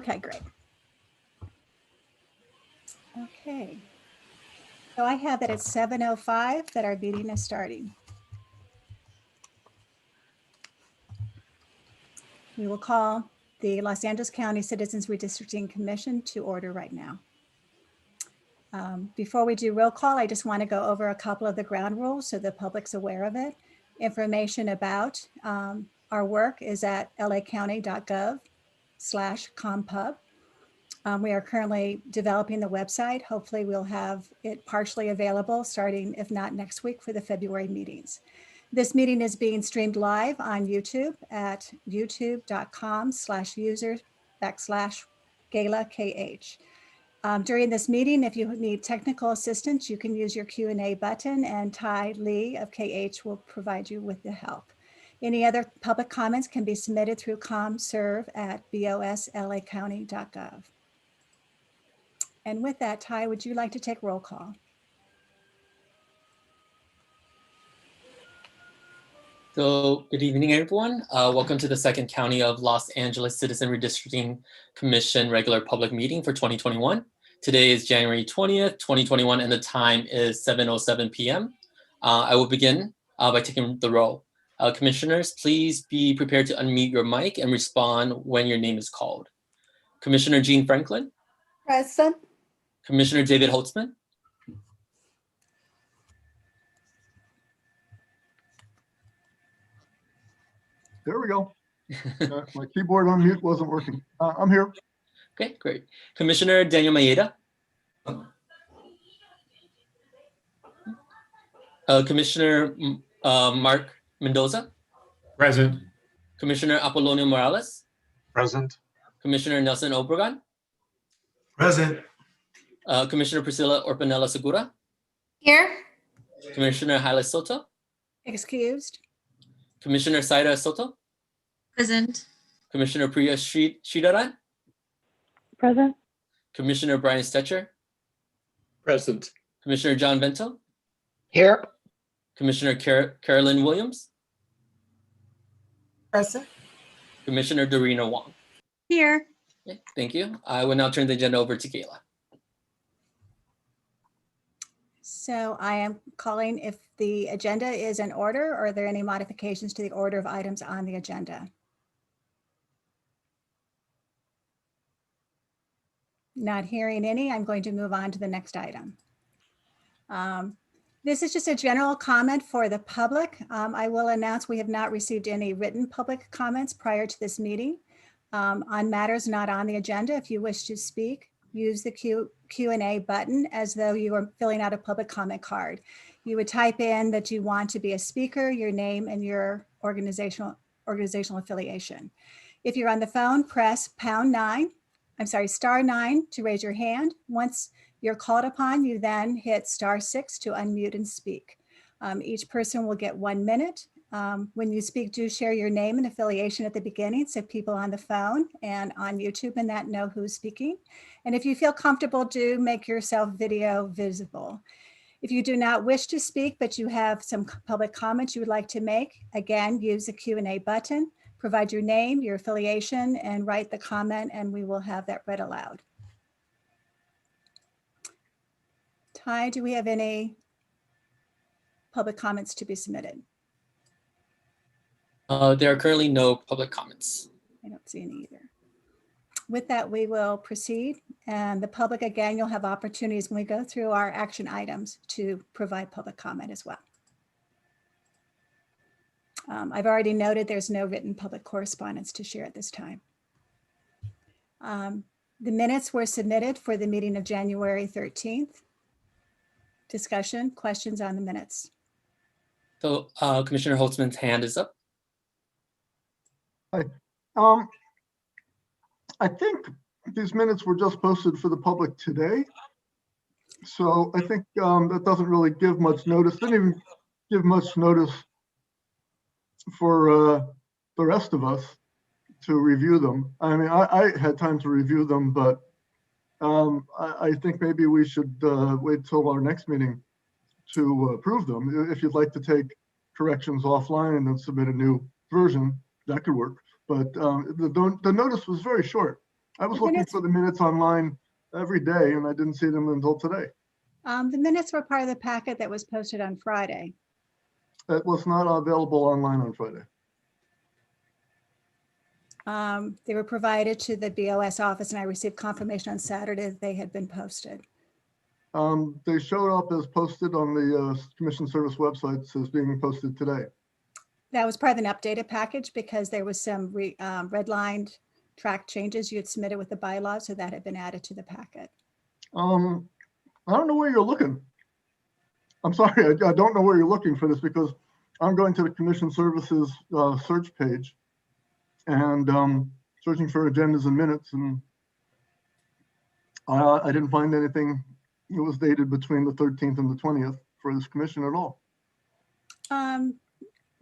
Okay, great. Okay. So I have that it's 7:05 that our meeting is starting. We will call the Los Angeles County Citizens Redistricting Commission to order right now. Before we do roll call, I just want to go over a couple of the ground rules so the public's aware of it. Information about our work is at lacounty.gov/compub. We are currently developing the website. Hopefully we'll have it partially available starting, if not next week, for the February meetings. This meeting is being streamed live on YouTube at youtube.com/user/GalaKH. During this meeting, if you need technical assistance, you can use your Q&A button, and Ty Lee of KH will provide you with the help. Any other public comments can be submitted through comserve@boslacounty.gov. And with that, Ty, would you like to take roll call? So good evening, everyone. Welcome to the Second County of Los Angeles Citizen Redistricting Commission regular public meeting for 2021. Today is January 20th, 2021, and the time is 7:07 p.m. I will begin by taking the roll. Commissioners, please be prepared to unmute your mic and respond when your name is called. Commissioner Jean Franklin. Present. Commissioner David Holtzman. There we go. My keyboard on mute wasn't working. I'm here. Okay, great. Commissioner Daniel Maeda. Commissioner Mark Mendoza. Present. Commissioner Apollonio Morales. Present. Commissioner Nelson Obregon. Present. Commissioner Priscilla Orpanella Segura. Here. Commissioner Haile Soto. Excused. Commissioner Saida Soto. Present. Commissioner Priya Sridharan. Present. Commissioner Brian Stetcher. Present. Commissioner John Vento. Here. Commissioner Carolyn Williams. Present. Commissioner Dorina Wong. Here. Okay, thank you. I will now turn the agenda over to Kayla. So I am calling if the agenda is in order, or are there any modifications to the order of items on the agenda? Not hearing any, I'm going to move on to the next item. This is just a general comment for the public. I will announce we have not received any written public comments prior to this meeting. On matters not on the agenda, if you wish to speak, use the Q&A button as though you were filling out a public comment card. You would type in that you want to be a speaker, your name, and your organizational affiliation. If you're on the phone, press *9 to raise your hand. Once you're called upon, you then hit *6 to unmute and speak. Each person will get 1 minute. When you speak, do share your name and affiliation at the beginning so people on the phone and on YouTube and that know who's speaking. And if you feel comfortable, do make yourself video visible. If you do not wish to speak, but you have some public comments you would like to make, again, use the Q&A button, provide your name, your affiliation, and write the comment, and we will have that read aloud. Ty, do we have any public comments to be submitted? There are currently no public comments. I don't see any either. With that, we will proceed. And the public, again, you'll have opportunities when we go through our action items to provide public comment as well. I've already noted there's no written public correspondence to share at this time. The minutes were submitted for the meeting of January 13th. Discussion, questions on the minutes? So Commissioner Holtzman's hand is up. Hi. I think these minutes were just posted for the public today. So I think that doesn't really give much notice. Didn't even give much notice for the rest of us to review them. I mean, I had time to review them, but I think maybe we should wait till our next meeting to approve them. If you'd like to take corrections offline and then submit a new version, that could work. But the notice was very short. I was The looking minutes- for the minutes online every day and I didn't see them until today. The minutes were part of the packet that was posted on Friday. It was not available online on Friday. They were provided to the BOS office and I received confirmation on Saturday that they had been posted. They showed up as posted on the Commission Service website as being posted today. That was part of an updated package because there was some redlined track changes you had submitted with the bylaws, so that had been added to the packet. I don't know where you're looking. I'm sorry, I don't know where you're looking for this because I'm going to the Commission Services search page and searching for agendas and minutes, and I didn't find anything that was dated between the 13th and the 20th for this commission at all.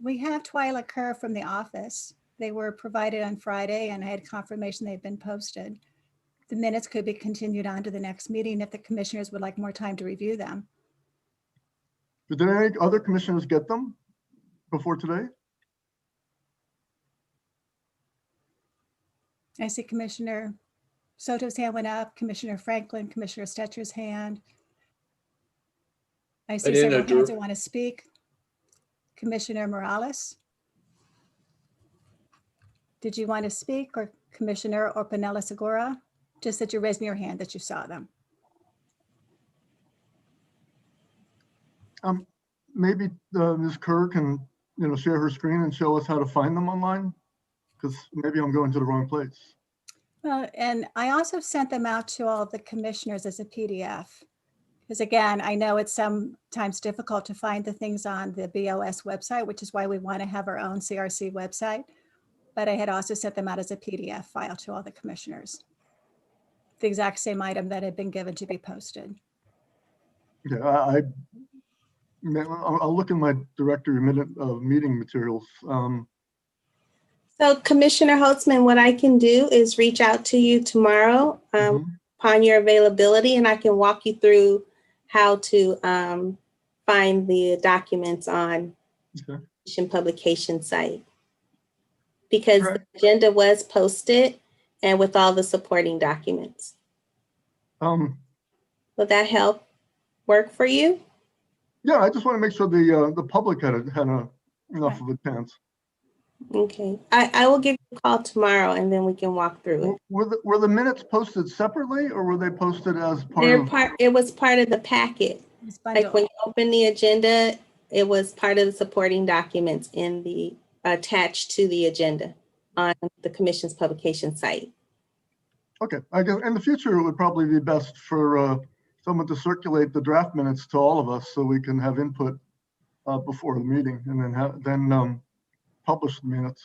We have Twyla Kerr from the office. They were provided on Friday and I had confirmation they've been posted. The minutes could be continued on to the next meeting if the commissioners would like more time to review them. Did any other commissioners get them before today? I see Commissioner Soto's hand went up, Commissioner Franklin, Commissioner Stetcher's hand. I see didn't several know, hands Drew. that want to speak. Commissioner Morales. Did you want to speak, or Commissioner or Pinella Segura? Just that you're raising your hand that you saw them. Maybe Ms. Kerr can, share her screen and show us how to find them online, because maybe I'm going to the wrong place. Well, and I also sent them out to all of the commissioners as a PDF. Because again, I know it's sometimes difficult to find the things on the BOS website, which is why we want to have our own CRC website. But I had also sent them out as a PDF file to all the commissioners. The exact same item that had been given to be posted. Yeah, I'll look in my directory meeting materials. So Commissioner Holtzman, what I can do is reach out to you tomorrow upon your availability, and I can walk you through how to find the documents on Okay. the Commission publication site. Because Right. the agenda was posted and with all the supporting documents. Um, Will that help work for you? yeah, I just want to make sure the public had enough Right. of a chance. Okay, I will give you a call tomorrow and then we can walk through it. Were the minutes posted separately or were they posted as part of? It was part of the packet. It's Like bundled. when you open the agenda, it was part of the supporting documents in the attached to the agenda on the commission's publication site. Okay, I guess in the future, it would probably be best for someone to circulate the draft minutes to all of us so we can have input before the meeting and then publish the minutes.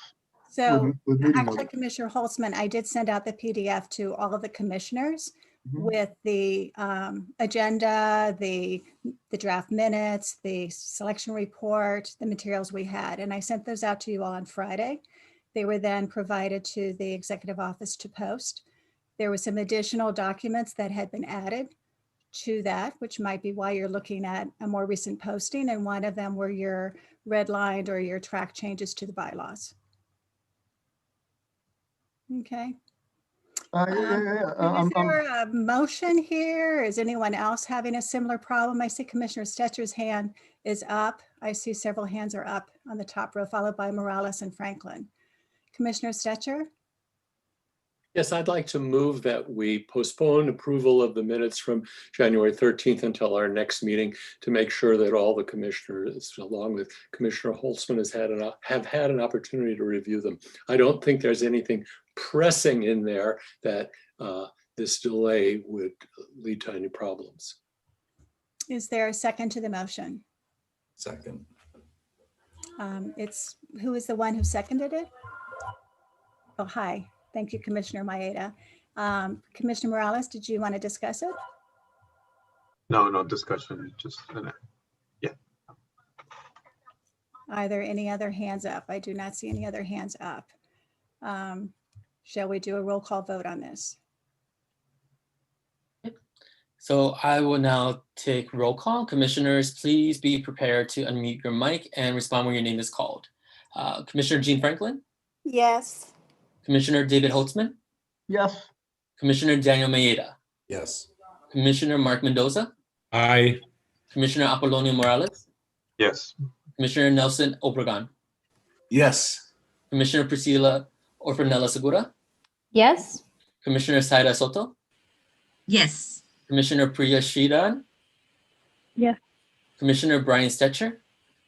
So with meeting actually, notice. Commissioner Holtzman, I did send out the PDF to all of the commissioners Mhm. with the agenda, the draft minutes, the selection report, the materials we had, and I sent those out to you all on Friday. They were then provided to the executive office to post. There were some additional documents that had been added to that, which might be why you're looking at a more recent posting, and one of them were your redlined or your track changes to the bylaws. Okay. Is there a motion here? Is anyone else having a similar problem? I see Commissioner Stetcher's hand is up. I see several hands are up on the top row, followed by Morales and Franklin. Commissioner Stetcher? Yes, I'd like to move that we postpone approval of the minutes from January 13th until our next meeting to make sure that all the commissioners, along with Commissioner Holtzman, have had an opportunity to review them. I don't think there's anything pressing in there that this delay would lead to any problems. Is there a second to the motion? Second. Who is the one who seconded it? Oh, hi. Thank you, Commissioner Maeda. Commissioner Morales, did you want to discuss it? No discussion, just Are there any other hands up? I do not see any other hands up. Shall we do a roll call vote on this? So I will now take roll call. Commissioners, please be prepared to unmute your mic and respond when your name is called. Commissioner Jean Franklin, Yes. Commissioner David Holtzman, Yes, Commissioner Daniel Maeda, Yes. Commissioner Mark Mendoza, Aye. Commissioner Apolonio Morales, Yes. Commissioner Nelson Obregon, Yes. Commissioner Priscilla Orfanella Segura, Yes. Commissioner Saida Soto, Yes. Commissioner Priya Shridan, Yes. Commissioner Brian Stetcher,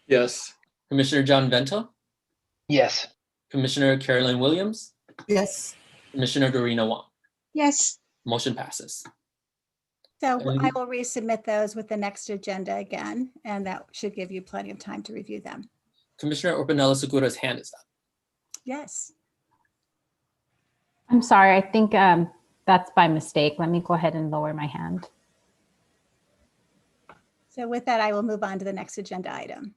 Yes. Commissioner John Vento, Yes. Commissioner Carolyn Williams, Yes. Commissioner Dorina Wong. Yes. Motion passes. So I And- will resubmit those with the next agenda again, and that should give you plenty of time to review them. Commissioner Orfanella Segura's hand is up. Yes. I'm sorry. I think that's by mistake. Let me go ahead and lower my hand. So with that, I will move on to the next agenda item.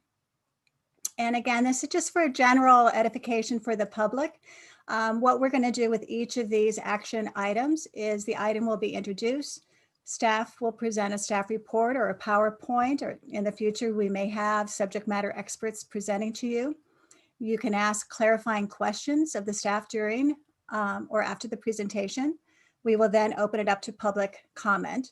And again, this is just for general edification for the public. What we're going to do with each of these action items is the item will be introduced. Staff will present a staff report or a PowerPoint, or in the future, we may have subject matter experts presenting to you. You can ask clarifying questions of the staff during or after the presentation. We will then open it up to public comment.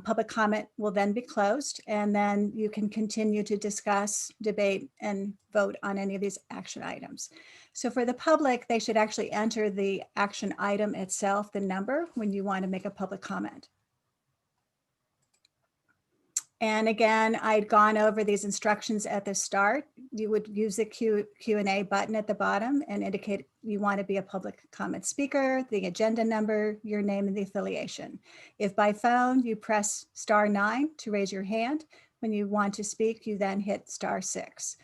Public comment will then be closed, and then you can continue to discuss, debate, and vote on any of these action items. So for the public, they should actually enter the action item itself, the number, when you want to make a public comment. And again, I'd gone over these instructions at the start. You would use the Q&A button at the bottom and indicate you want to be a public comment speaker, the agenda number, your name, and the affiliation. If by phone, you press *9 to raise your hand. When you want to speak, you then hit *6.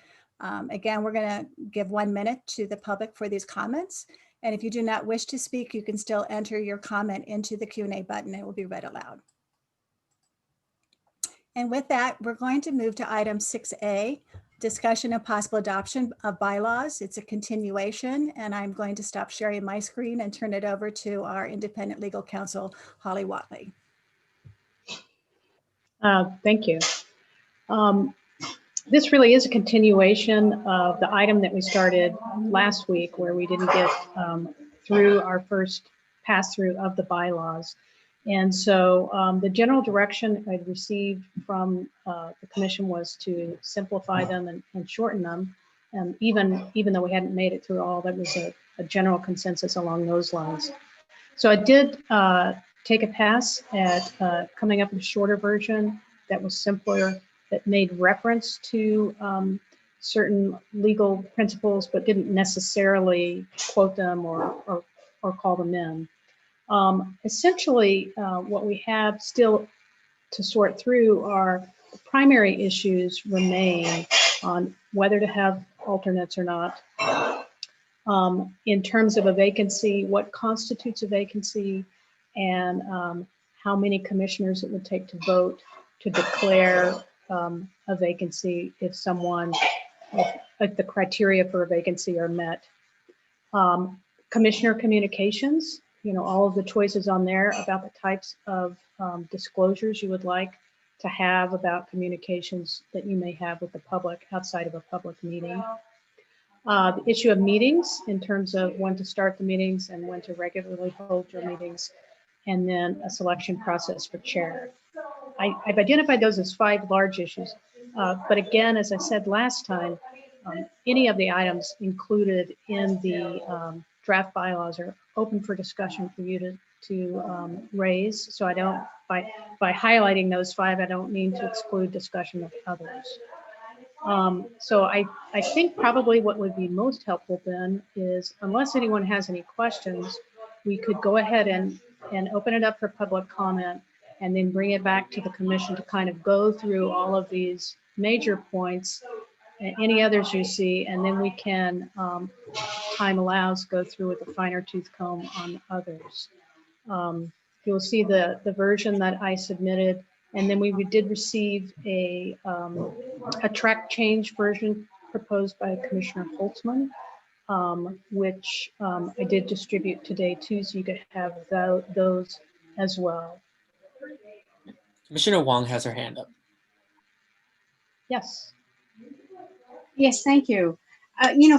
Again, we're going to give 1 minute to the public for these comments. And if you do not wish to speak, you can still enter your comment into the Q&A button. It will be read aloud. And with that, we're going to move to item 6A, discussion of possible adoption of bylaws. It's a continuation, and I'm going to stop sharing my screen and turn it over to our independent legal counsel, Holly Watley. Thank you. This really is a continuation of the item that we started last week, where we didn't get through our first pass through of the bylaws. And so the general direction I'd received from the commission was to simplify them and shorten them. And even though we hadn't made it through all, that was a general consensus along those lines. So I did take a pass at coming up with a shorter version that was simpler, that made reference to certain legal principles, but didn't necessarily quote them or call them in. Essentially, what we have still to sort through are the primary issues remain on whether to have alternates or not. In terms of a vacancy, what constitutes a vacancy, and how many commissioners it would take to vote to declare a vacancy if someone, if the criteria for a vacancy are met. Commissioner communications, all of the choices on there about the types of disclosures you would like to have about communications that you may have with the public outside of a public meeting. The issue of meetings in terms of when to start the meetings and when to regularly hold your meetings, and then a selection process for chair. I've identified those as 5 large issues. But again, as I said last time, any of the items included in the draft bylaws are open for discussion for you to raise. So I don't, by highlighting those 5, I don't mean to exclude discussion of others. So I think probably what would be most helpful then is, unless anyone has any questions, we could go ahead and open it up for public comment, and then bring it back to the commission to kind of go through all of these major points, any others you see, and then we can, time allows, go through with a finer tooth comb on others. You'll see the version that I submitted, and then we did receive a track change version proposed by Commissioner Holtzman, which I did distribute today too, so you could have those as well. Commissioner Wong has her hand up. Yes. Yes, thank you.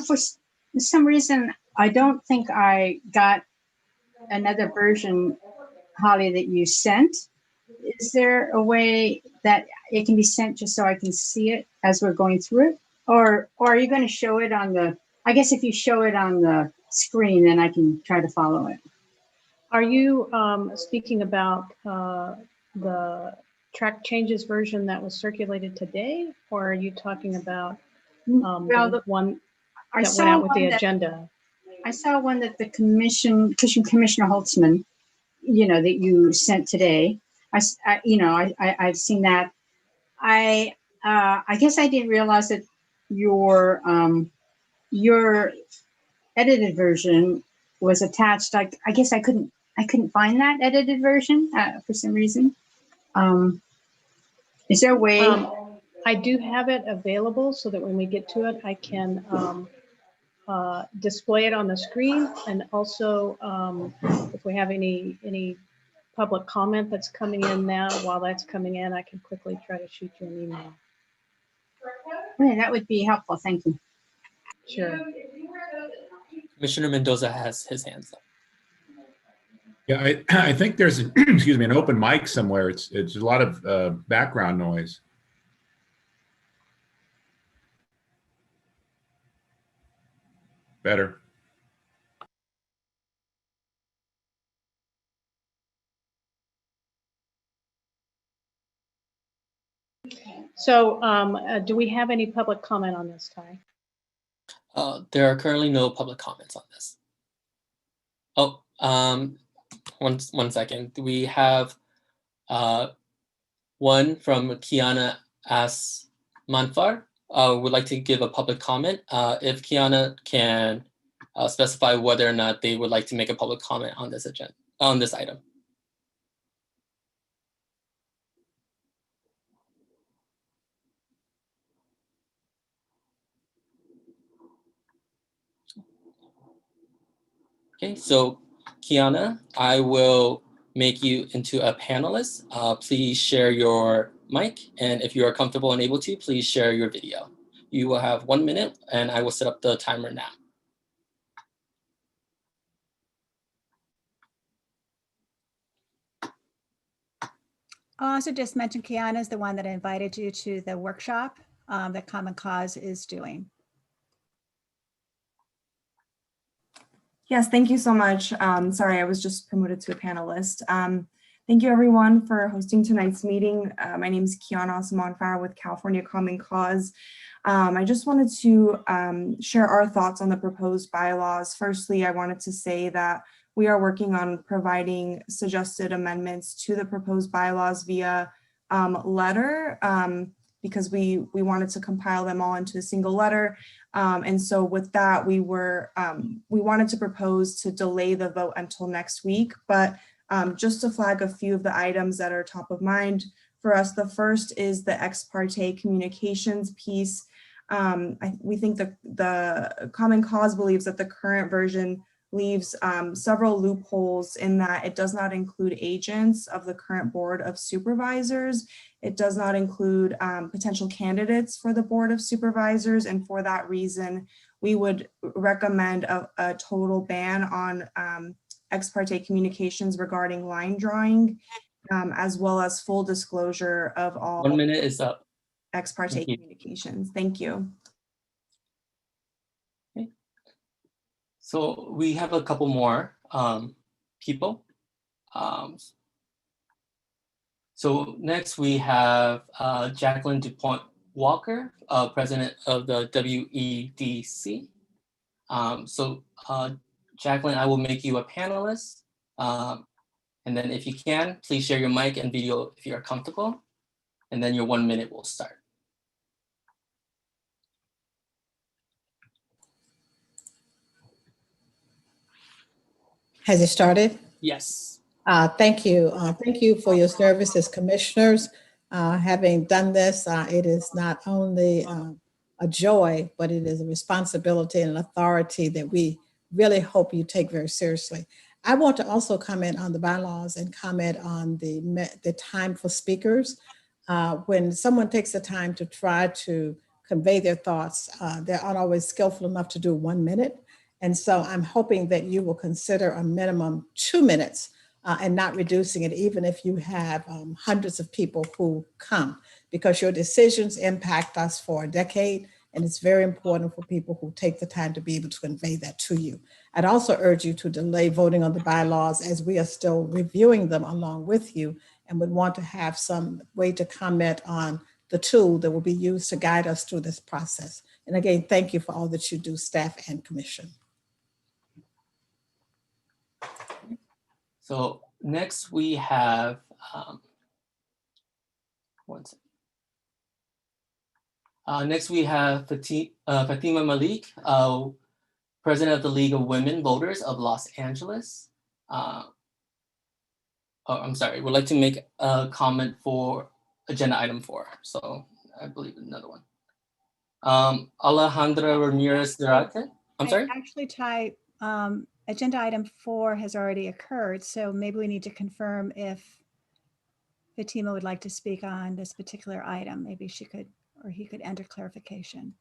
For some reason, I don't think I got another version, Holly, that you sent. Is there a way that it can be sent just so I can see it as we're going through it? Or are you going to show it on the, I guess if you show it on the screen, then I can try to follow it. Are you speaking about the track changes version that was circulated today? Or are you talking about Well, the one I that saw went out with the one that- agenda? I saw one that the Commissioner Holtzman, that you sent today. I've seen that. I guess I didn't realize that your edited version was attached. I guess I couldn't find that edited version for some reason. Is there a way? I do have it available so that when we get to it, I can display it on the screen. And also, if we have any public comment that's coming in now, while that's coming in, I can quickly try to shoot you an email. Yeah, that would be helpful. Thank you. Sure. Commissioner Mendoza has his hands up. Yeah, I think there's, excuse me, an open mic somewhere. It's a lot of background noise. Better. So do we have any public comment on this, Ty? There are currently no public comments on this. Oh, one second. We have one from Kiana Manfar. Would like to give a public comment. If Kiana can specify whether or not they would like to make a public comment on this agenda, on this item. Okay, so Kiana, I will make you into a panelist. Please share your mic, and if you are comfortable and able to, please share your video. You will have 1 minute, and I will set up the timer now. I'll also just mention Kiana is the one that invited you to the workshop that Common Cause is doing. Yes, thank you so much. Sorry, I was just promoted to a panelist. Thank you everyone for hosting tonight's meeting. My name is Kiana Samonfar with California Common Cause. I just wanted to share our thoughts on the proposed bylaws. Firstly, I wanted to say that we are working on providing suggested amendments to the proposed bylaws via letter because we wanted to compile them all into a single letter. And so with that, we wanted to propose to delay the vote until next week, but just to flag a few of the items that are top of mind for us. The first is the ex parte communications piece. We think that the Common Cause believes that the current version leaves several loopholes in that it does not include agents of the current Board of Supervisors. It does not include potential candidates for the Board of Supervisors. And for that reason, we would recommend a total ban on ex parte communications regarding line drawing, as well as full disclosure of all 1 minute is up. Ex parte communications. Thank you. Okay. So we have a couple more people. So next we have Jacqueline DuPont Walker, president of the WEDC. Jacqueline, I will make you a panelist. And then if you can, please share your mic and video if you're comfortable. And then your 1 minute will start. Has it started? Yes. Thank you. Thank you for your service as commissioners. Having done this, it is not only a joy, but it is a responsibility and an authority that we really hope you take very seriously. I want to also comment on the bylaws and comment on the time for speakers. When someone takes the time to try to convey their thoughts, they aren't always skillful enough to do 1 minute. And so I'm hoping that you will consider a minimum 2 minutes and not reducing it, even if you have hundreds of people who come, because your decisions impact us for a decade. And it's very important for people who take the time to be able to convey that to you. I'd also urge you to delay voting on the bylaws as we are still reviewing them along with you, and would want to have some way to comment on the tool that will be used to guide us through this process. And again, thank you for all that you do, staff and commission. So next we have, one second. Next we have Fatima Malik, President of the League of Women Voters of Los Angeles. Oh, I'm sorry, would like to make a comment for agenda item 4. So I believe another one. Alejandra Ramirez Zarate. I'm sorry? Actually, Ty, agenda item 4 has already occurred, so maybe we need to confirm if Fatima would like to speak on this particular item. Maybe she could, or he could enter clarification.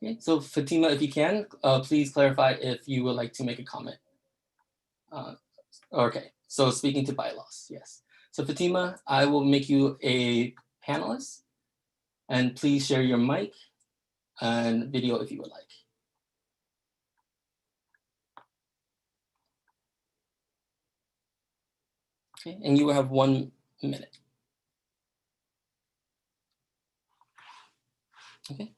Okay, so Fatima, if you can, please clarify if you would like to make a comment. Okay, so speaking to bylaws, yes. So Fatima, I will make you a panelist, and please share your mic and video if you would like. Okay, and you will have 1 minute. Okay.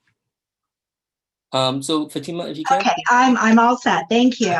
So Fatima, if you can. Okay, I'm all set. Thank you.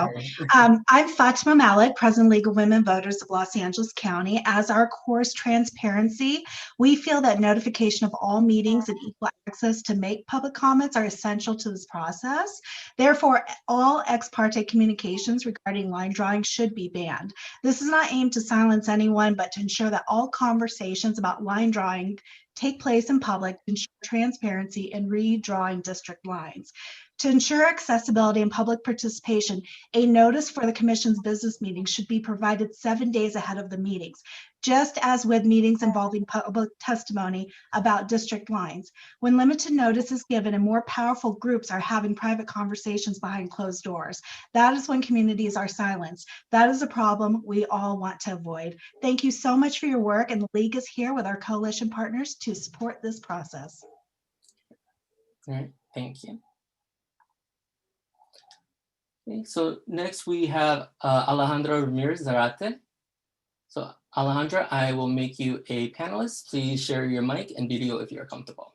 I'm Fatima Malik, President League of Women Voters of Los Angeles County. As our core is transparency, we feel that notification of all meetings and equal access to make public comments are essential to this process. Therefore, all ex parte communications regarding line drawing should be banned. This is not aimed to silence anyone, but to ensure that all conversations about line drawing take place in public to ensure transparency in redrawing district lines. To ensure accessibility and public participation, a notice for the Commission's business meetings should be provided 7 days ahead of the meetings, just as with meetings involving public testimony about district lines. When limited notice is given and more powerful groups are having private conversations behind closed doors, that is when communities are silenced. That is a problem we all want to avoid. Thank you so much for your work, and the League is here with our coalition partners to support this process. All right, thank you. Okay, so next we have Alejandra Ramirez Zarate. So Alejandra, I will make you a panelist. Please share your mic and video if you're comfortable.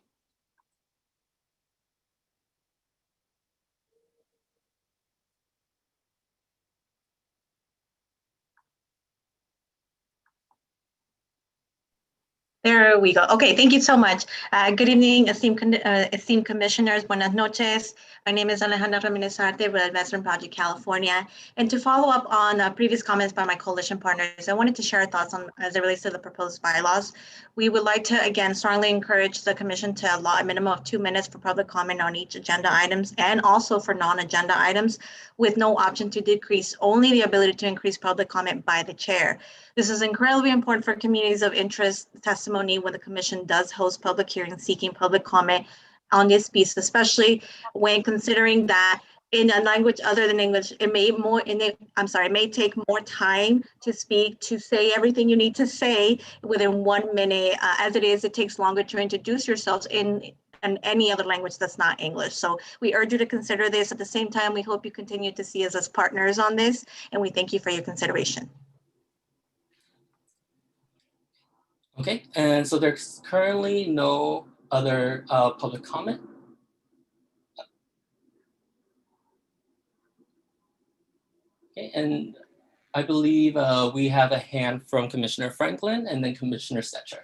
There we go. Okay, thank you so much. Good evening, esteemed commissioners. Buenas noches. My name is Alejandra Ramirez Arte with Western Project California. And to follow up on previous comments by my coalition partners, I wanted to share our thoughts on as it relates to the proposed bylaws. We would like to, again, strongly encourage the commission to allow a minimum of 2 minutes for public comment on each agenda items and also for non-agenda items, with no option to decrease, only the ability to increase public comment by the chair. This is incredibly important for communities of interest testimony when the commission does host public hearings seeking public comment on this piece, especially when considering that in a language other than English, it may take more time to speak, to say everything you need to say within 1 minute. As it is, it takes longer to introduce yourselves in any other language that's not English. So we urge you to consider this. At the same time, we hope you continue to see us as partners on this, and we thank you for your consideration. Okay, and so there's currently no other public comment. Okay, and I believe we have a hand from Commissioner Franklin and then Commissioner Stetcher.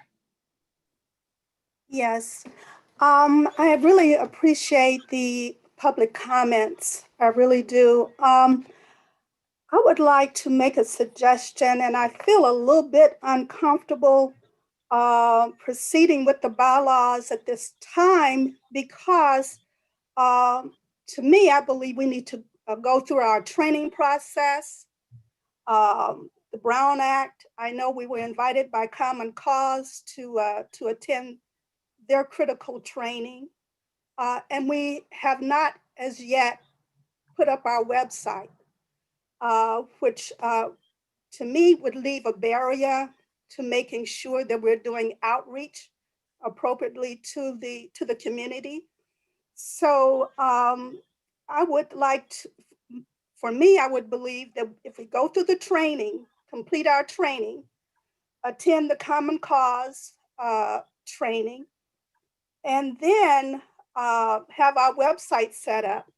Yes, I really appreciate the public comments. I really do. I would like to make a suggestion, and I feel a little bit uncomfortable proceeding with the bylaws at this time because to me, I believe we need to go through our training process. The Brown Act, I know we were invited by Common Cause to attend their critical training, and we have not as yet put up our website, which to me would leave a barrier to making sure that we're doing outreach appropriately to the community. So I would like to, for me, I would believe that if we go through the training, complete our training, attend the Common Cause training, and then have our website set up,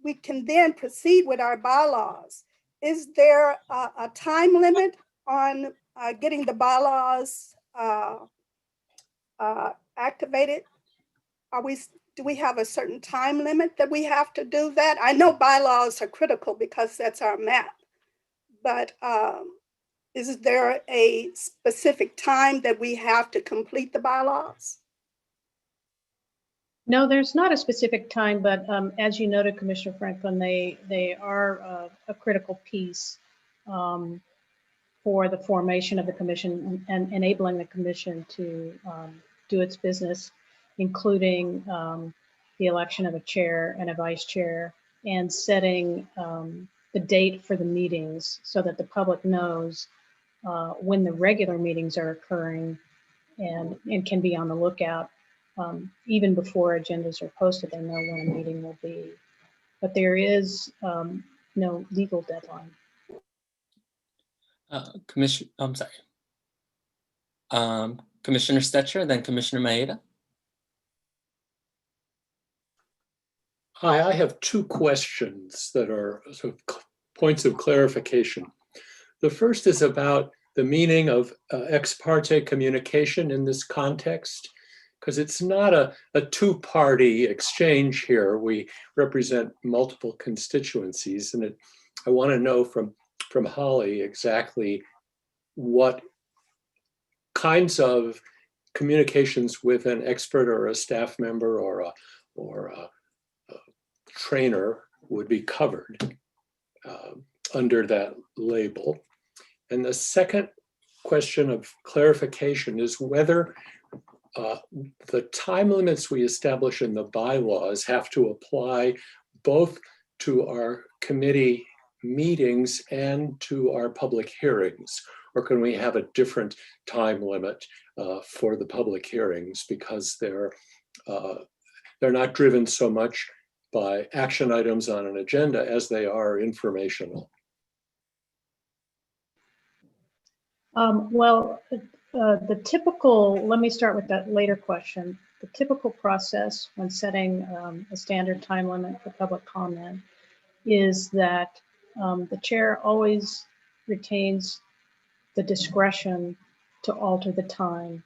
we can then proceed with our bylaws. Is there a time limit on getting the bylaws activated? Do we have a certain time limit that we have to do that? I know bylaws are critical because that's our map, but is there a specific time that we have to complete the bylaws? No, there's not a specific time, but as you noted, Commissioner Franklin, they are a critical piece for the formation of the commission and enabling the commission to do its business, including the election of a chair and a vice chair, and setting the date for the meetings so that the public knows when the regular meetings are occurring and can be on the lookout. Even before agendas are posted, they know when a meeting will be. But there is no legal deadline. I'm sorry. Commissioner Stetcher, then Commissioner Maeda. Hi, I have two questions that are sort of points of clarification. The first is about the meaning of ex parte communication in this context, because it's not a two-party exchange here. We represent multiple constituencies, and I want to know from Holly exactly what kinds of communications with an expert or a staff member or a trainer would be covered under that label. And the second question of clarification is whether the time limits we establish in the bylaws have to apply both to our committee meetings and to our public hearings, or can we have a different time limit for the public hearings because they're not driven so much by action items on an agenda as they are informational? The typical, let me start with that later question. The typical process when setting a standard time limit for public comment is that the chair always retains the discretion to alter the time.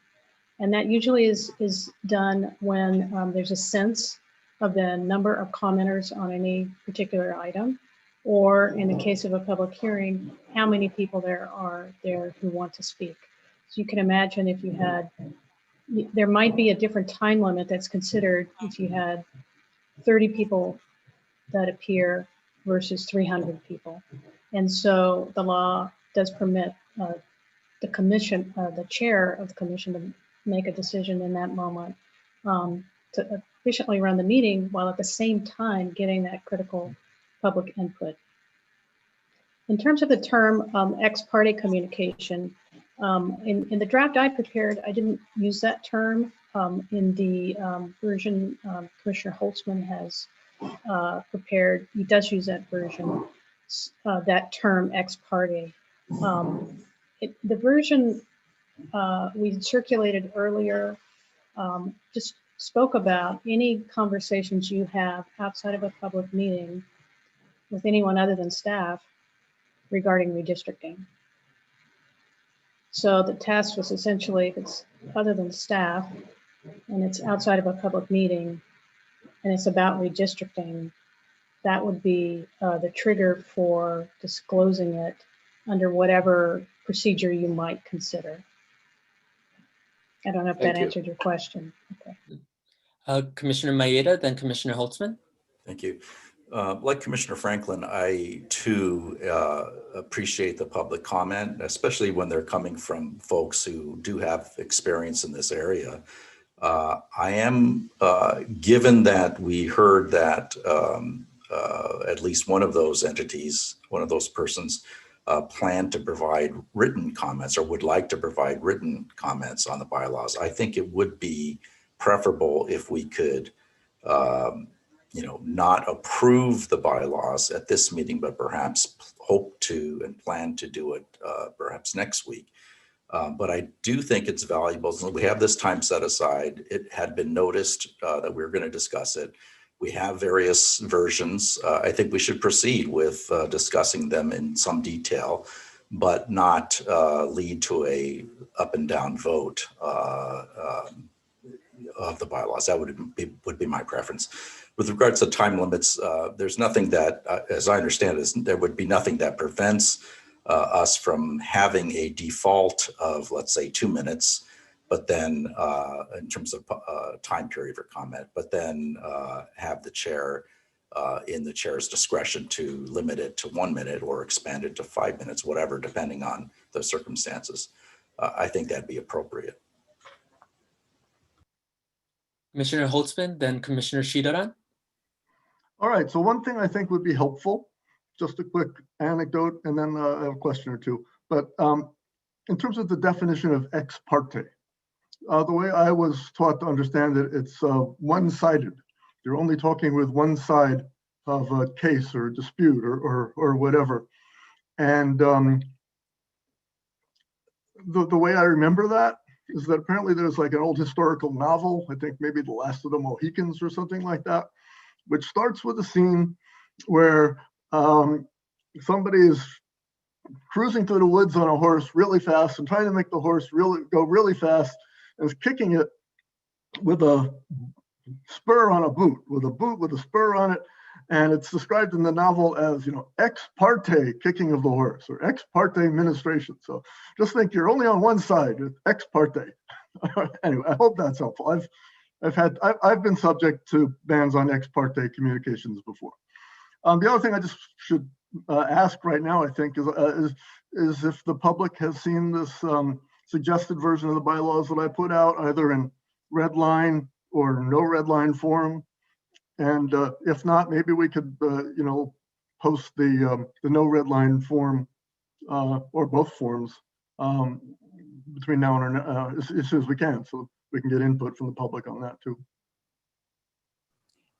And that usually is done when there's a sense of the number of commenters on any particular item, or in the case of a public hearing, how many people there are there who want to speak. So you can imagine if you had, there might be a different time limit that's considered if you had 30 people that appear versus 300 people. And so the law does permit the commission, the chair of the commission to make a decision in that moment to efficiently run the meeting while at the same time getting that critical public input. In terms of the term ex parte communication, in the draft I prepared, I didn't use that term. In the version Commissioner Holtzman has prepared, he does use that version, that term ex parte. The version we circulated earlier just spoke about any conversations you have outside of a public meeting with anyone other than staff regarding redistricting. So the task was essentially, if it's other than staff and it's outside of a public meeting and it's about redistricting, that would be the trigger for disclosing it under whatever procedure you might consider. I don't know if that answered your question. Okay. Commissioner Maeda, then Commissioner Holtzman. Thank you. Like Commissioner Franklin, I too appreciate the public comment, especially when they're coming from folks who do have experience in this area. I am, given that we heard that at least one of those entities, one of those persons, plan to provide written comments or would like to provide written comments on the bylaws, I think it would be preferable if we could, not approve the bylaws at this meeting, but perhaps hope to and plan to do it perhaps next week. But I do think it's valuable. So we have this time set aside. It had been noticed that we were going to discuss it. We have various versions. I think we should proceed with discussing them in some detail, but not lead to a up and down vote of the bylaws. That would be my preference. With regards to time limits, there's nothing that, as I understand it, there would be nothing that prevents us from having a default of, let's say, 2 minutes, but then in terms of time period for comment, but then have the chair in the chair's discretion to limit it to 1 minute or expand it to 5 minutes, whatever, depending on the circumstances. I think that'd be appropriate. Commissioner Holtzman, then Commissioner Shidaran. All right, so one thing I think would be helpful, just a quick anecdote and then a question or two. But in terms of the definition of ex parte, the way I was taught to understand it, it's one-sided. You're only talking with one side of a case or dispute or whatever. And the way I remember that is that apparently there's like an old historical novel, I think maybe The Last of the Mohicans or something like that, which starts with a scene where somebody is cruising through the woods on a horse really fast and trying to make the horse go really fast and is kicking it with a spur on a boot, with a spur on it. And it's described in the novel as, ex parte kicking of the horse or ex parte ministration. So just think you're only on one side, ex parte. Anyway, I hope that's helpful. I've been subject to bans on ex parte communications before. The other thing I just should ask right now, I think, is if the public has seen this suggested version of the bylaws that I put out, either in red line or no red line form. And if not, maybe we could, post the no red line form or both forms between now and as soon as we can, so we can get input from the public on that too.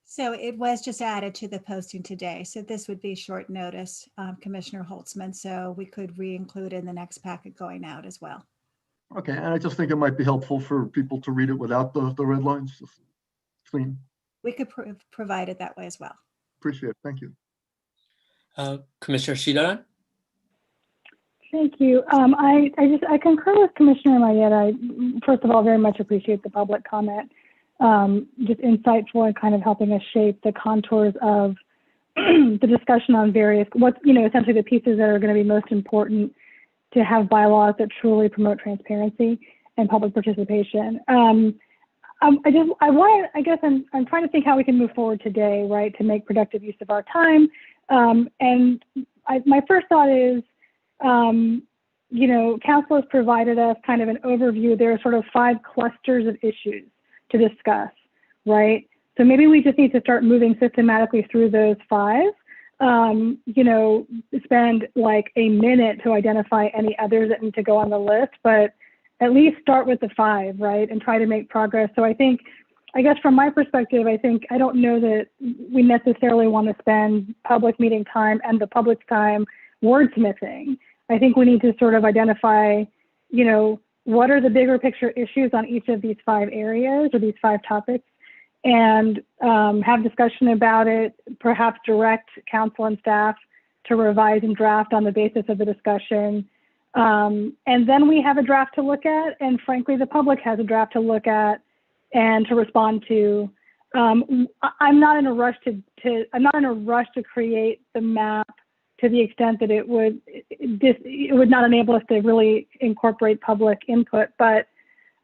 So it was just added to the posting today. So this would be short notice, Commissioner Holtzman. So we could re-include in the next packet going out as well. Okay, and I just think it might be helpful for people to read it without the red lines, just clean. We could provide it that way as well. Appreciate it. Thank you. Commissioner Shidaran. Thank you. I concur with Commissioner Mayette. I, first of all, very much appreciate the public comment. Just insightful and kind of helping us shape the contours of the discussion on various, essentially the pieces that are going to be most important to have bylaws that truly promote transparency and public participation. I'm trying to think how we can move forward today, right, to make productive use of our time. My first thought is, council has provided us kind of an overview. There are sort of 5 clusters of issues to discuss, right? So maybe we just need to start moving systematically through those 5. Spend like a minute to identify any others that need to go on the list, but at least start with the 5, right? And try to make progress. So I guess from my perspective, I don't know that we necessarily want to spend public meeting time and the public's time wordsmithing. I think we need to sort of identify, what are the bigger picture issues on each of these 5 areas or these 5 topics, and have discussion about it, perhaps direct council and staff to revise and draft on the basis of the discussion. And then we have a draft to look at, and frankly, the public has a draft to look at and to respond to. I'm not in a rush to create the map to the extent that it would not enable us to really incorporate public input. But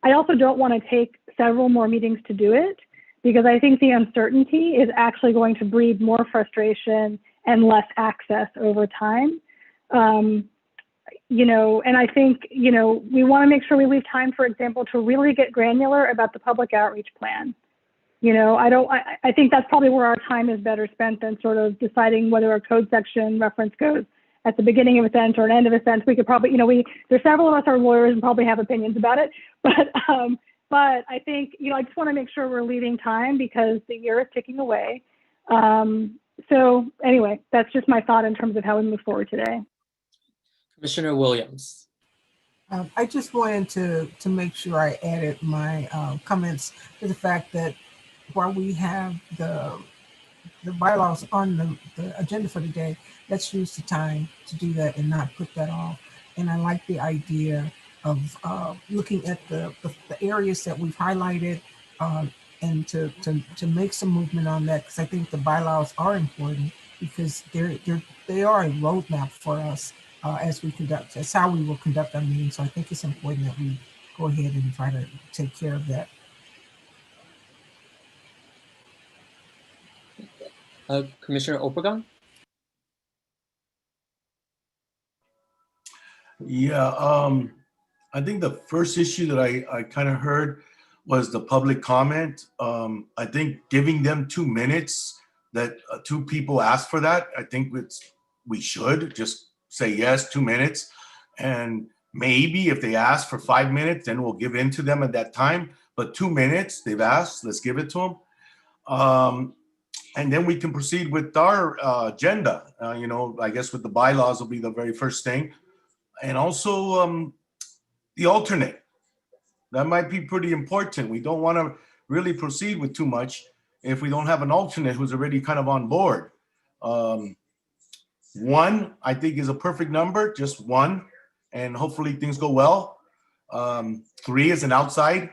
I also don't want to take several more meetings to do it, because I think the uncertainty is actually going to breed more frustration and less access over time. And I think, we want to make sure we leave time, for example, to really get granular about the public outreach plan, I think that's probably where our time is better spent than sort of deciding whether a code section reference goes at the beginning of a sentence or an end of a sentence. We could probably, there's several of us are lawyers and probably have opinions about it, but I think, I just want to make sure we're leaving time because the year is ticking away. So anyway, that's just my thought in terms of how we move forward today. Commissioner Williams. I just wanted to make sure I added my comments to the fact that while we have the bylaws on the agenda for today, let's use the time to do that and not put that off. And I like the idea of looking at the areas that we've highlighted and to make some movement on that, because I think the bylaws are important because they are a roadmap for us as we conduct, as how we will conduct our meetings. So I think it's important that we go ahead and try to take care of that. Commissioner Obregon? Yeah, I think the first issue that I kind of heard was the public comment. I think giving them 2 minutes, that 2 people asked for that. I think we should just say yes, 2 minutes. And maybe if they ask for 5 minutes, then we'll give in to them at that time. But 2 minutes, they've asked, let's give it to them. And then we can proceed with our agenda. I guess with the bylaws will be the very first thing. And also the alternate. That might be pretty important. We don't want to really proceed with too much if we don't have an alternate who's already kind of on board. 1, I think, is a perfect number, just 1, and hopefully things go well. 3 is an outside.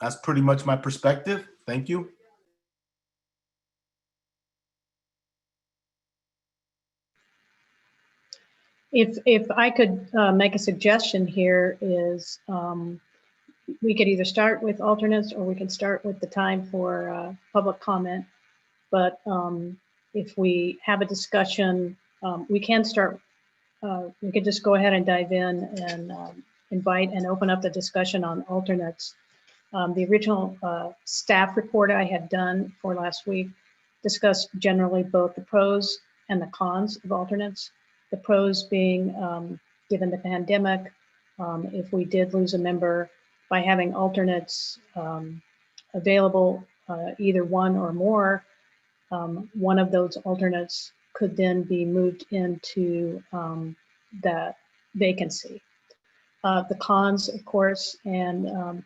That's pretty much my perspective. Thank you. If I could make a suggestion here is we could either start with alternates or we can start with the time for public comment. But if we have a discussion, we can start, we could just go ahead and dive in and invite and open up the discussion on alternates. The original staff report I had done for last week discussed generally both the pros and the cons of alternates. The pros being, given the pandemic, if we did lose a member, by having alternates available, either one or more, one of those alternates could then be moved into that vacancy. The cons, of course, and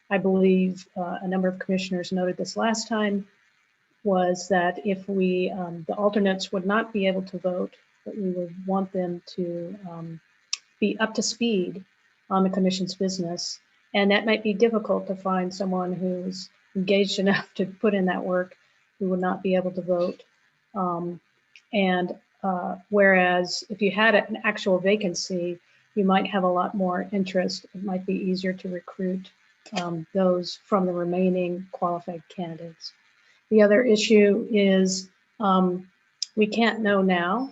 I believe a number of commissioners noted this last time, was that if we, the alternates would not be able to vote, but we would want them to be up to speed on the commission's business. And that might be difficult to find someone who's engaged enough to put in that work who would not be able to vote. Whereas if you had an actual vacancy, you might have a lot more interest. It might be easier to recruit those from the remaining qualified candidates. The other issue is we can't know now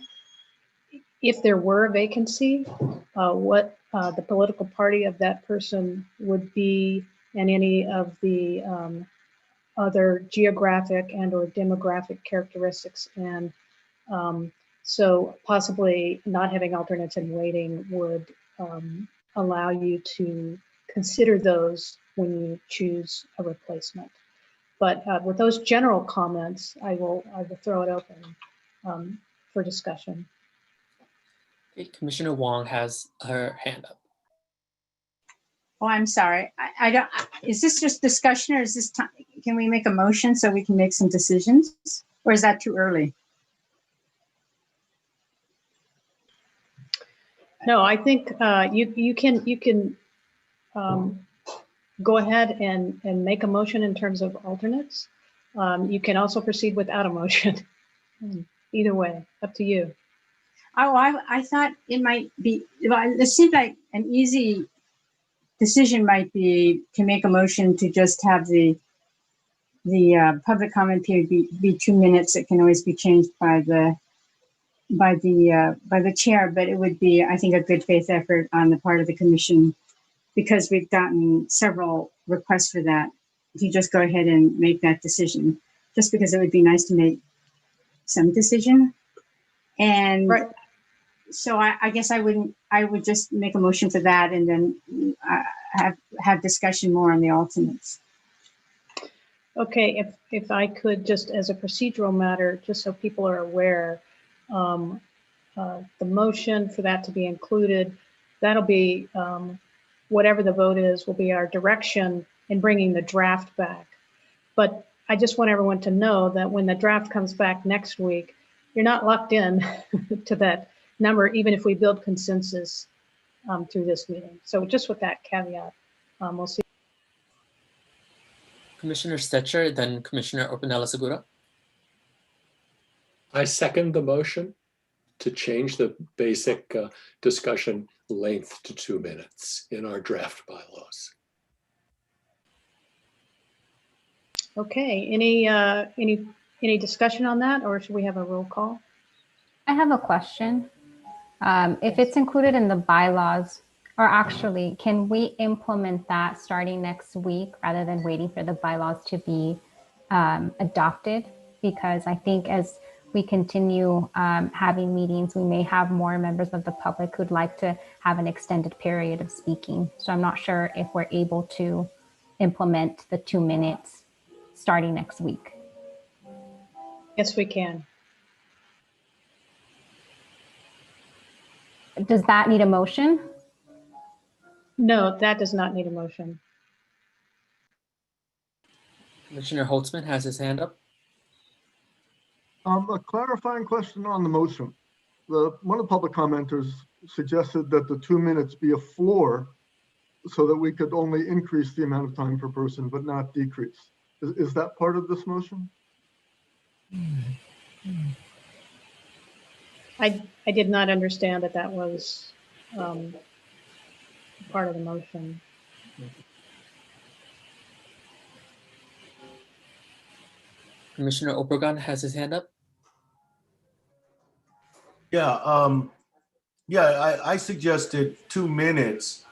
if there were a vacancy, what the political party of that person would be, and any of the other geographic and or demographic characteristics. And so possibly not having alternates and waiting would allow you to consider those when you choose a replacement. But with those general comments, I will throw it open for discussion. Okay, Commissioner Wong has her hand up. Oh, I'm sorry. I don't, is this just discussion or is this time? Can we make a motion so we can make some decisions? Or is that too early? No, I think you can go ahead and make a motion in terms of alternates. You can also proceed without a motion. Either way, up to you. Oh, I thought it might be, it seemed like an easy decision might be to make a motion to just have the public comment period be 2 minutes. It can always be changed by the chair, but it would be, I think, a good faith effort on the part of the commission because we've gotten several requests for that. if you just go ahead and make that decision, just because it would be nice to make some decision. And so I guess I would just make a motion for that and then have discussion more on the alternates. Okay, if I could just as a procedural matter, just so people are aware, the motion for that to be included, that'll be whatever the vote is, will be our direction in bringing the draft back. But I just want everyone to know that when the draft comes back next week, you're not locked in to that number, even if we build consensus through this meeting. So just with that caveat, we'll see. Commissioner Stetcher, then Commissioner Orpanela Segura. I second the motion to change the basic discussion length to 2 minutes in our draft bylaws. Okay, any discussion on that, or should we have a roll call? I have a question. If it's included in the bylaws, or actually, can we implement that starting next week rather than waiting for the bylaws to be adopted? Because I think as we continue having meetings, we may have more members of the public who'd like to have an extended period of speaking. So I'm not sure if we're able to implement the 2 minutes starting next week. Yes, we can. Does that need a motion? No, that does not need a motion. Commissioner Holtzman has his hand up. A clarifying question on the motion. One of the public commenters suggested that the 2 minutes be a floor so that we could only increase the amount of time per person, but not decrease. Is that part of this motion? I did not understand that that was part of the motion. Commissioner Obregon has his hand up. Yeah, I suggested 2 minutes,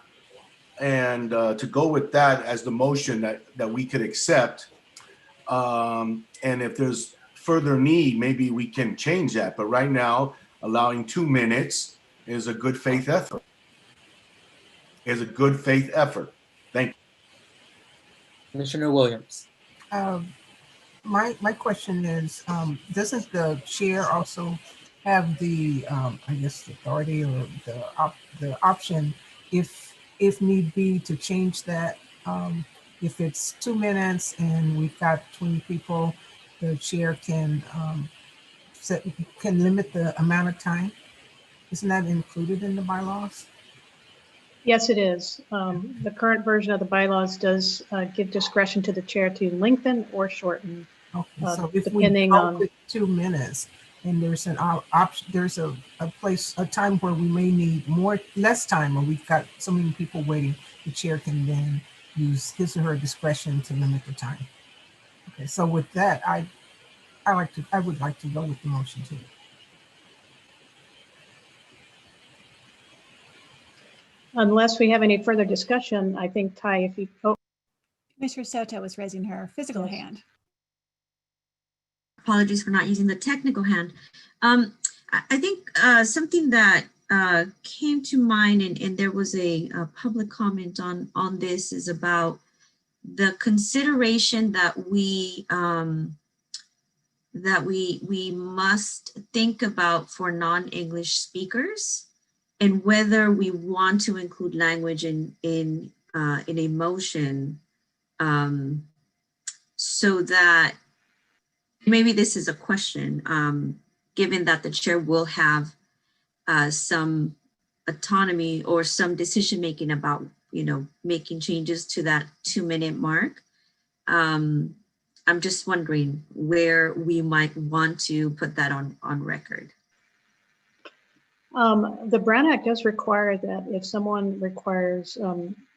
and to go with that as the motion that we could accept. And if there's further need, maybe we can change that. But right now, allowing 2 minutes is a good faith effort. Thank you. Commissioner Williams. My question is, doesn't the chair also have the, I guess, the authority or the option, if need be, to change that? If it's 2 minutes and we've got 20 people, the chair can limit the amount of time. Isn't that included in the bylaws? Yes, it is. The current version of the bylaws does give discretion to the chair to lengthen or shorten. Okay, so if depending we go on with 2 minutes and there's an option, there's a time where we may need less time, or we've got so many people waiting, the chair can then use his or her discretion to limit the time. Okay, so with that, I would like to go with the motion too. Unless we have any further discussion, I think, Ty, if you, Commissioner Soto was raising her physical hand. Apologies for not using the technical hand. I think something that came to mind, and there was a public comment on this, is about the consideration that we must think about for non-English speakers, and whether we want to include language in a motion, so that maybe this is a question, given that the chair will have some autonomy or some decision making about, making changes to that 2 minute mark. I'm just wondering where we might want to put that on record. the Brown Act does require that if someone requires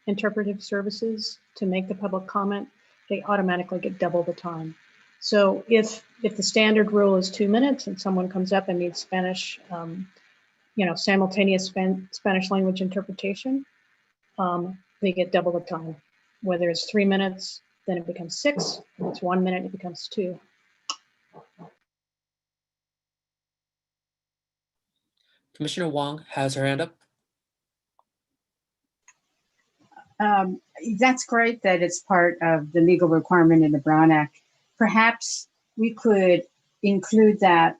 interpretive services to make the public comment, they automatically get double the time. So if the standard rule is 2 minutes and someone comes up and needs Spanish, simultaneous Spanish language interpretation, they get double the time. Whether it's 3 minutes then it becomes 6. If it's 1 minute, it becomes 2. Commissioner Wong has her hand up. That's great that it's part of the legal requirement in the Brown Act. Perhaps we could include that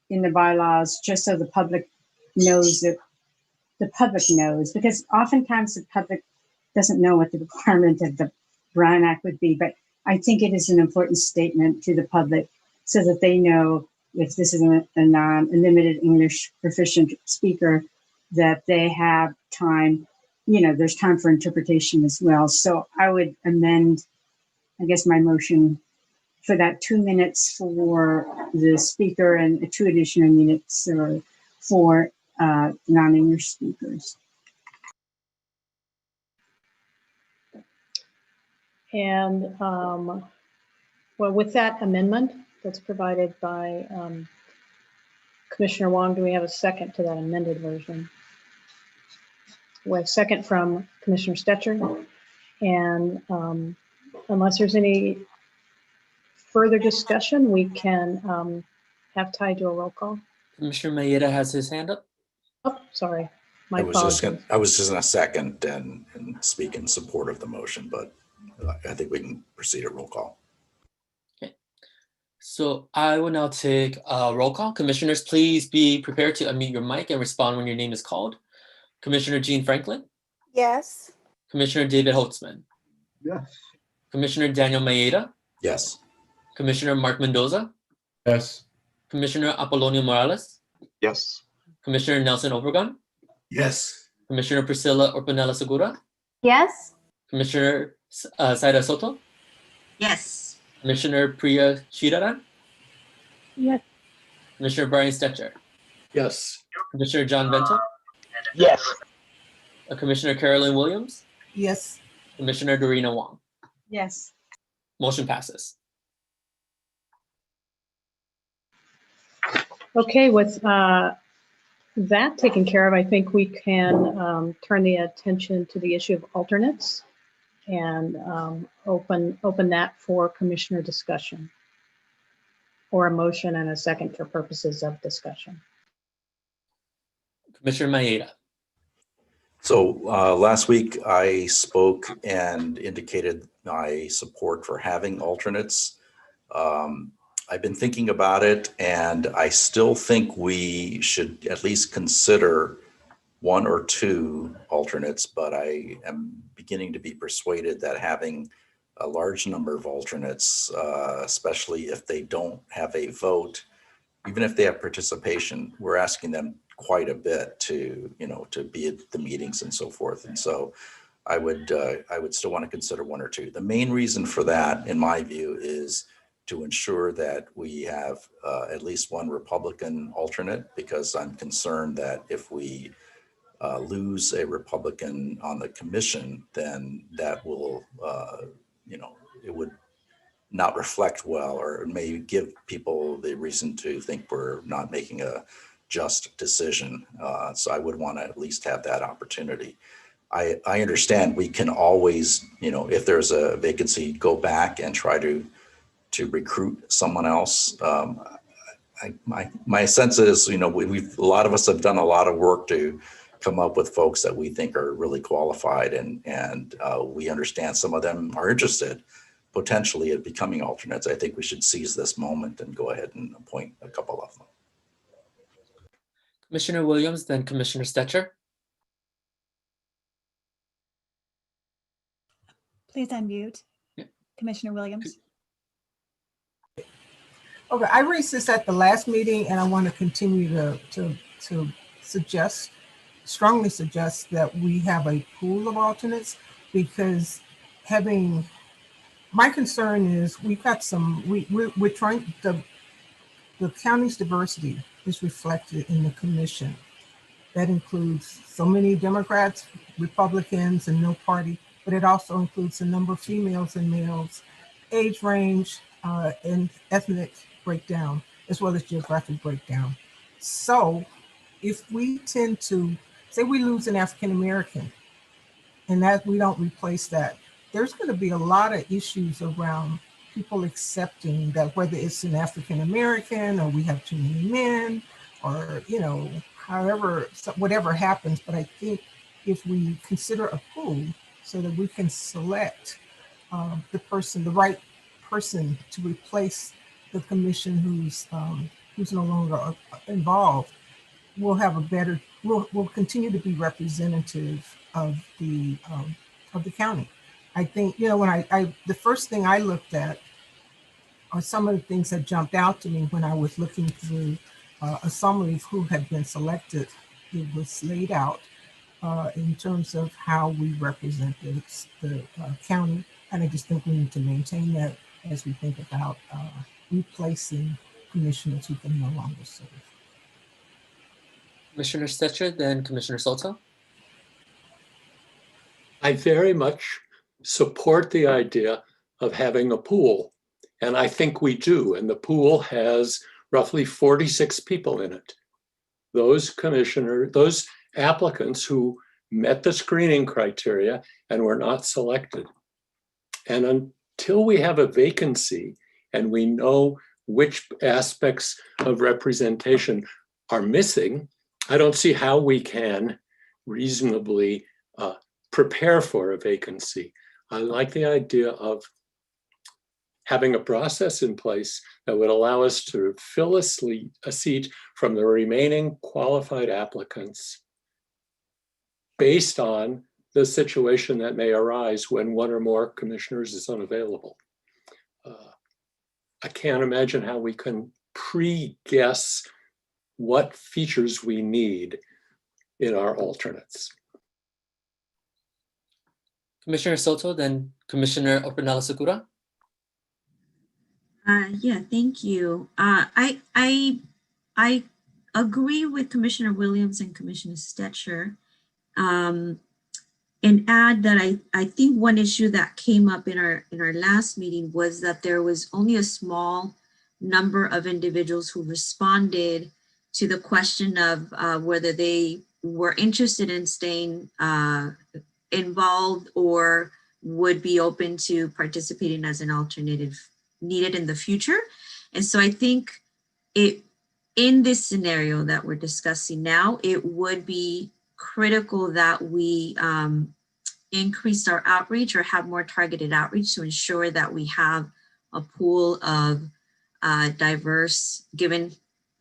in the bylaws just so the public knows that the public knows, because oftentimes the public doesn't know what the requirement of the Brown Act would be. But I think it is an important statement to the public so that they know if this is a limited English proficient speaker, that they have time, there's time for interpretation as well. So I would amend, I guess, my motion for that 2 minutes for the speaker and 2 additional minutes for non-English speakers. And well, with that amendment that's provided by Commissioner Wong, do we have a second to that amended version? We have a second from Commissioner Stetcher. And unless there's any further discussion, we can have Ty do a roll call. Commissioner Maeda has his hand up. Oh, sorry. My I was just apologies. gonna second and speak in support of the motion, but I think we can proceed at roll call. Okay. So I will now take a roll call. Commissioners, please be prepared to unmute your mic and respond when your name is called. Commissioner Jean Franklin. Yes. Commissioner David Holtzman. Yes. Commissioner Daniel Maeda. Yes. Commissioner Mark Mendoza. Yes. Commissioner Apolonio Morales. Yes. Commissioner Nelson Obregon. Yes. Commissioner Priscilla Orpanela Segura. Yes. Commissioner Saida Soto. Yes. Commissioner Priya Shiraran. Yes. Commissioner Brian Stetcher. Yes. Commissioner John Vento. Yes. Commissioner Carolyn Williams. Yes. Commissioner Dorina Wong. Yes. Motion passes. Okay, with that taken care of, I think we can turn the attention to the issue of alternates and open that for commissioner discussion, or a motion and a second for purposes of discussion. Commissioner Maeda. So last week I spoke and indicated my support for having alternates. I've been thinking about it, and I still think we should at least consider 1 or 2 alternates, but I am beginning to be persuaded that having a large number of alternates, especially if they don't have a vote, even if they have participation, we're asking them quite a bit to be at the meetings and so forth. And so I would still want to consider 1 or 2. The main reason for that, in my view, is to ensure that we have at least 1 Republican alternate, because I'm concerned that if we lose a Republican on the commission, then that will, it would not reflect well, or may give people the reason to think we're not making a just decision. So I would want to at least have that opportunity. I understand we can always, if there's a vacancy, go back and try to recruit someone else. My sense is, a lot of us have done a lot of work to come up with folks that we think are really qualified, and we understand some of them are interested potentially at becoming alternates. I think we should seize this moment and go ahead and appoint a couple of them. Commissioner Williams, then Commissioner Stetcher. Please unmute. Commissioner Williams. Okay, I raised this at the last meeting, and I want to continue to strongly suggest that we have a pool of alternates, because my concern is we've got we're trying the county's diversity is reflected in the commission. That includes so many Democrats, Republicans, and no party, but it also includes a number of females and males, age range, and ethnic breakdown, as well as geographic breakdown. So if we tend to, say we lose an African American, and that we don't replace that, there's going to be a lot of issues around people accepting that, whether it's an African American or we have too many men, or however, whatever happens. But I think if we consider a pool so that we can select the right person to replace the commission who's no longer involved, we'll continue to be representative of the county. I think, when the first thing I looked at are some of the things that jumped out to me when I was looking through a summary of who had been selected. It was laid out in terms of how we represent the county. And I just think we need to maintain that as we think about replacing commissioners who can no longer serve. Commissioner Stetcher, then Commissioner Soto. I very much support the idea of having a pool, and I think we do. And the pool has roughly 46 people in it. Those applicants who met the screening criteria and were not selected. And until we have a vacancy and we know which aspects of representation are missing, I don't see how we can reasonably prepare for a vacancy. I like the idea of having a process in place that would allow us to fill a seat from the remaining qualified applicants based on the situation that may arise when one or more commissioners is unavailable. I can't imagine how we can pre-guess what features we need in our alternates. Commissioner Soto, then Commissioner Orpinala-Segura. Yeah, thank you. I agree with Commissioner Williams and Commissioner Stetcher, and add that I think one issue that came up in our last meeting was that there was only a small number of individuals who responded to the question of whether they were interested in staying involved or would be open to participating as an alternative needed in the future. And so I think in this scenario that we're discussing now, it would be critical that we increase our outreach or have more targeted outreach to ensure that we have a pool of diverse, given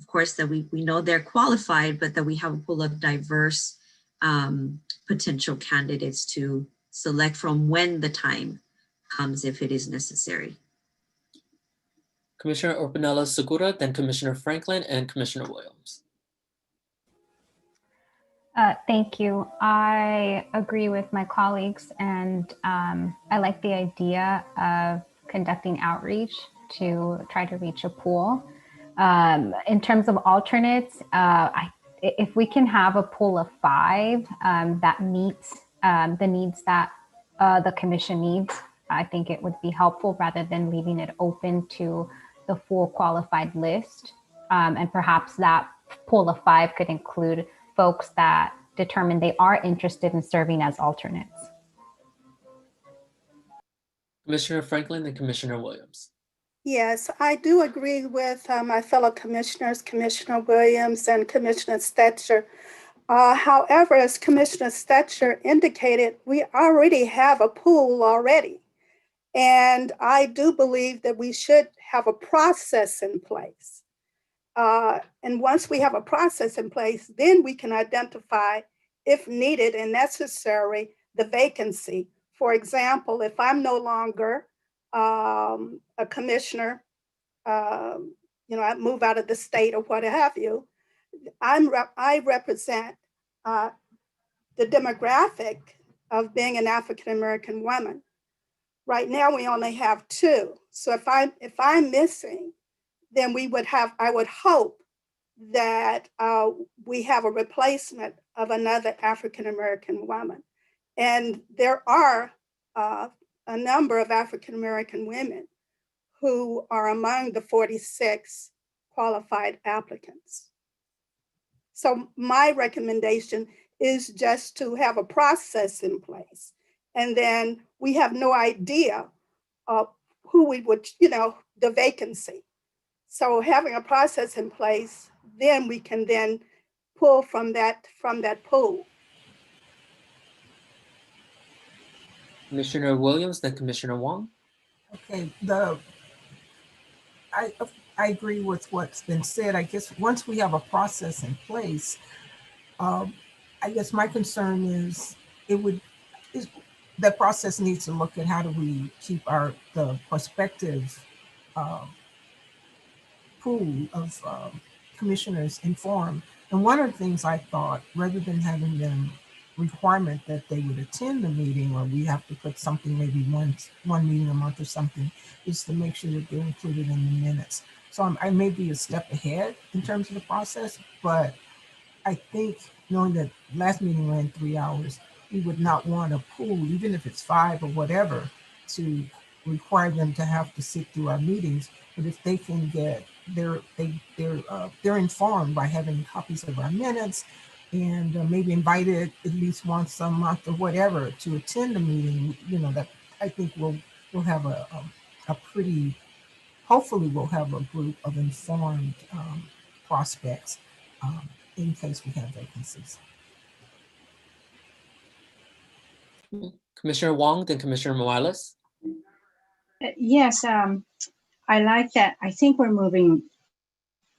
of course that we know they're qualified, but that we have a pool of diverse potential candidates to select from when the time comes, if it is necessary. Commissioner Orpinala-Segura, then Commissioner Franklin and Commissioner Williams. Thank you. I agree with my colleagues, and I like the idea of conducting outreach to try to reach a pool. In terms of alternates, if we can have a pool of 5 that meets the needs that the commission needs, I think it would be helpful rather than leaving it open to the full qualified list. And perhaps that pool of 5 could include folks that determine they are interested in serving as alternates. Commissioner Franklin and Commissioner Williams. Yes, I do agree with my fellow commissioners, Commissioner Williams and Commissioner Stetcher. However, as Commissioner Stetcher indicated, we already have a pool already. And I do believe that we should have a process in place. And once we have a process in place, then we can identify, if needed and necessary, the vacancy. For example, if I'm no longer a commissioner, I move out of the state or what have you, I represent the demographic of being an African-American woman. Right now, we only have 2. So if I'm missing, then I would hope that we have a replacement of another African-American woman. And there are a number of African-American women who are among the 46 qualified applicants. So my recommendation is just to have a process in place. And then we have no idea of who we would, the vacancy. So having a process in place, then we can then pull from that pool. Commissioner Williams, then Commissioner Wong. Okay, I agree with what's been said. I guess once we have a process in place, I guess my concern is that process needs to look at how do we keep the prospective pool of commissioners informed. And one of the things I thought, rather than having them requirement that they would attend the meeting, or we have to put something maybe one meeting a month or something, is to make sure that they're included in the minutes. So I may be a step ahead in terms of the process, but I think knowing that last meeting ran 3 hours, we would not want a pool, even if it's 5 or whatever, to require them to have to sit through our meetings. But if they can get they're informed by having copies of our minutes, and maybe invited at least once a month or whatever to attend the meeting, that I think we'll have a pretty, hopefully we'll have a group of informed prospects in case we have vacancies. Commissioner Wong, then Commissioner Morales. Yes, I like that. I think we're moving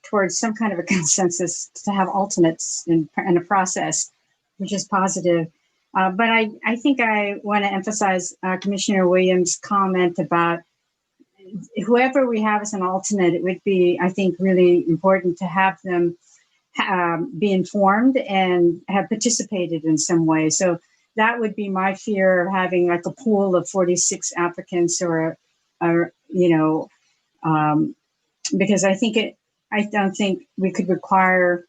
towards some kind of a consensus to have alternates in a process, which is positive. But I think I want to emphasize Commissioner Williams' comment about whoever we have as an alternate. It would be, I think, really important to have them be informed and have participated in some way. So that would be my fear of having like a pool of 46 applicants because I don't think we could require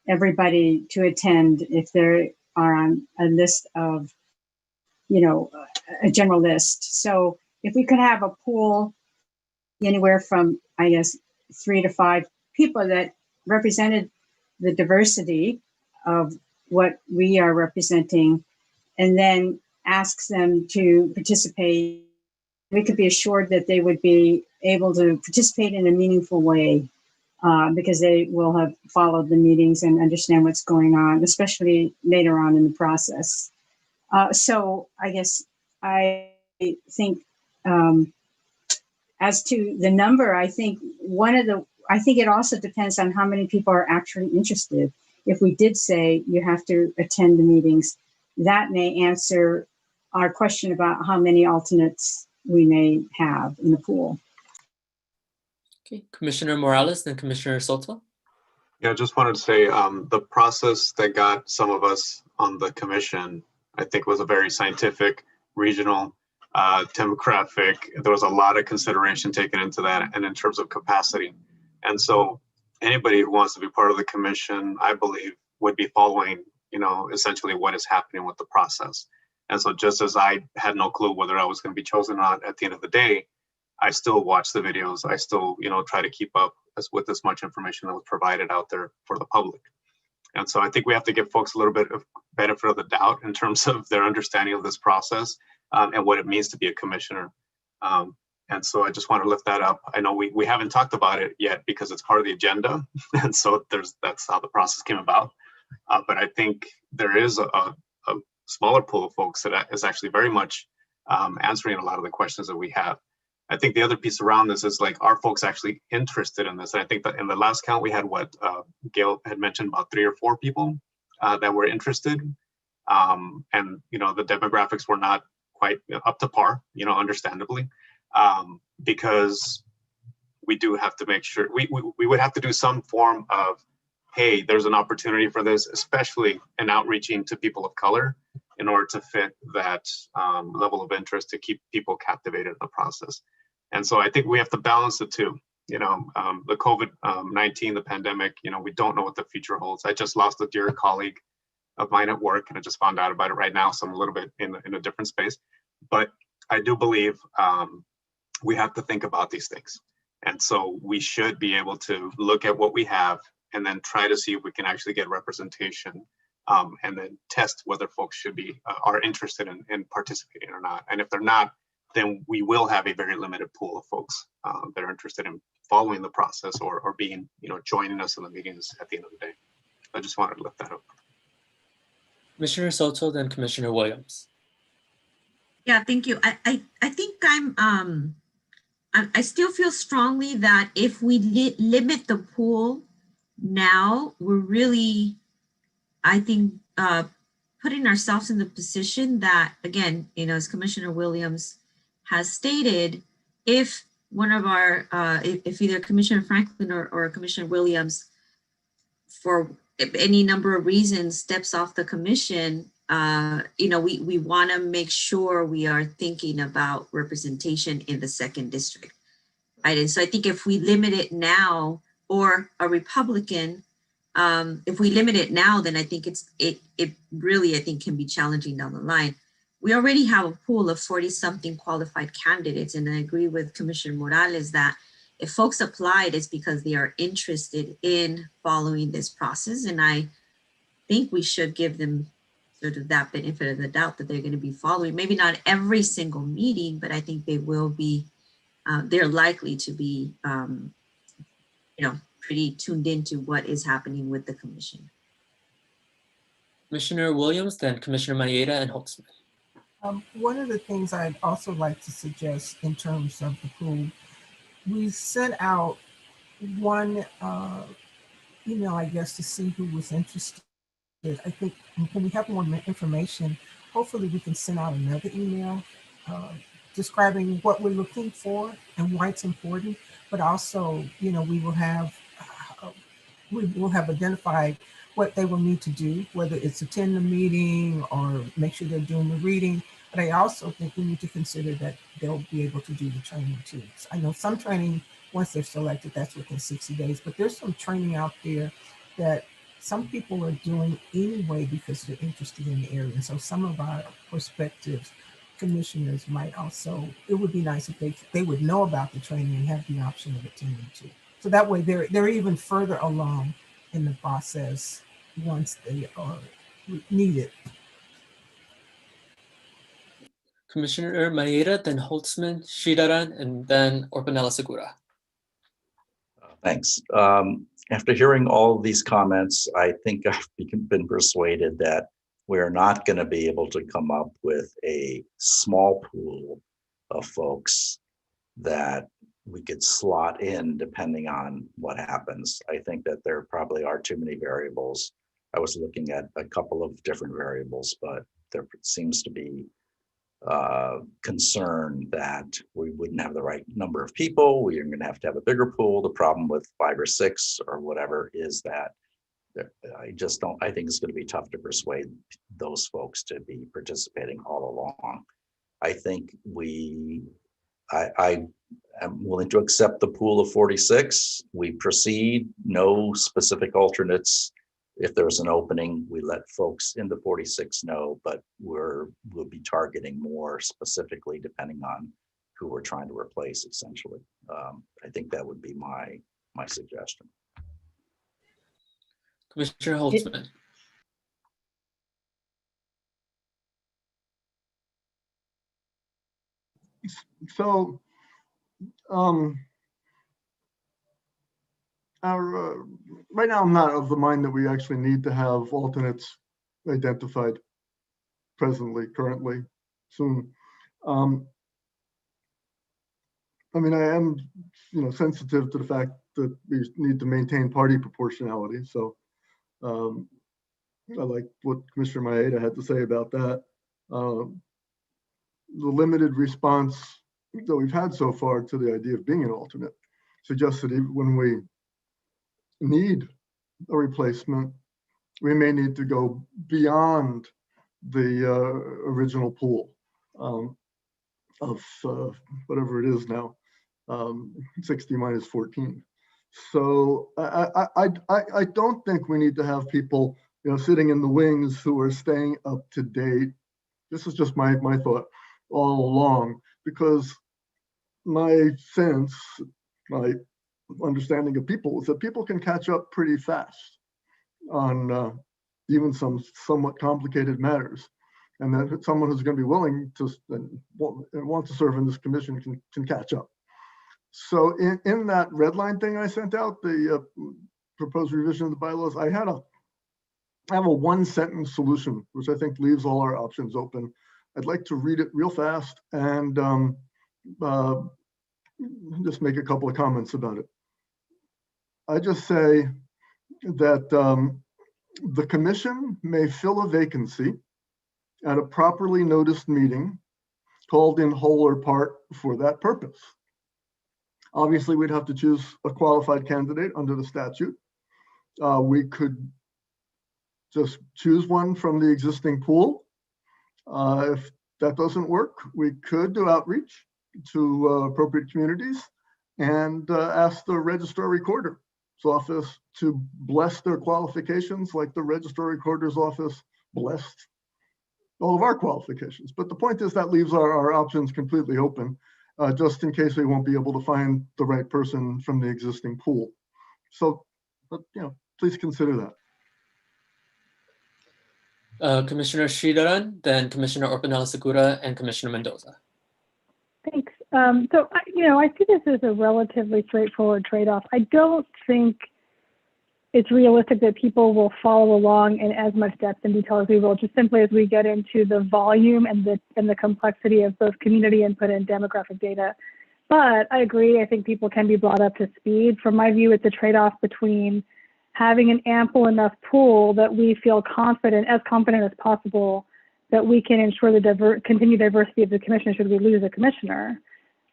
everybody to attend if they are on a list of, a general list. So if we could have a pool anywhere from, I guess, 3 to 5 people that represented the diversity of what we are representing, and then asks them to participate, we could be assured that they would be able to participate in a meaningful way because they will have followed the meetings and understand what's going on, especially later on in the process. So I guess I think as to the number, I think it also depends on how many people are actually interested. If we did say you have to attend the meetings, that may answer our question about how many alternates we may have in the pool. Okay, Commissioner Morales, then Commissioner Soto. Yeah, I just wanted to say the process that got some of us on the commission, I think, was a very scientific, regional, demographic. There was a lot of consideration taken into that, and in terms of capacity. And so anybody who wants to be part of the commission, I believe, would be following, essentially what is happening with the process. And so just as I had no clue whether I was going to be chosen or not at the end of the day, I still watch the videos. I still, try to keep up with as much information that was provided out there for the public. And so I think we have to give folks a little bit of benefit of the doubt in terms of their understanding of this process and what it means to be a commissioner. And so I just want to lift that up. I know we haven't talked about it yet because it's part of the agenda. And so that's how the process came about. But I think there is a smaller pool of folks that is actually very much answering a lot of the questions that we have. I think the other piece around this is like, are folks actually interested in this? And I think that in the last count, we had Gail had mentioned about 3 or 4 people that were interested. And, the demographics were not quite up to par, understandably, because we do have to make sure we would have to do some form of, hey, there's an opportunity for this, especially in outreaching to people of color in order to fit that level of interest to keep people captivated in the process. And so I think we have to balance the two. The COVID-19, the pandemic, we don't know what the future holds. I just lost a dear colleague of mine at work, and I just found out about it right now. So I'm a little bit in a different space. But I do believe we have to think about these things. And so we should be able to look at what we have and then try to see if we can actually get representation and then test whether folks should be are interested in participating or not. And if they're not, then we will have a very limited pool of folks that are interested in following the process or being, joining us in the meetings at the end of the day. I just wanted to lift that up. Commissioner Soto, then Commissioner Williams. Yeah, thank you. I think I still feel strongly that if we limit the pool now, we're really, I think, putting ourselves in the position that, again, as Commissioner Williams has stated, if one of our, if either Commissioner Franklin or Commissioner Williams, for any number of reasons, steps off the commission, we want to make sure we are thinking about representation in the second district. Right? And so I think if we limit it now, or a Republican, if we limit it now, then I think it really, I think, can be challenging down the line. We already have a pool of 40-something qualified candidates, and I agree with Commissioner Morales that if folks applied, it's because they are interested in following this process, and I think we should give them sort of that benefit of the doubt that they're going to be following. Maybe not every single meeting, but I think they will be. They're likely to be, pretty tuned into what is happening with the commission. Commissioner Williams, then Commissioner Maeda and Holtzman. One of the things I'd also like to suggest in terms of the pool, we sent out one email, I guess, to see who was interested. I think when we have more information, hopefully we can send out another email describing what we're looking for and why it's important, but also, we will have identified what they will need to do, whether it's attend the meeting or make sure they're doing the reading. But I also think we need to consider that they'll be able to do the training too. So I know some training, once they're selected, that's within 60 days, but there's some training out there that some people are doing anyway because they're interested in the area. And so some of our prospective commissioners might also, it would be nice if they would know about the training and have the option of attending too. So that way they're even further along in the process once they are needed. Commissioner Maeda, then Holtzman, Shidaran, and then Orpanela Segura. Thanks. After hearing all of these comments, I think I've been persuaded that we're not going to be able to come up with a small pool of folks that we could slot in depending on what happens. I think that there probably are too many variables. I was looking at a couple of different variables, but there seems to be concern that we wouldn't have the right number of people. We're going to have a bigger pool. The problem with 5 or 6 or whatever is that I think it's going to be tough to persuade those folks to be participating all along. I think I am willing to accept the pool of 46. We proceed, no specific alternates. If there's an opening, we let folks in the 46 know, but we'll be targeting more specifically depending on who we're trying to replace, essentially. I think that would be my suggestion. Commissioner Holtzman. So, right now I'm not of the mind that we actually need to have alternates identified currently, soon. I mean, I am, sensitive to the fact that we need to maintain party proportionality. So I like what Commissioner Maeda had to say about that. The limited response that we've had so far to the idea of being an alternate suggests that even when we need a replacement, we may need to go beyond the original pool of whatever it is now, 60 minus 14. So I don't think we need to have people, sitting in the wings who are staying up to date. This is just my thought all along, because my sense, my understanding of people is that people can catch up pretty fast on even some somewhat complicated matters. And then someone who's going to be willing to and want to serve in this commission can catch up. So in that red line thing I sent out, the proposed revision of the bylaws, I have a one sentence solution, which I think leaves all our options open. I'd like to read it real fast and just make a couple of comments about it. I just say that the commission may fill a vacancy at a properly noticed meeting called in whole or part for that purpose. Obviously, we'd have to choose a qualified candidate under the statute. We could just choose one from the existing pool. If that doesn't work, we could do outreach to appropriate communities and ask the Registrar Recorder's office to bless their qualifications like the Registrar Recorder's office blessed all of our qualifications. But the point is that leaves our options completely open, just in case we won't be able to find the right person from the existing pool. So, please consider that. Commissioner Sridharan, then Commissioner Orpanela-Segura, and Commissioner Mendoza. Thanks. So, I see this as a relatively straightforward trade-off. I don't think it's realistic that people will follow along in as much depth and detail as we will, just simply as we get into the volume and the complexity of both community input and demographic data. But I agree, I think people can be brought up to speed. From my view, it's a trade-off between having an ample enough pool that we feel confident as possible, that we can ensure the continued diversity of the commission should we lose a commissioner,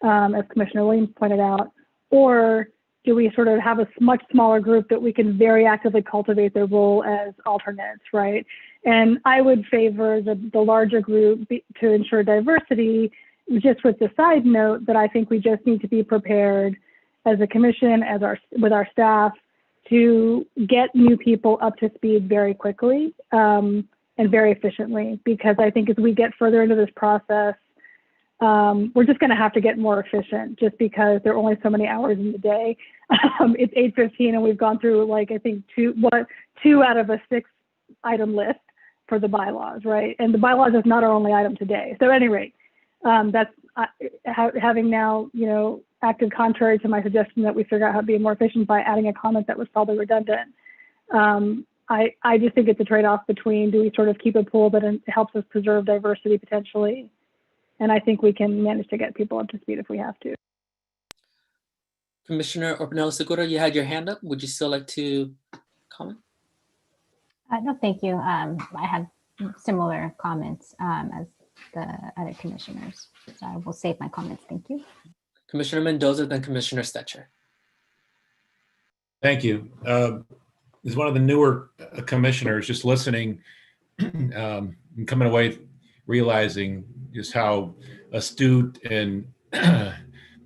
as Commissioner Williams pointed out, or do we sort of have a much smaller group that we can very actively cultivate their role as alternates, right? And I would favor the larger group to ensure diversity, just with the side note that I think we just need to be prepared as a commission, with our staff, to get new people up to speed very quickly and very efficiently, because I think as we get further into this process, we're just going to have to get more efficient, just because there are only so many hours in the day. It's 8:15 and we've gone through, I think two out of a 6-item list for the bylaws, right? And the bylaws is not our only item today. So at any rate, that's having now, acted contrary to my suggestion that we figure out how to be more efficient by adding a comment that was probably redundant. I just think it's a trade-off between, do we sort of keep a pool that helps us preserve diversity potentially? And I think we can manage to get people up to speed if we have to. Commissioner Orpanela-Segura, you had your hand up. Would you still like to comment? No, thank you. I had similar comments as the other commissioners. So I will save my comments. Thank you. Commissioner Mendoza, then Commissioner Stetcher. Thank you. As one of the newer commissioners, just listening and coming away realizing just how astute and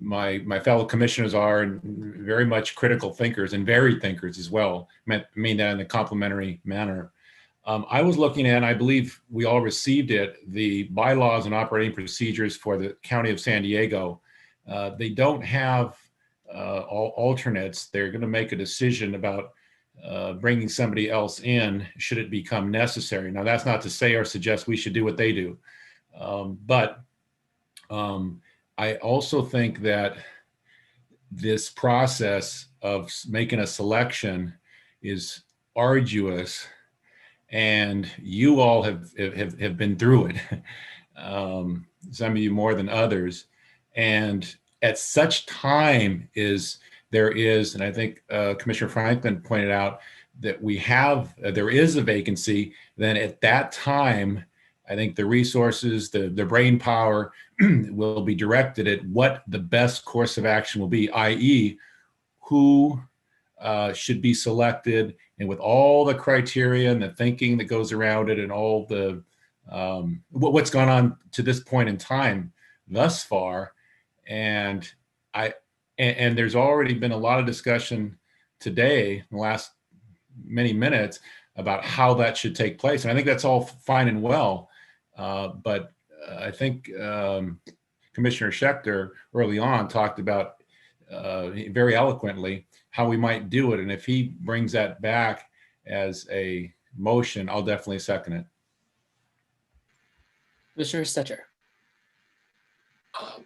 my fellow commissioners are, and very much critical thinkers and varied thinkers as well. I mean that in a complimentary manner. I was looking at, I believe we all received it, the bylaws and operating procedures for the County of San Diego. They don't have all alternates. They're going to make a decision about bringing somebody else in should it become necessary. Now, that's not to say or suggest we should do what they do. But I also think that this process of making a selection is arduous, and you all have been through it. Some of you more than others. And at such time as there is, and I think Commissioner Franklin pointed out that there is a vacancy, then at that time, I think the resources, the brain power will be directed at what the best course of action will be, i.e. who should be selected, and with all the criteria and the thinking that goes around it and all the what's gone on to this point in time thus far. And there's already been a lot of discussion today in the last many minutes about how that should take place. And I think that's all fine and well. But I think Commissioner Schechter early on talked about very eloquently how we might do it. And if he brings that back as a motion, I'll definitely second it. Commissioner Stetcher.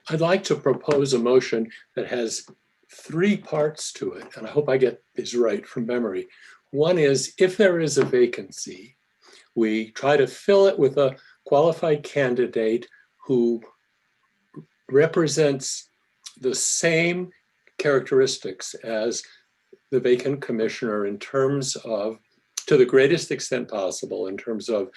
I'd like to propose a motion that has 3 parts to it, and I hope I get these right from memory. One is, if there is a vacancy, we try to fill it with a qualified candidate who represents the same characteristics as the vacant commissioner in terms of, to the greatest extent possible, in terms of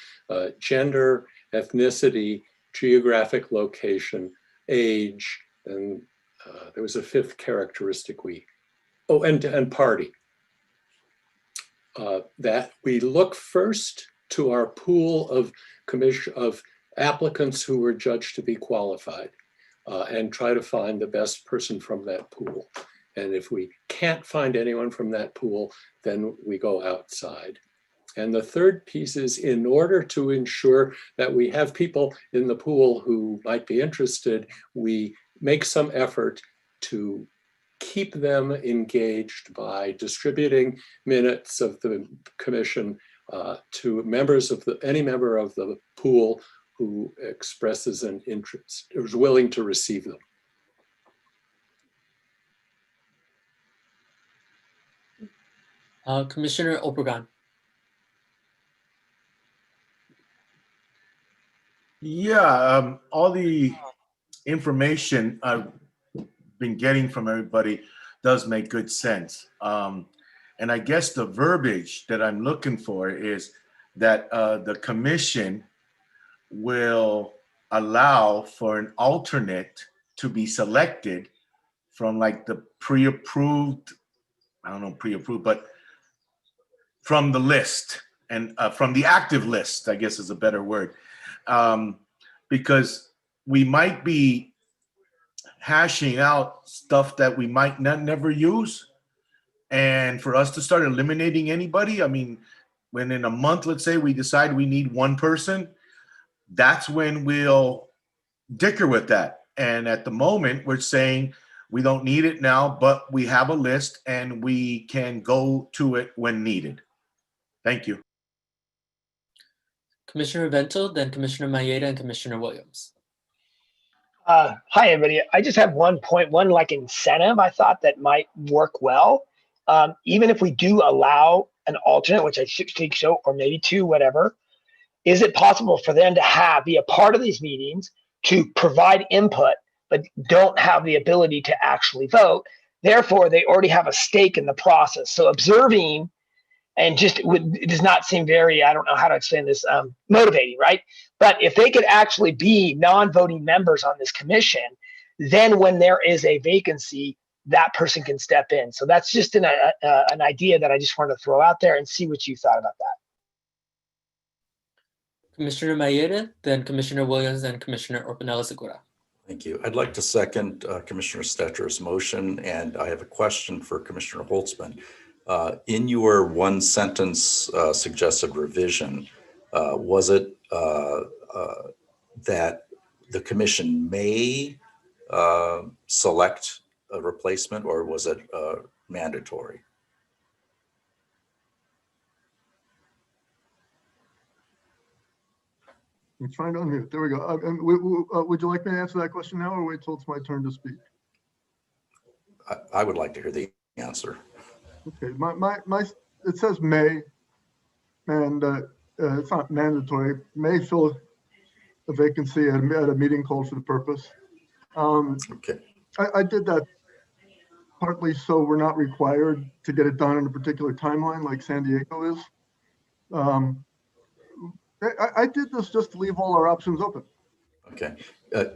gender, ethnicity, geographic location, age, and there was a 5th characteristic and party. That we look first to our pool of applicants who were judged to be qualified and try to find the best person from that pool. And if we can't find anyone from that pool, then we go outside. And the 3rd piece is, in order to ensure that we have people in the pool who might be interested, we make some effort to keep them engaged by distributing minutes of the commission to members of any member of the pool who expresses an interest or is willing to receive them. Commissioner Obregon. Yeah, all the information I've been getting from everybody does make good sense. And I guess the verbiage that I'm looking for is that the commission will allow for an alternate to be selected from like the pre-approved, I don't know, pre-approved, but from the list and from the active list, I guess is a better word. Because we might be hashing out stuff that we might never use. And for us to start eliminating anybody, I mean, when in a month, let's say we decide we need 1 person, that's when we'll dicker with that. And at the moment, we're saying we don't need it now, but we have a list and we can go to it when needed. Thank you. Commissioner Vento, then Commissioner Maeda and Commissioner Williams. Hi, everybody. I just have one like incentive I thought that might work well. Even if we do allow an alternate, which I think so, or maybe 2, whatever, is it possible for them to be a part of these meetings, to provide input, but don't have the ability to actually vote? Therefore, they already have a stake in the process. So observing and it does not seem very, I don't know how to explain this, motivating, right? But if they could actually be non-voting members on this commission, then when there is a vacancy, that person can step in. So that's just an idea that I just wanted to throw out there and see what you thought about that. Commissioner Maeda, then Commissioner Williams, and Commissioner Orpanela-Segura. Thank you. I'd like to second Commissioner Stetcher's motion, and I have a question for Commissioner Holtzman. In your 1-sentence suggested revision, was it that the commission may select a replacement, or was it mandatory? I'm trying to unmute. There we go. Would you like me to answer that question now, or wait till it's my turn to speak? I would like to hear the answer. Okay, it says may, and it's not mandatory. May fill a vacancy at a meeting called for the purpose. Okay. I did that partly so we're not required to get it done in a particular timeline like San Diego is. I did this just to leave all our options open. Okay.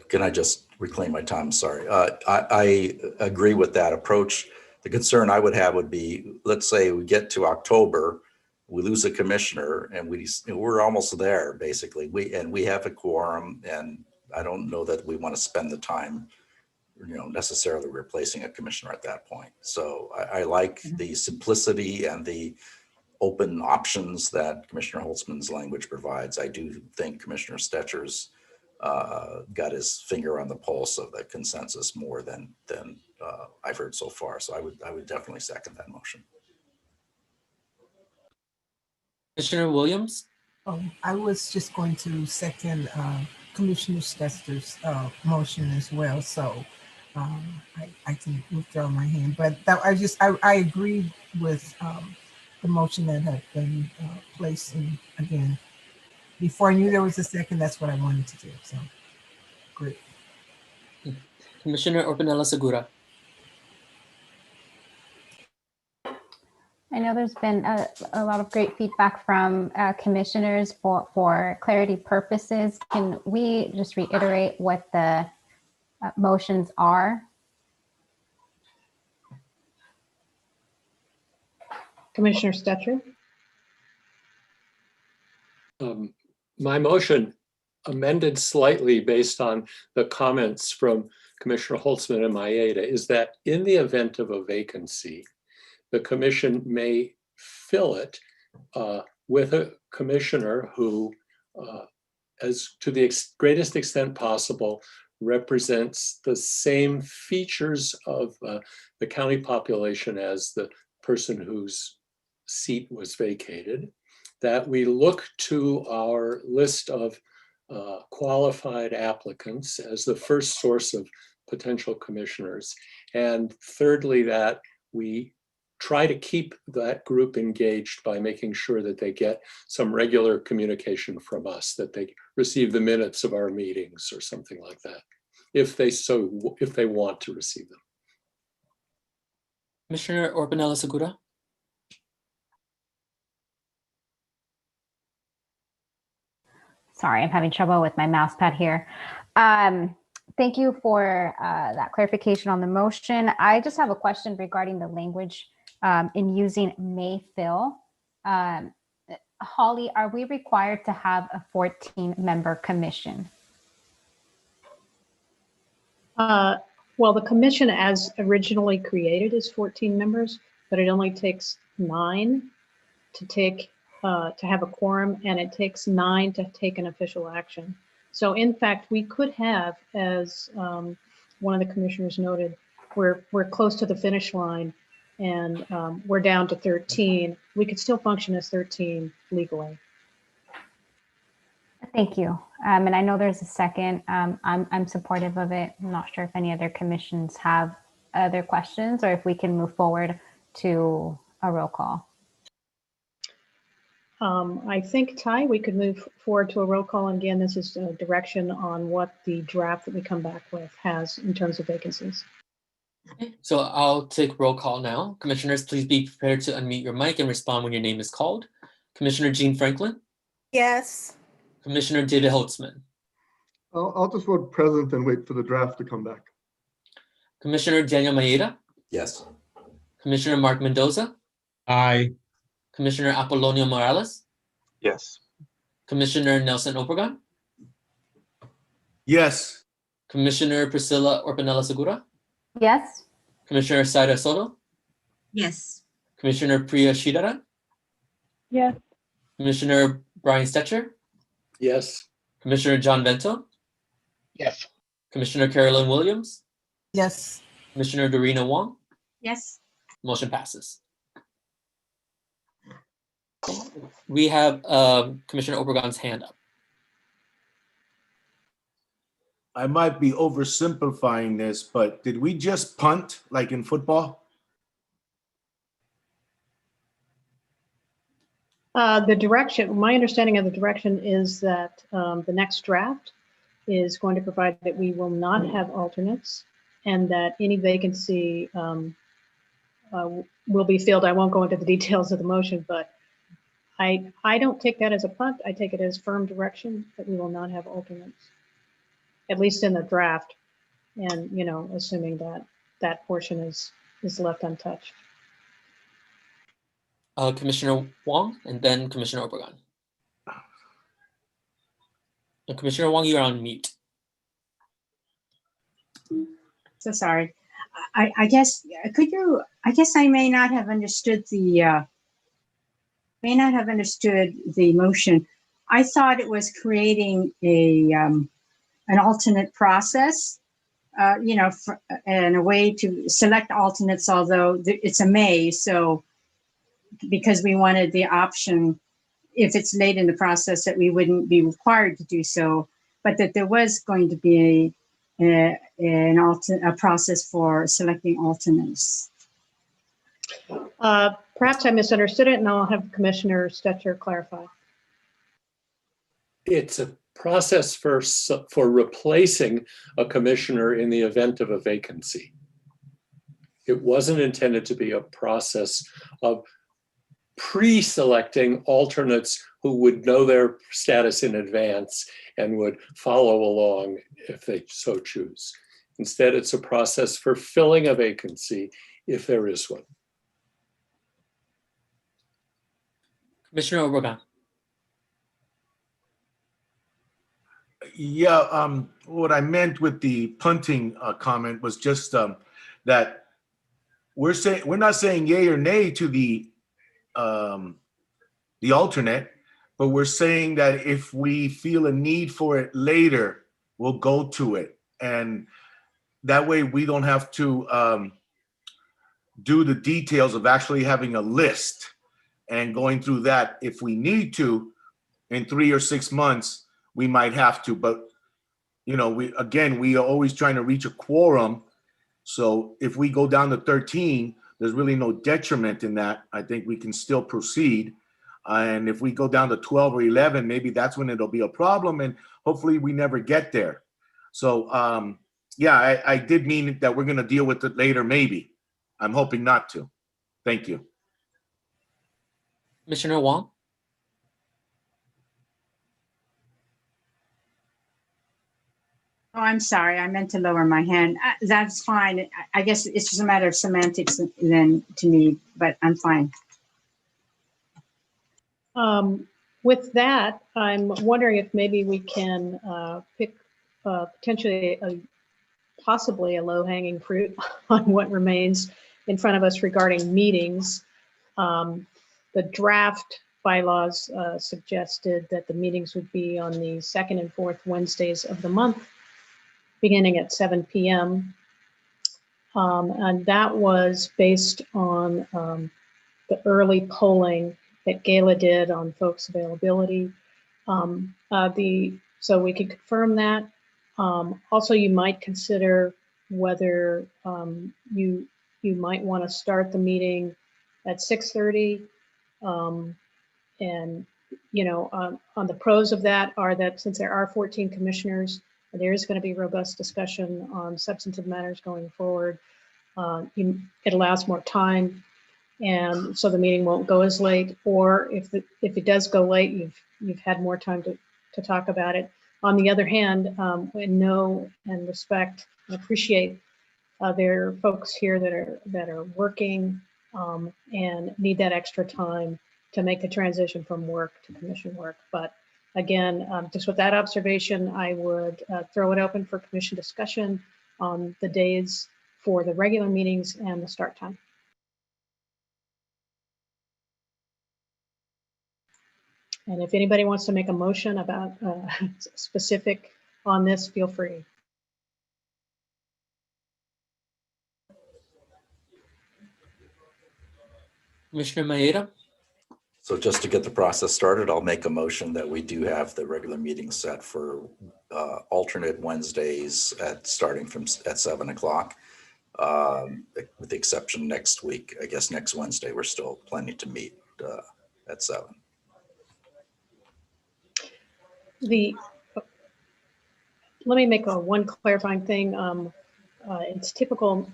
Can I just reclaim my time? Sorry. I agree with that approach. The concern I would have would be, let's say we get to October, we lose a commissioner, and we're almost there basically. We have a quorum, and I don't know that we want to spend the time, necessarily replacing a commissioner at that point. So I like the simplicity and the open options that Commissioner Holtzman's language provides. I do think Commissioner Stetcher's got his finger on the pulse of the consensus more than I've heard so far. So I would definitely second that motion. Commissioner Williams? I was just going to second Commissioner Stester's motion as well, so I can withdraw my hand. But that, I agree with the motion that had been placed, and again, before I knew there was a second, that's what I wanted to do. So great. Commissioner Orpanela Segura? I know there's been a lot of great feedback from commissioners for clarity purposes. Can we just reiterate what the motions are? Commissioner Stetcher? My motion, amended slightly based on the comments from Commissioner Holtzman and Maeda, is that in the event of a vacancy, the commission may fill it with a commissioner who, as to the greatest extent possible, represents the same features of the county population as the person whose seat was vacated, that we look to our list of qualified applicants as the first source of potential commissioners. And thirdly, that we try to keep that group engaged by making sure that they get some regular communication from us, that they receive the minutes of our meetings or something like that, if they want to receive them. Commissioner Orpanela Segura? Sorry, I'm having trouble with my mouse pad here. Thank you for that clarification on the motion. I just have a question regarding the language in using may fill. Holly, are we required to have a 14-member commission? Well, the commission as originally created is 14 members, but it only takes 9 to have a quorum, and it takes 9 to take an official action. So in fact, we could have, as one of the commissioners noted, we're close to the finish line, and we're down to 13. We could still function as 13 legally. Thank you. And I know there's a second. I'm supportive of it. I'm not sure if any other commissions have other questions or if we can move forward to a roll call. I think, Ty, we could move forward to a roll call. And again, this is a direction on what the draft that we come back with has in terms of vacancies. Okay, so I'll take roll call now. Commissioners, please be prepared to unmute your mic and respond when your name is called. Commissioner Jean Franklin? Yes. Commissioner David Holtzman? I'll just vote present and wait for the draft to come back. Commissioner Daniel Maeda? Yes. Commissioner Mark Mendoza? Aye. Commissioner Apolonio Morales? Yes. Commissioner Nelson Obregon? Yes. Commissioner Priscilla Orpanela Segura? Yes. Commissioner Saida Soto? Yes. Commissioner Priya Shidharan? Yes. Commissioner Brian Stetcher? Yes. Commissioner John Vento? Yes. Commissioner Carolyn Williams? Yes. Commissioner Dorina Wong? Yes. Motion passes. We have Commissioner Obregon's hand up. I might be oversimplifying this, but did we just punt like in football? The direction, my understanding of the direction is that the next draft is going to provide that we will not have alternates and that any vacancy will be filled. I won't go into the details of the motion, but I don't take that as a punt. I take it as firm direction that we will not have alternates, at least in the draft. And, you know, assuming that that portion is left untouched. Commissioner Wong and then Commissioner Obregon. Commissioner Wong, you're on mute. So sorry. I guess, could you, I guess I may not have understood the motion. I thought it was creating an alternate process, you know, and a way to select alternates, although it's a may, so because we wanted the option, if it's late in the process, that we wouldn't be required to do so, but that there was going to be a process for selecting alternates. Perhaps I misunderstood it, and I'll have Commissioner Stetcher clarify. It's a process for replacing a commissioner in the event of a vacancy. It wasn't intended to be a process of pre-selecting alternates who would know their status in advance and would follow along if they so choose. Instead, it's a process for filling a vacancy if there is one. Commissioner Obregon. Yeah, what I meant with the punting comment was just that we're not saying yay or nay to the alternate, but we're saying that if we feel a need for it later, we'll go to it, and that way we don't have to do the details of actually having a list and going through that. If we need to, in 3 or 6 months, we might have to, but you know, we are always trying to reach a quorum. So if we go down to 13, there's really no detriment in that. I think we can still proceed. And if we go down to 12 or 11, maybe that's when it'll be a problem, and hopefully we never get there. So yeah, I did mean that we're going to deal with it later, maybe. I'm hoping not to. Thank you. Commissioner Wong. Oh, I'm sorry. I meant to lower my hand. That's fine. I guess it's just a matter of semantics then to me, but I'm fine. With that, I'm wondering if maybe we can pick potentially possibly a low-hanging fruit on what remains in front of us regarding meetings. The draft bylaws suggested that the meetings would be on the second and fourth Wednesdays of the month, beginning at 7 p.m. And that was based on the early polling that Gala did on folks' availability. So we could confirm that. Also, you might consider whether you might want to start the meeting at 6:30. And you know, on the pros of that are that since there are 14 commissioners, there is going to be robust discussion on substantive matters going forward. It allows more time, and so the meeting won't go as late. Or if it does go late, you've had more time to talk about it. On the other hand, we know and respect and appreciate there are folks here that are working and need that extra time to make the transition from work to commission work. But again, just with that observation, I would throw it open for commission discussion on the days for the regular meetings and the start time. And if anybody wants to make a motion about specific on this, feel free. Commissioner Maeda. So just to get the process started, I'll make a motion that we do have the regular meeting set for alternate Wednesdays starting at 7 o'clock, with the exception next week. I guess next Wednesday, we're still planning to meet at 7. Let me make one clarifying thing. It's typical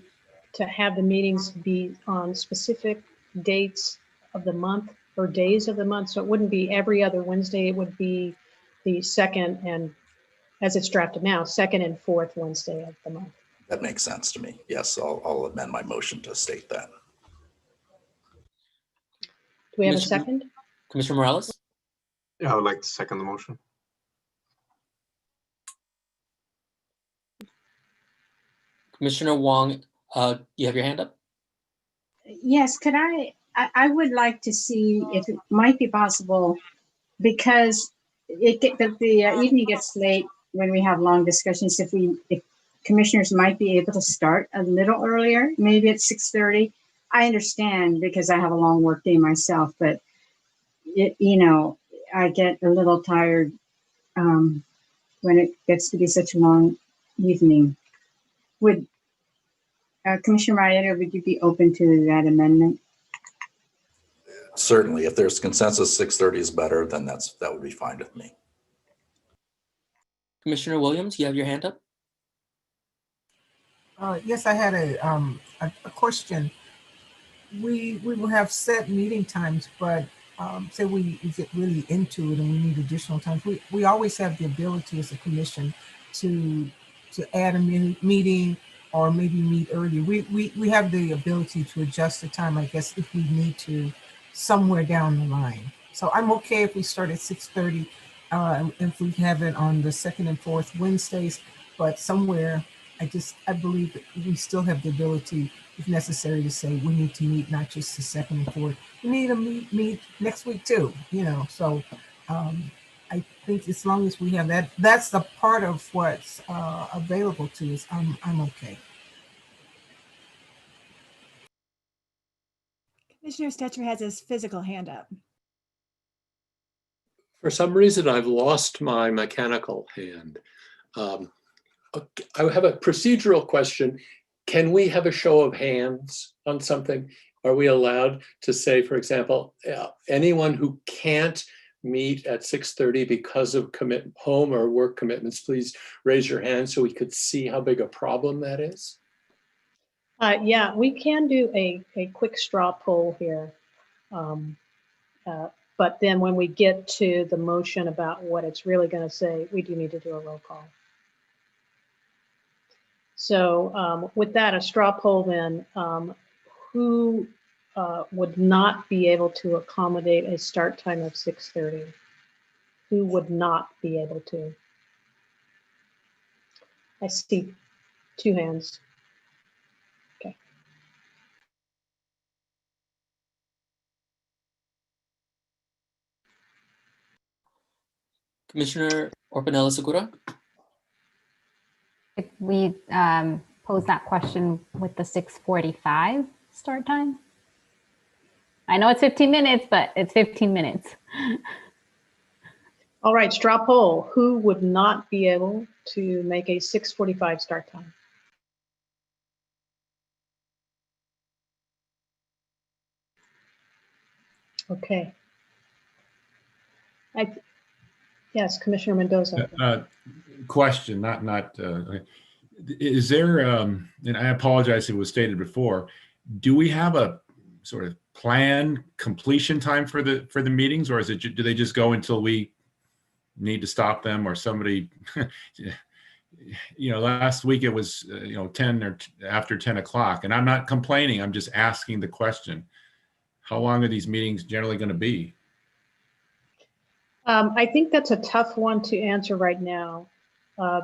to have the meetings be on specific dates of the month or days of the month. So it wouldn't be every other Wednesday. It would be the second and, as it's drafted now, second and fourth Wednesday of the month. That makes sense to me. Yes, I'll amend my motion to state that. Do we have a second? Commissioner Morales? Yeah, I would like to second the motion. Commissioner Wong, you have your hand up? Yes, could I would like to see if it might be possible, because the evening gets late when we have long discussions. If commissioners might be able to start a little earlier, maybe at 6:30. I understand because I have a long work day myself, but you know, I get a little tired when it gets to be such a long evening. Would Commissioner Marietta, would you be open to that amendment? Certainly, if there's consensus 6:30 is better, then that would be fine with me. Commissioner Williams, you have your hand up. Yes, I had a question. We will have set meeting times, but say we get really into it and we need additional time. We always have the ability as a commission to add a meeting or maybe meet earlier. We have the ability to adjust the time, I guess, if we need to somewhere down the line. So I'm okay if we start at 6:30, if we have it on the second and fourth Wednesdays, but somewhere I believe that we still have the ability, if necessary, to say we need to meet not just the second and fourth. We need to meet next week too, So I think as long as we have that, that's the part of what's available to us. I'm okay. Commissioner Stetcher has his physical hand up. For some reason, I've lost my mechanical hand. I have a procedural question. Can we have a show of hands on something? Are we allowed to say, for example, anyone who can't meet at 6:30 because of home or work commitments, please raise your hand so we could see how big a problem that is? Yeah, we can do a quick straw poll here. But then when we get to the motion about what it's really going to say, we do need to do a roll call. So with that, a straw poll then, who would not be able to accommodate a start time of 6:30? Who would not be able to? I see 2 hands. Okay. Commissioner Orpanella Segura. If we pose that question with the 6:45 start time? I know it's 15 minutes, but it's 15 minutes. All right, straw poll. Who would not be able to make a 6:45 start time? Okay. Yes, Commissioner Mendoza. Question, is there, and I apologize if it was stated before, do we have a sort of planned completion time for the meetings, or do they just go until we need to stop them, or somebody, last week it was, 10 or after 10 o'clock, and I'm not complaining, I'm just asking the question. How long are these meetings generally going to be? I think that's a tough one to answer right now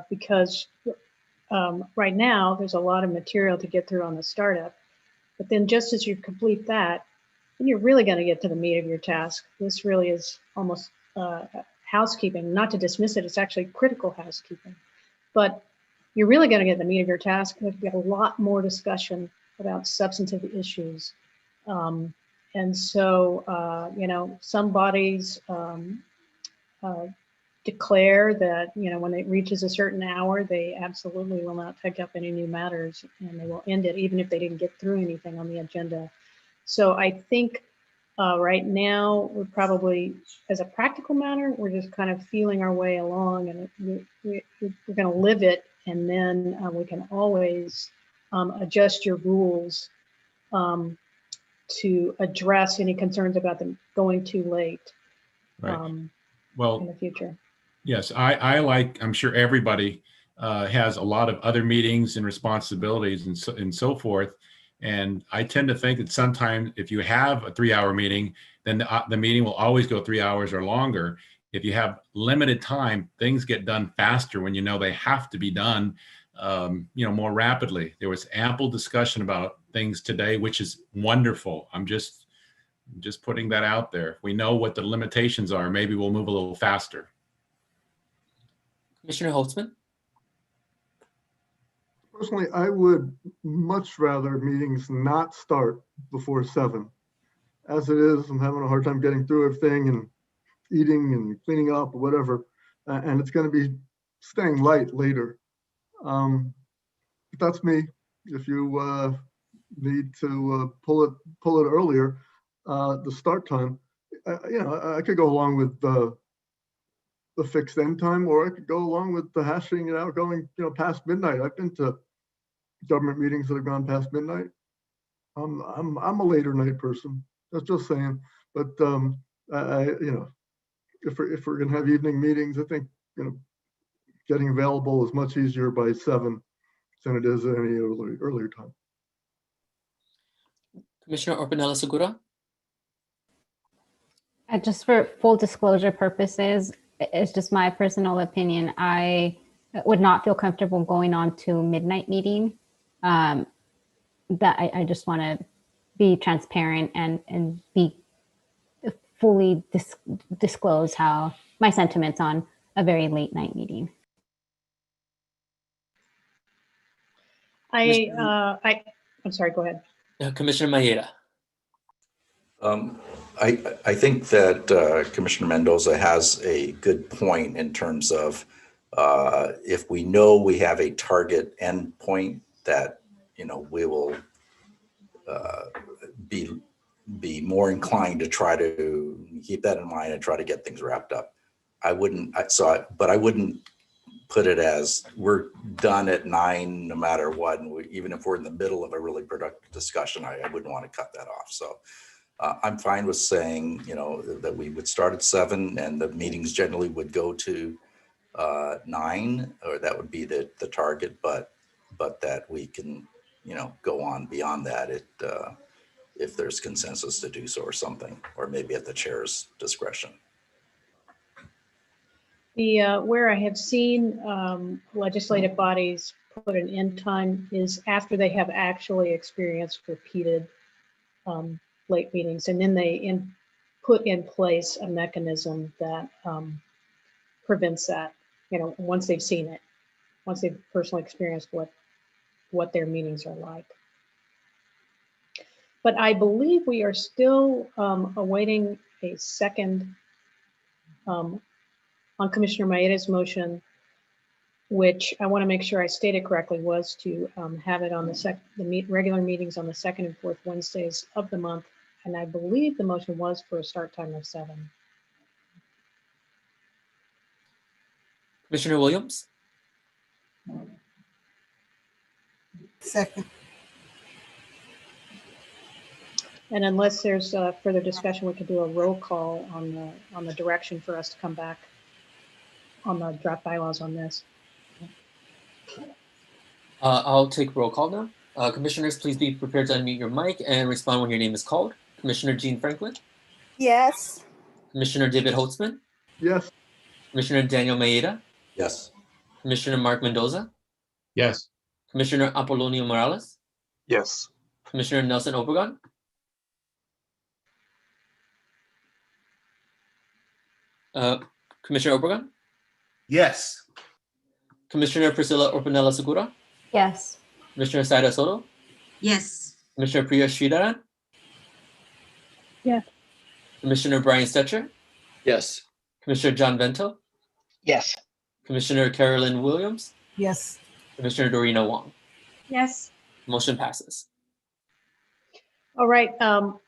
because right now there's a lot of material to get through on the startup. But then just as you complete that, then you're really going to get to the meat of your task. This really is almost housekeeping, not to dismiss it. It's actually critical housekeeping. But you're really going to get the meat of your task. There's going to be a lot more discussion about substantive issues. And so, some bodies declare that, when it reaches a certain hour, they absolutely will not take up any new matters and they will end it, even if they didn't get through anything on the agenda. So I think right now, we're probably, as a practical matter, we're just kind of feeling our way along, and we're going to live it. And then we can always adjust your rules to address any concerns about them going too late in the future. Yes, I'm sure everybody has a lot of other meetings and responsibilities and so forth. And I tend to think that sometimes if you have a 3-hour meeting, then the meeting will always go 3 hours or longer. If you have limited time, things get done faster when they have to be done, more rapidly. There was ample discussion about things today, which is wonderful. I'm just putting that out there. If we know what the limitations are, maybe we'll move a little faster. Commissioner Holtzman. Personally, I would much rather meetings not start before 7. As it is, I'm having a hard time getting through everything, and eating and cleaning up or whatever, and it's going to be staying light later. But that's me. If you need to pull it earlier, the start time, I could go along with the fixed end time, or I could go along with the hashing it out going past midnight. I've been to government meetings that have gone past midnight. I'm a later night person. That's just saying. But if we're gonna have evening meetings, I think getting available is much easier by 7 than it is at any earlier time. Commissioner Orpanela-Segura? Just for full disclosure purposes, it's just my personal opinion. I would not feel comfortable going on to midnight meeting. That I just want to be transparent and be fully disclose how my sentiments on a very late night meeting. I'm sorry, go ahead. Commissioner Maeda. I think that Commissioner Mendoza has a good point in terms of if we know we have a target endpoint that we will be more inclined to try to keep that in mind and try to get things wrapped up. I wouldn't put it as we're done at 9 no matter what. And even if we're in the middle of a really productive discussion, I wouldn't want to cut that off. So I'm fine with saying, that we would start at 7 and the meetings generally would go to 9, or that would be the target, but that we can, go on beyond that if there's consensus to do so or something, or maybe at the chair's discretion. Where I have seen legislative bodies put an end time is after they have actually experienced repeated late meetings, and then they put in place a mechanism that prevents that. Once they've seen it, once they've personally experienced what their meetings are like. But I believe we are still awaiting a second on Commissioner Maeda's motion, which I want to make sure I stated correctly, was to have it on the regular meetings on the second and fourth Wednesdays of the month. And I believe the motion was for a start time of 7. Commissioner Williams? Second. And unless there's further discussion, we could do a roll call on the direction for us to come back on the draft bylaws on this. I'll take roll call now. Commissioners, please be prepared to unmute your mic and respond when your name is called. Commissioner Jean Franklin? Yes. Commissioner David Holtzman? Yes. Commissioner Daniel Maeda? Yes. Commissioner Mark Mendoza? Yes. Commissioner Apollonio Morales? Yes. Commissioner Nelson Obregon? Commissioner Obregon? Yes. Commissioner Priscilla Orpanela-Segura? Yes. Commissioner Saida Soto? Yes. Commissioner Priya Sridharan? Yes. Commissioner Brian Stetcher? Yes. Commissioner John Vento? Yes. Commissioner Carolyn Williams? Yes. Commissioner Dorina Wong? Yes. Motion passes. All right,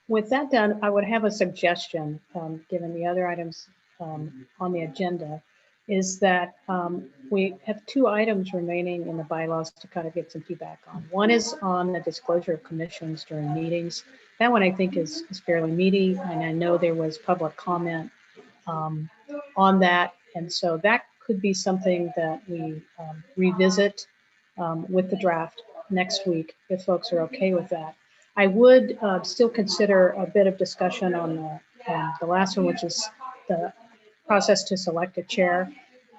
with that done, I would have a suggestion, given the other items on the agenda, is that we have 2 items remaining in the bylaws to kind of get some feedback on. One is on the disclosure of commissions during meetings. That one I think is fairly meaty, and I know there was public comment on that. And so that could be something that we revisit with the draft next week, if folks are okay with that. I would still consider a bit of discussion on the last one, which is the process to select a chair.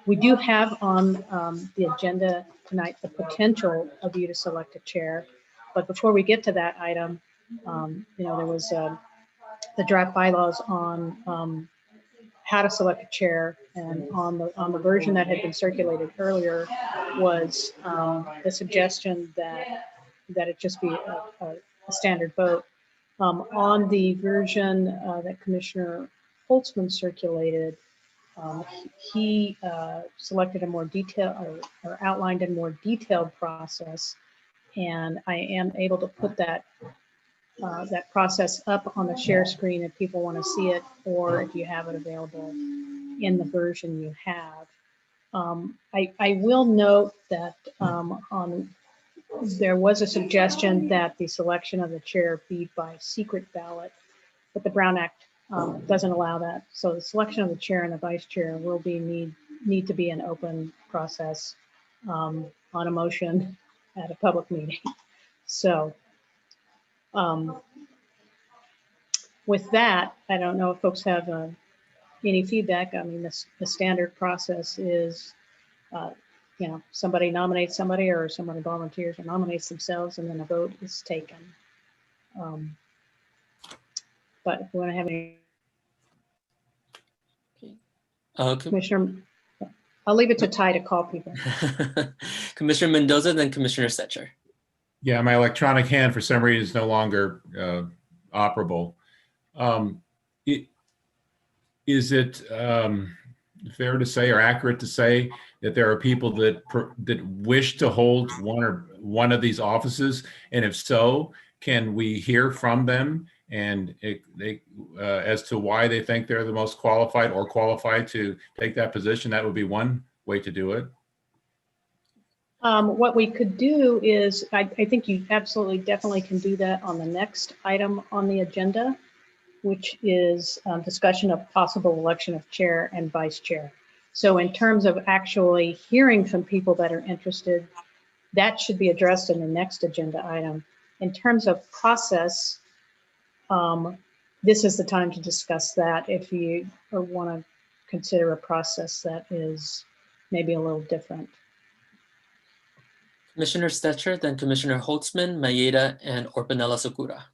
We do have on the agenda tonight the potential of you to select a chair. But before we get to that item, there was the draft bylaws on how to select a chair, and on the version that had been circulated earlier was the suggestion that it just be a standard vote. On the version that Commissioner Holtzman circulated, he selected a more detailed or outlined a more detailed process, and I am able to put that that process up on the share screen if people want to see it, or if you have it available in the version you have. I will note that there was a suggestion that the selection of the chair be by secret ballot, but the Brown Act doesn't allow that. So the selection of the chair and the vice chair will need to be an open process on a motion at a public meeting. So with that, I don't know if folks have any feedback. I mean, the standard process is, you know, somebody nominates somebody, or somebody volunteers or nominates themselves, and then a vote is taken. But if we want to have any, Commissioner, I'll leave it to Ty to call people. Commissioner Mendoza, then Commissioner Setcher. Yeah, my electronic hand for some reason is no longer operable. Is it fair to say or accurate to say that there are people that wish to hold one of these offices? And if so, can we hear from them and as to why they think they're the most qualified or qualified to take that position? That would be one way to do it. What we could do is, I think you absolutely definitely can do that on the next item on the agenda, which is discussion of possible election of chair and vice chair. So in terms of actually hearing from people that are interested, that should be addressed in the next agenda item. In terms of process, this is the time to discuss that if you want to consider a process that is maybe a little different. Commissioner Stetcher, then Commissioner Holtzman, Maeda, and Orpanella Sakura.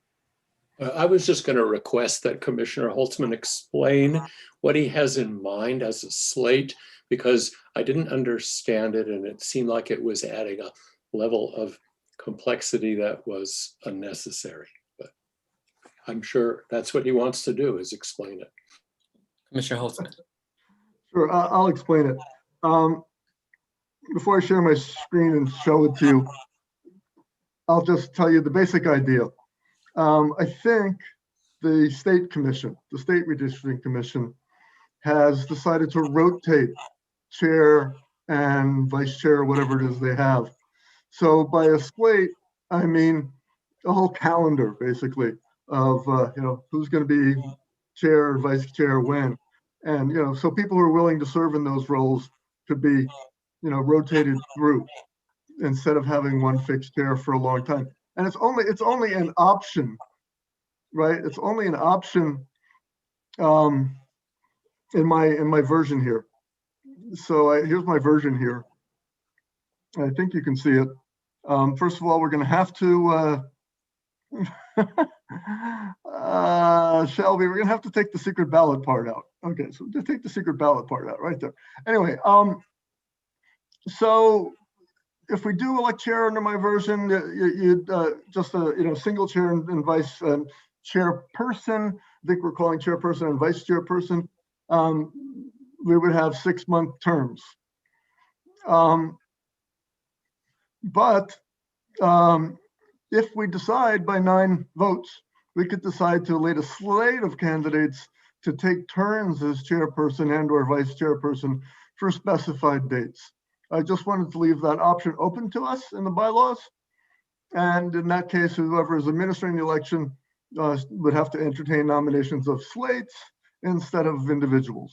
I was just going to request that Commissioner Holtzman explain what he has in mind as a slate, because I didn't understand it and it seemed like it was adding a level of complexity that was unnecessary. But I'm sure that's what he wants to do, is explain it. Commissioner Holtzman. Sure, I'll explain it. Before I share my screen and show it to you, I'll just tell you the basic idea. I think the state commission, the state redistricting commission, has decided to rotate chair and vice chair, whatever it is they have. So by a slate, I mean a whole calendar, basically, of you know, who's going to be chair or vice chair when, and you know, so people who are willing to serve in those roles could be, you know, rotated through instead of having one fixed chair for a long time. And it's only an option, right? It's only an option in my version here. So here's my version here. I think you can see it. First of all, we're going to have to Shelby, we're going to have to take the secret ballot part out. Okay, so just take the secret ballot part out right there. Anyway, so if we do elect chair under my version, you'd just a you know, single chair and vice chairperson. I think we're calling chairperson and vice chairperson. We would have 6-month terms. But if we decide by 9 votes, we could decide to elect a slate of candidates to take turns as chairperson and or vice chairperson for specified dates. I just wanted to leave that option open to us in the bylaws. And in that case, whoever is administering the election would have to entertain nominations of slates instead of individuals.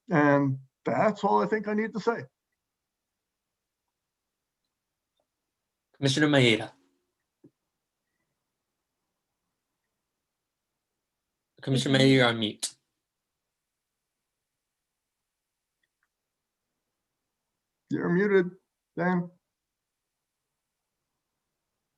And that's all I think I need to say. Commissioner Maeda. Commissioner Maeda, you're on mute. You're muted, Dan.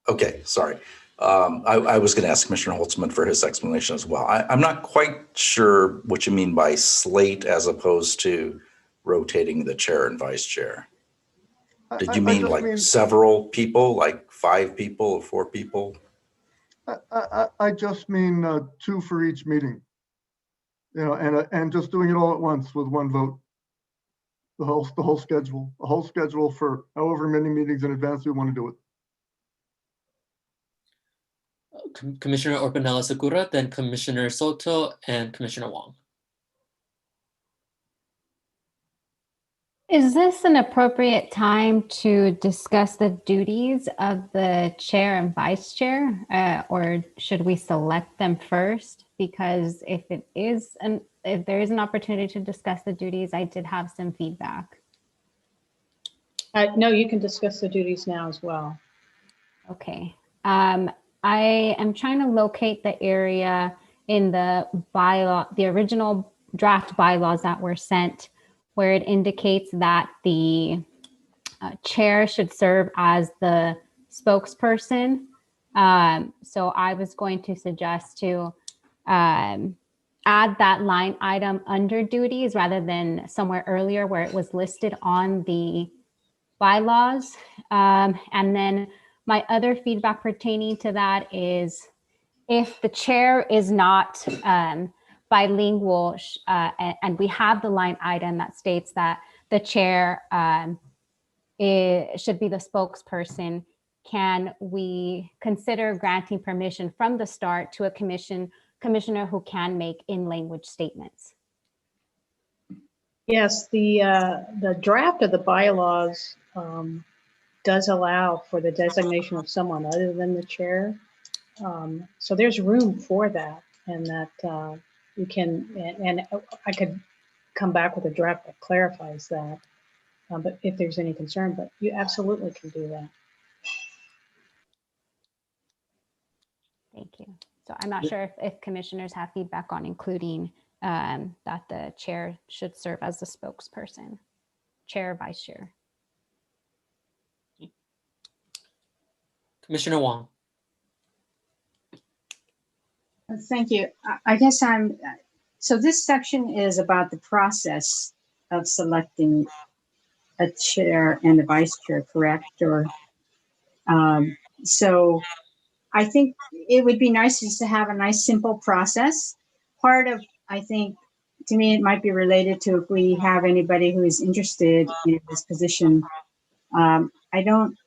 Okay, sorry. I was going to ask Commissioner Holtzman for his explanation as well. I'm not quite sure what you mean by slate as opposed to rotating the chair and vice chair. Did you mean like several people, like 5 people or 4 people? I just mean 2 for each meeting. you know, and just doing it all at once with one vote. The whole schedule for however many meetings in advance we want to do it. Commissioner Orpanela Segura, then Commissioner Soto, and Commissioner Wong. Is this an appropriate time to discuss the duties of the chair and vice chair, or should we select them first? Because if there is an opportunity to discuss the duties, I did have some feedback. No, you can discuss the duties now as well. Okay. I am trying to locate the area in the bylaw, the original draft bylaws that were sent, where it indicates that the chair should serve as the spokesperson. So I was going to suggest to add that line item under duties rather than somewhere earlier where it was listed on the bylaws. And then my other feedback pertaining to that is if the chair is not bilingual and we have the line item that states that the chair should be the spokesperson, can we consider granting permission from the start to a commissioner who can make in-language statements? Yes, the draft of the bylaws does allow for the designation of someone other than the chair. So there's room for that, and that you can, and I could come back with a draft that clarifies that, but if there's any concern, but you absolutely can do that. Thank you. So I'm not sure if commissioners have feedback on including that the chair should serve as the spokesperson, chair, vice chair. Commissioner Wong. Thank you. I guess so this section is about the process of selecting a chair and a vice chair, correct? Or so I think it would be nice just to have a nice, simple process. Part of, I think, to me, it might be related to if we have anybody who is interested in this position. I don't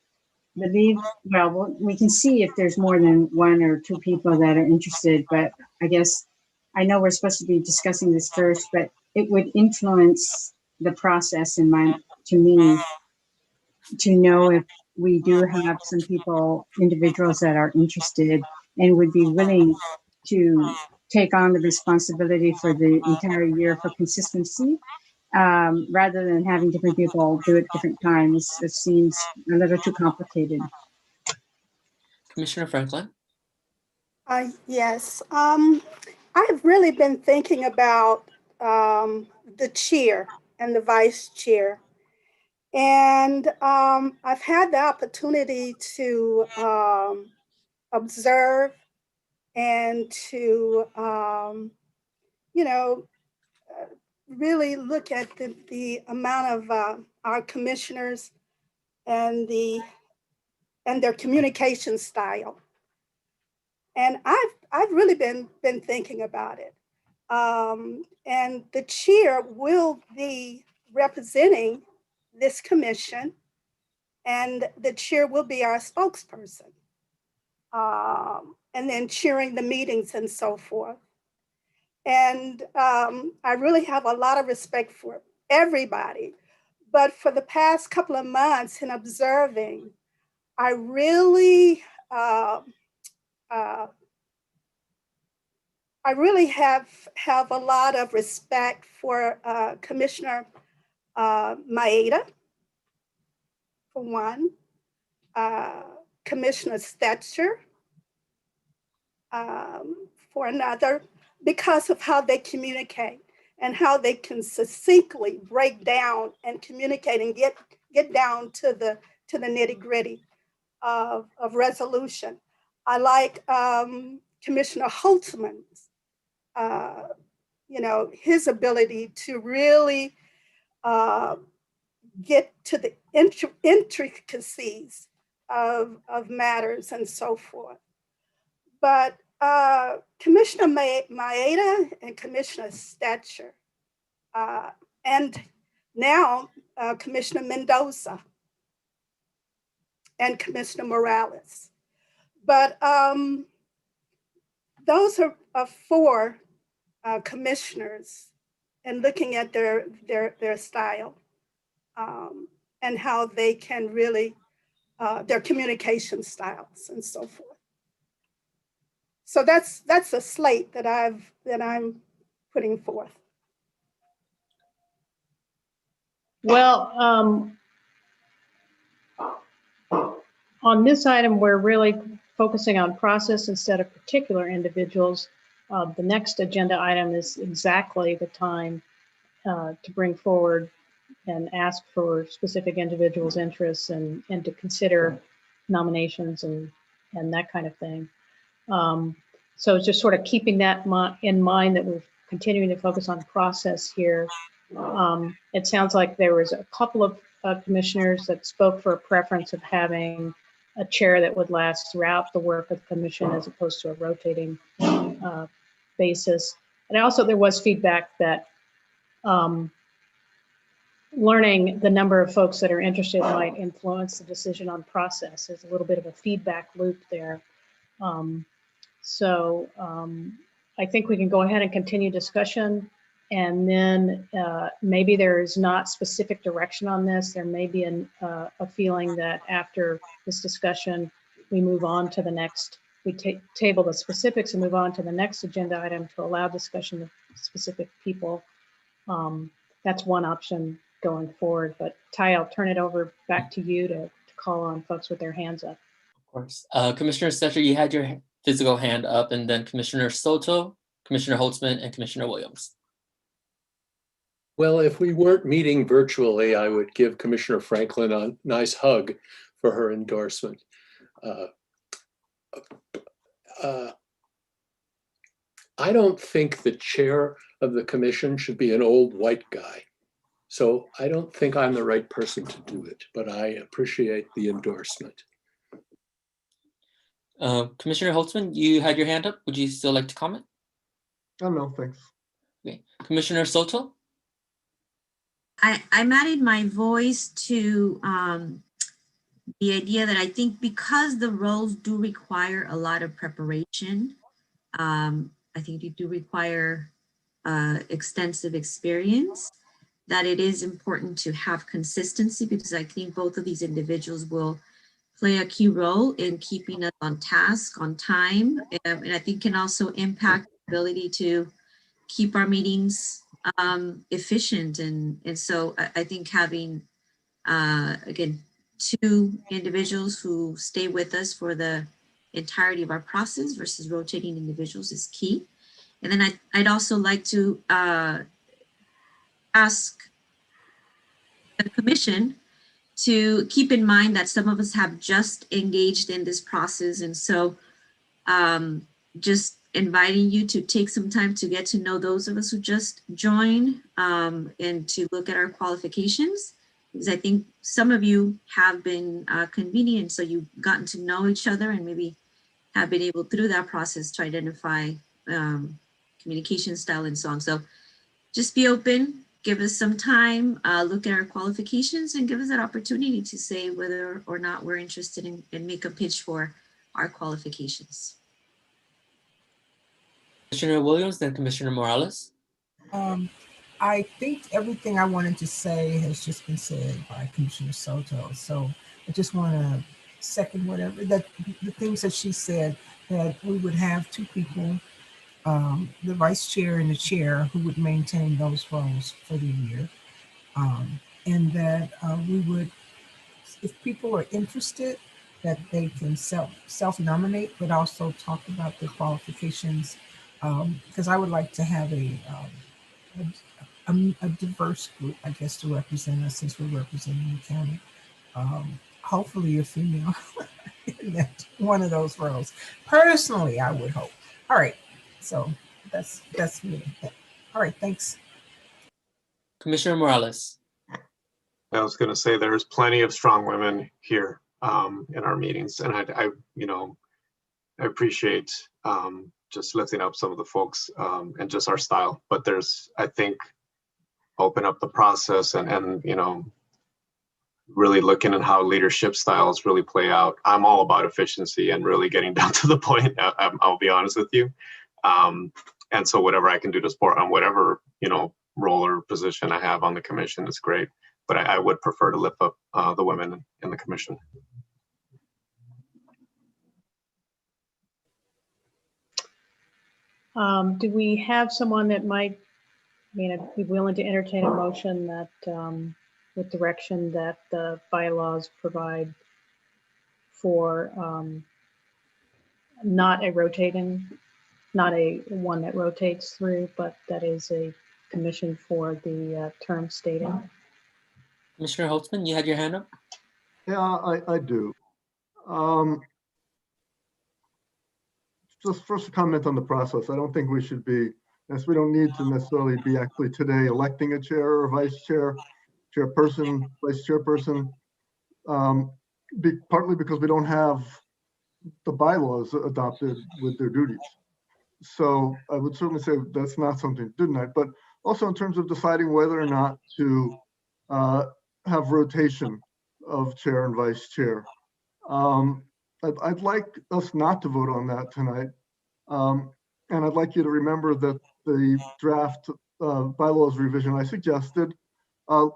believe, well, we can see if there's more than one or two people that are interested, but I guess I know we're supposed to be discussing this first, but it would influence the process to me, to know if we do have some people, individuals that are interested and would be willing to take on the responsibility for the entire year for consistency, rather than having different people do it different times. It seems a little too complicated. Commissioner Franklin. Yes, I've really been thinking about the chair and the vice chair. And I've had the opportunity to observe and to, really look at the amount of our commissioners and their communication style. And I've really been thinking about it. And the chair will be representing this commission, and the chair will be our spokesperson, and then chairing the meetings and so forth. And I really have a lot of respect for everybody. But for the past couple of months in observing, I really have a lot of respect for Commissioner Maeda, for one, Commissioner Stetcher, for another, because of how they communicate and how they can succinctly break down and communicate and get down to the nitty-gritty of resolution. I like Commissioner Holtzman's, his ability to really get to the intricacies of matters and so forth. But Commissioner Maeda and Commissioner Stetcher, and now Commissioner Mendoza and Commissioner Morales. But those are four commissioners, and looking at their style and how they can really, their communication styles and so forth. So that's a slate that I'm putting forth. Well, on this item, we're really focusing on process instead of particular individuals. The next agenda item is exactly the time to bring forward and ask for specific individuals' interests and to consider nominations and that kind of thing. So it's just sort of keeping that in mind that we're continuing to focus on process here. It sounds like there was a couple of commissioners that spoke for a preference of having a chair that would last throughout the work of the commission as opposed to a rotating basis. And also there was feedback that learning the number of folks that are interested might influence the decision on process. There's a little bit of a feedback loop there. I think we can go ahead and continue discussion, and then maybe there is not specific direction on this. There may be a feeling that after this discussion, we move on to the next, we table the specifics and move on to the next agenda item to allow discussion of specific people. That's one option going forward, but Ty, I'll turn it over back to you to call on folks with their hands up. Of course. Commissioner Stetcher, you had your physical hand up, and then Commissioner Soto, Commissioner Holtzman, and Commissioner Williams. Well, if we weren't meeting virtually, I would give Commissioner Franklin a nice hug for her endorsement. I don't think the chair of the commission should be an old white guy. So I don't think I'm the right person to do it, but I appreciate the endorsement. Commissioner Holtzman, you had your hand up. Would you still like to comment? Oh, no, thanks. Okay. Commissioner Soto? I'm adding my voice to the idea that I think because the roles do require a lot of preparation, I think you do require extensive experience, that it is important to have consistency, because I think both of these individuals will play a key role in keeping us on task, on time, and I think can also impact the ability to keep our meetings efficient. And so I think having, again, two individuals who stay with us for the entirety of our process versus rotating individuals is key. And then I'd also like to ask the commission to keep in mind that some of us have just engaged in this process. And so just inviting you to take some time to get to know those of us who just joined and to look at our qualifications, because I think some of you have been convenient, so you've gotten to know each other and maybe have been able through that process to identify communication style and so on. So just be open, give us some time, look at our qualifications, and give us that opportunity to say whether or not we're interested in and make a pitch for our qualifications. Commissioner Williams, then Commissioner Morales. I think everything I wanted to say has just been said by Commissioner Soto. So I just want to second whatever the things that she said, that we would have two people, the vice chair and the chair, who would maintain those roles for the year. And that we would, if people are interested, that they can self-nominate, but also talk about their qualifications. Because I would like to have a diverse group, I guess, to represent us, since we're representing the county. Hopefully a female in that one of those roles. Personally, I would hope. All right, so that's me. All right, thanks. Commissioner Morales. I was going to say there's plenty of strong women here in our meetings, and I I appreciate just lifting up some of the folks and just our style. But there's, I think, open up the process and you know, really looking at how leadership styles really play out. I'm all about efficiency and really getting down to the point. I'll be honest with you. And so whatever I can do to support on whatever, you know, role or position I have on the commission is great. But I would prefer to lift up the women in the commission. Do we have someone that might, be willing to entertain a motion that with direction that the bylaws provide for not a rotating, not a one that rotates through, but that is a commission for the term stated? Commissioner Holtzman, you had your hand up? Yeah, I do. Just first a comment on the process. I don't think we should be, as we don't need to necessarily be actually today electing a chair or vice chair, chairperson, vice chairperson, partly because we don't have the bylaws adopted with their duties. So I would certainly say that's not something to do tonight, but also in terms of deciding whether or not to have rotation of chair and vice chair. I'd like us not to vote on that tonight. And I'd like you to remember that the draft bylaws revision I suggested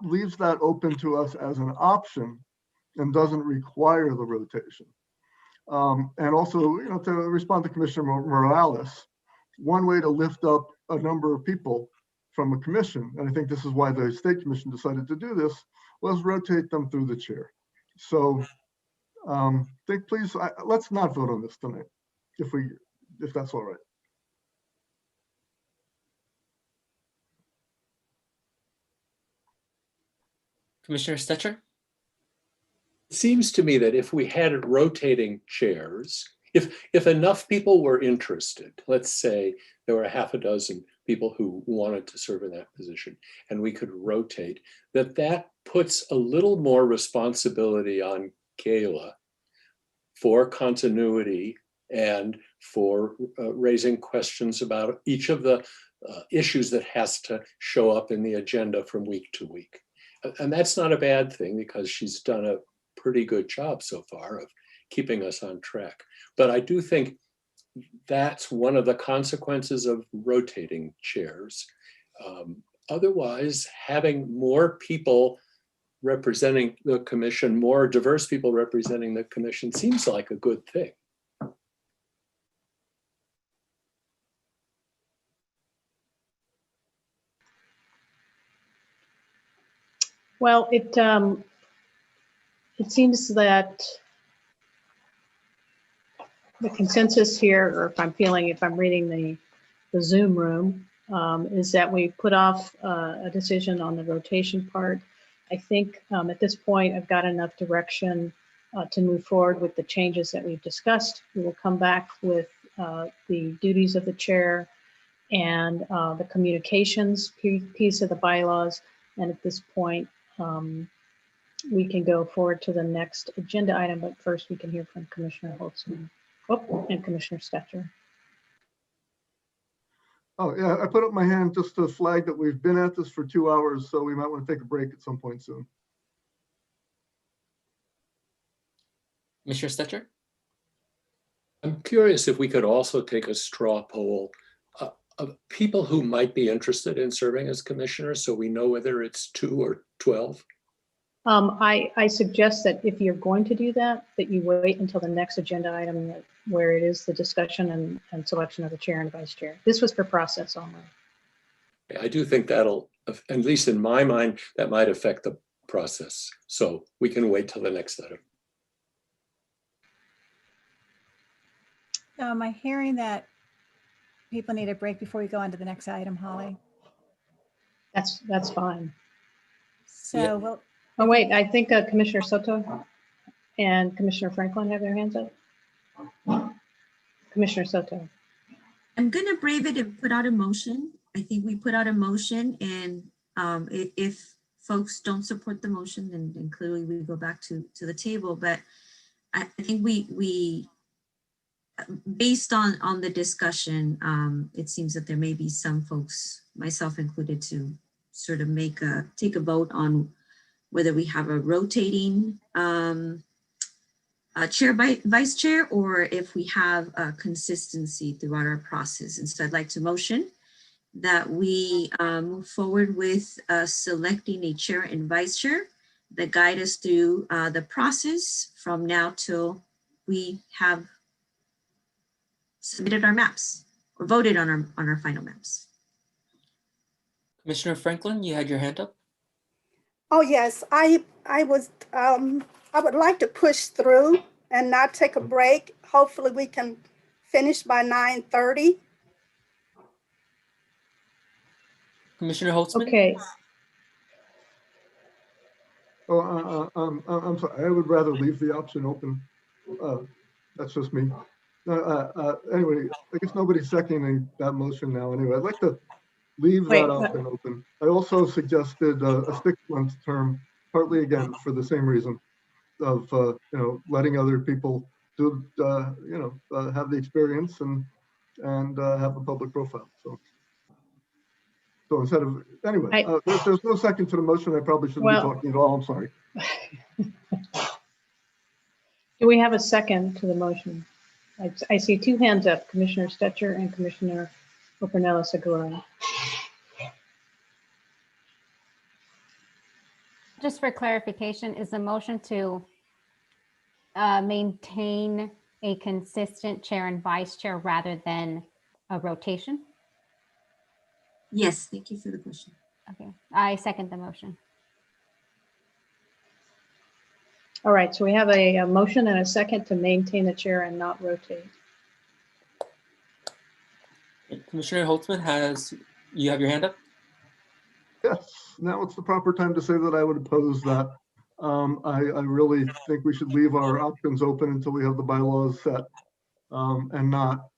leaves that open to us as an option and doesn't require the rotation. And also, you know, to respond to Commissioner Morales, one way to lift up a number of people from a commission, and I think this is why the State Commission decided to do this, was rotate them through the chair. So please, let's not vote on this tonight, if that's all right. Commissioner Stetcher? It seems to me that if we had rotating chairs, if enough people were interested, let's say there were half a dozen people who wanted to serve in that position, and we could rotate, that puts a little more responsibility on Kayla for continuity and for raising questions about each of the issues that has to show up in the agenda from week to week. And that's not a bad thing because she's done a pretty good job so far of keeping us on track. But I do think that's one of the consequences of rotating chairs. Otherwise, having more people representing the commission, more diverse people representing the commission seems like a good thing. Well, it seems that the consensus here, or if I'm reading the Zoom room, is that we put off a decision on the rotation part. I think at this point, I've got enough direction to move forward with the changes that we've discussed. We will come back with the duties of the chair and the communications piece of the bylaws. And at this point, we can go forward to the next agenda item, but first we can hear from Commissioner Holtzman and Commissioner Stetcher. Oh, yeah, I put up my hand just to flag that we've been at this for 2 hours, so we might want to take a break at some point soon. Commissioner Stetcher? I'm curious if we could also take a straw poll of people who might be interested in serving as commissioners so we know whether it's 2 or 12. I suggest that if you're going to do that, that you wait until the next agenda item where it is the discussion and selection of the chair and vice chair. This was for process only. I do think that'll, at least in my mind, that might affect the process. So we can wait till the next item. Am I hearing that people need a break before we go on to the next item, Holly? That's fine. So Yeah. we'll. Oh, wait, I think Commissioner Soto and Commissioner Franklin have their hands up. Commissioner Soto. I'm going to brave it and put out a motion. I think we put out a motion, and if folks don't support the motion, then clearly we go back to the table. But I think we based on the discussion, it seems that there may be some folks, myself included, to sort of take a vote on whether we have a rotating chair by vice chair, or if we have a consistency throughout our process. And so I'd like to motion that we move forward with selecting a chair and vice chair that guide us through the process from now till we have submitted our maps or voted on our final maps. Commissioner Franklin, you had your hand up. Oh, yes, I would like to push through and not take a break. Hopefully we can finish by 9:30. Commissioner Holtzman? Okay, Oh, I'm sorry, I would rather leave the option open. That's just me. Anyway, I guess nobody's seconding that motion now anyway. I'd like to leave Wait, that option open. I also suggested a 6-month term, partly again for the same reason of, letting other people do, have the experience and have a public profile. So instead of, anyway, there's no second to the motion. I probably shouldn't be talking at all. I'm sorry. do we have a second to the motion? I see two hands up, Commissioner Stetcher and Commissioner Opernella Segura. Just for clarification, is the motion to maintain a consistent chair and vice chair rather than a rotation? Yes, thank you for the question. Okay, I second the motion. All right, so we have a motion and a second to maintain the chair and not rotate. Commissioner Holtzman, you have your hand up? Yes, now it's the proper time to say that I would oppose that. I really think we should leave our options open until we have the bylaws set, and not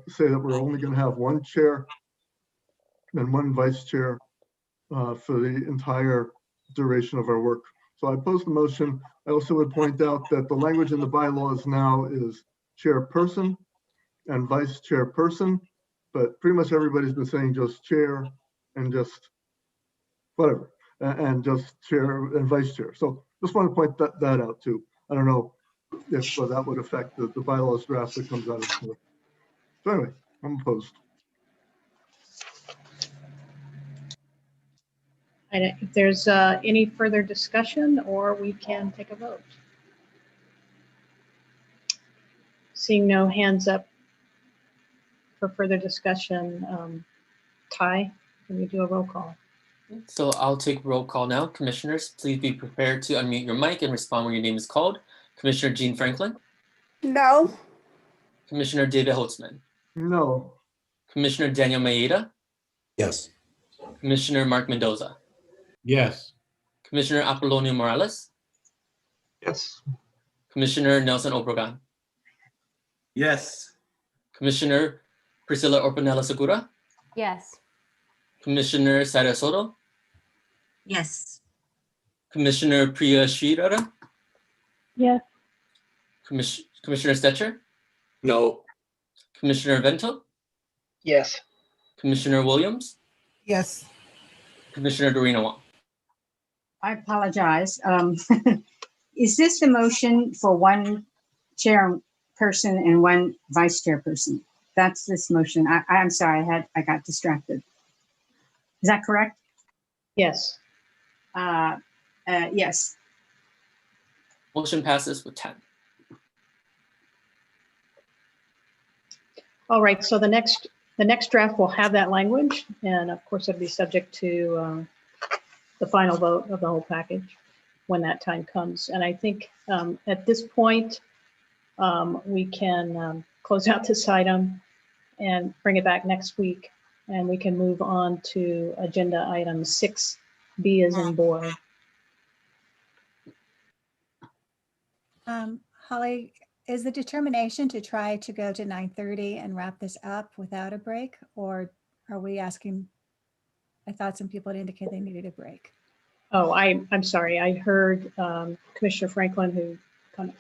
say that we're only going to have one chair and one vice chair for the entire duration of our work. So I oppose the motion. I also would point out that the language in the bylaws now is chairperson and vice chairperson, but pretty much everybody's been saying just chair and just whatever, and just chair and vice chair. So just want to point that out too. I don't know if that would affect the bylaws draft that comes out of it. So anyway, I'm opposed. And if there's any further discussion, or we can take a vote. Seeing no hands up for further discussion, Ty, can you do a roll call? So I'll take roll call now. Commissioners, please be prepared to unmute your mic and respond when your name is called. Commissioner Jean Franklin? No. Commissioner David Holtzman? No. Commissioner Daniel Maeda? Yes. Commissioner Mark Mendoza? Yes. Commissioner Apollonio Morales? Yes. Commissioner Nelson Obregon? Yes. Commissioner Priscilla Orpanella Segura? Yes. Commissioner Sara Soto? Yes. Commissioner Priya Srirara? Yes. Commissioner Stetcher? No. Commissioner Vento? Yes. Commissioner Williams? Yes. Commissioner Dorina Wong? I apologize. Is this the motion for one chairperson and one vice chairperson? That's this motion. I'm sorry, I got distracted. Is that correct? Yes. Yes. Motion passes with 10. All right, so the next draft will have that language, and of course it'll be subject to the final vote of the whole package when that time comes. And I think at this point, we can close out this item and bring it back next week, and we can move on to agenda item 6B as in boy. Holly, is the determination to try to go to 9:30 and wrap this up without a break, or are we asking? I thought some people had indicated they needed a break. Oh, I'm sorry. I heard Commissioner Franklin, who kind of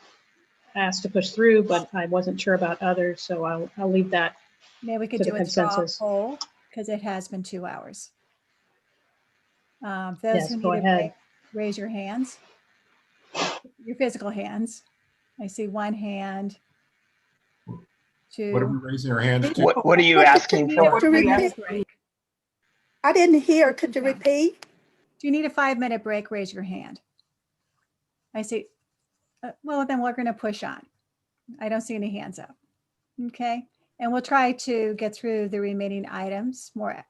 asked to push through, but I wasn't sure about others, so I'll leave that Maybe we could to the do a straw consensus. poll because it has been 2 hours. Those Yes, who go need a ahead. break, raise your hands, your physical hands. I see one hand, What are we two. raising our hands to? What are you asking Need a for? 5-minute break. I didn't hear. Could you repeat? Do you need a 5-minute break? Raise your hand. I see. Well, then we're going to push on. I don't see any hands up. Okay. And we'll try to get through the remaining items more,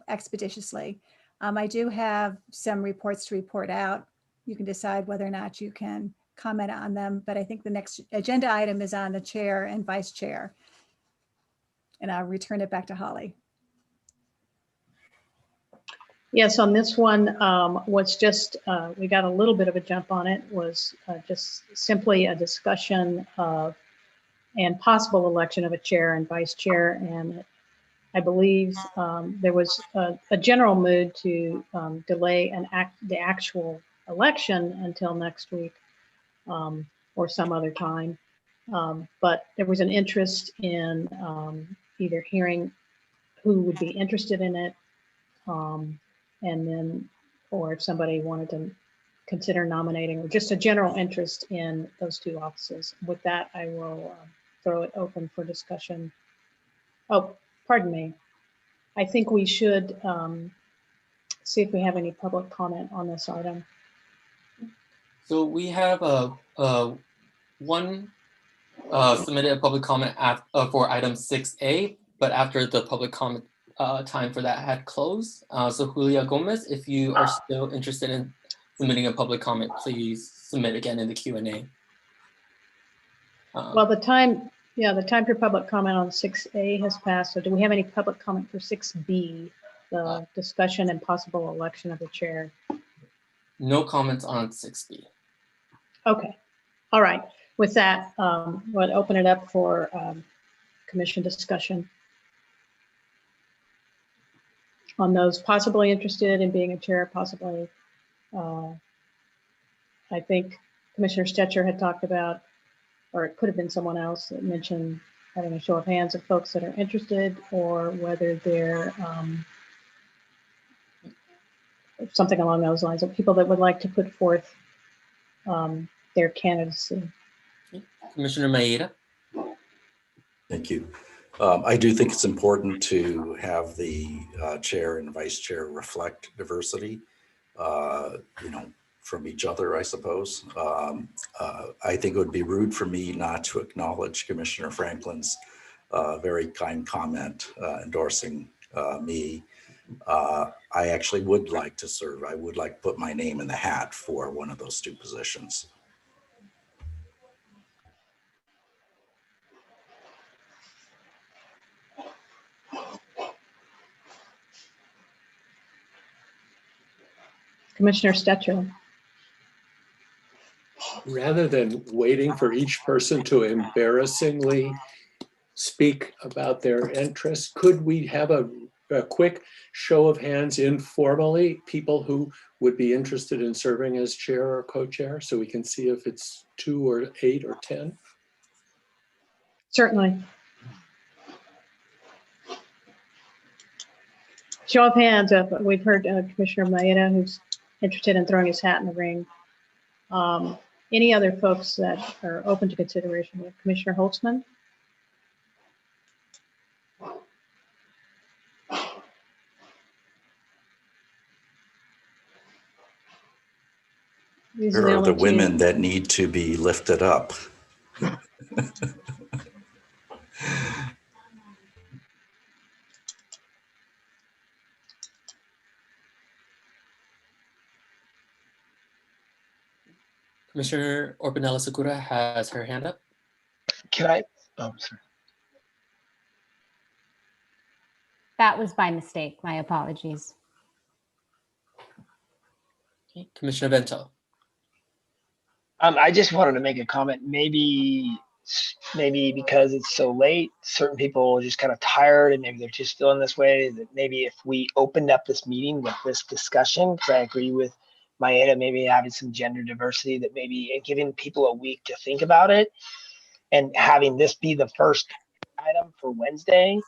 expeditiously. I do have some reports to report out. You can decide whether or not you can comment on them, but I think the next agenda item is on the chair and vice chair. And I'll return it back to Holly. Yes, on this one, what's just, we got a little bit of a jump on it, was just simply a discussion of and possible election of a chair and vice chair. And I believe there was a general mood to delay the actual election until next week or some other time. But there was an interest in either hearing who would be interested in it, and then, or if somebody wanted to consider nominating, or just a general interest in those two offices. With that, I will throw it open for discussion. Oh, pardon me. I think we should see if we have any public comment on this item. So we have one submitted a public comment for item 6A, but after the public comment time for that had closed. So Julia Gomez, if you are still interested in submitting a public comment, please submit again in the Q&A. Well, the time for public comment on 6A has passed. So do we have any public comment for 6B, the discussion and possible election of the chair? No comments on 6B. Okay. All right. With that, we'll open it up for commission discussion on those possibly interested in being a chair, possibly. I think Commissioner Stetcher had talked about, or it could have been someone else that mentioned having a show of hands of folks that are interested, or whether they're something along those lines of people that would like to put forth their candidacy. Commissioner Maeda. Thank you. I do think it's important to have the chair and vice chair reflect diversity, from each other, I suppose. I think it would be rude for me not to acknowledge Commissioner Franklin's very kind comment endorsing me. I actually would like to serve. I would like to put my name in the hat for one of those two positions. Commissioner Stetcher. Rather than waiting for each person to embarrassingly speak about their interests, could we have a quick show of hands informally, people who would be interested in serving as chair or co-chair, so we can see if it's 2 or 8 or 10? Certainly. Show of hands. We've heard Commissioner Maeda, who's interested in throwing his hat in the ring. Any other folks that are open to consideration? Commissioner Holtzman? There are the women that need to be lifted up. Commissioner Orpanella Sakura has her hand up. Can I? Oh, sorry. That was by mistake. My apologies. Okay. Commissioner Bento. I just wanted to make a comment. Maybe because it's so late, certain people are just kind of tired, and maybe they're just feeling this way. That maybe if we opened up this meeting with this discussion, because I agree with Maeda, maybe having some gender diversity, that maybe giving people a week to think about it, and having this be the first item for Wednesday,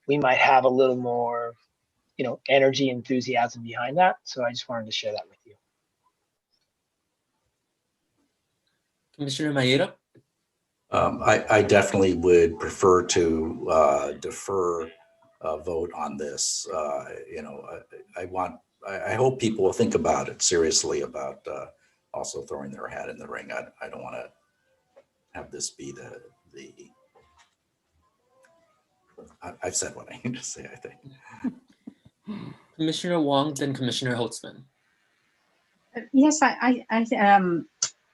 we might have a little more, energy, enthusiasm behind that. So I just wanted to share that with you. Commissioner Maeda? I definitely would prefer to defer a vote on this. I hope people will think about it seriously about also throwing their hat in the ring. I don't want to have this be I've said what I need to say, I think. Commissioner Wong, then Commissioner Holtzman. Yes, I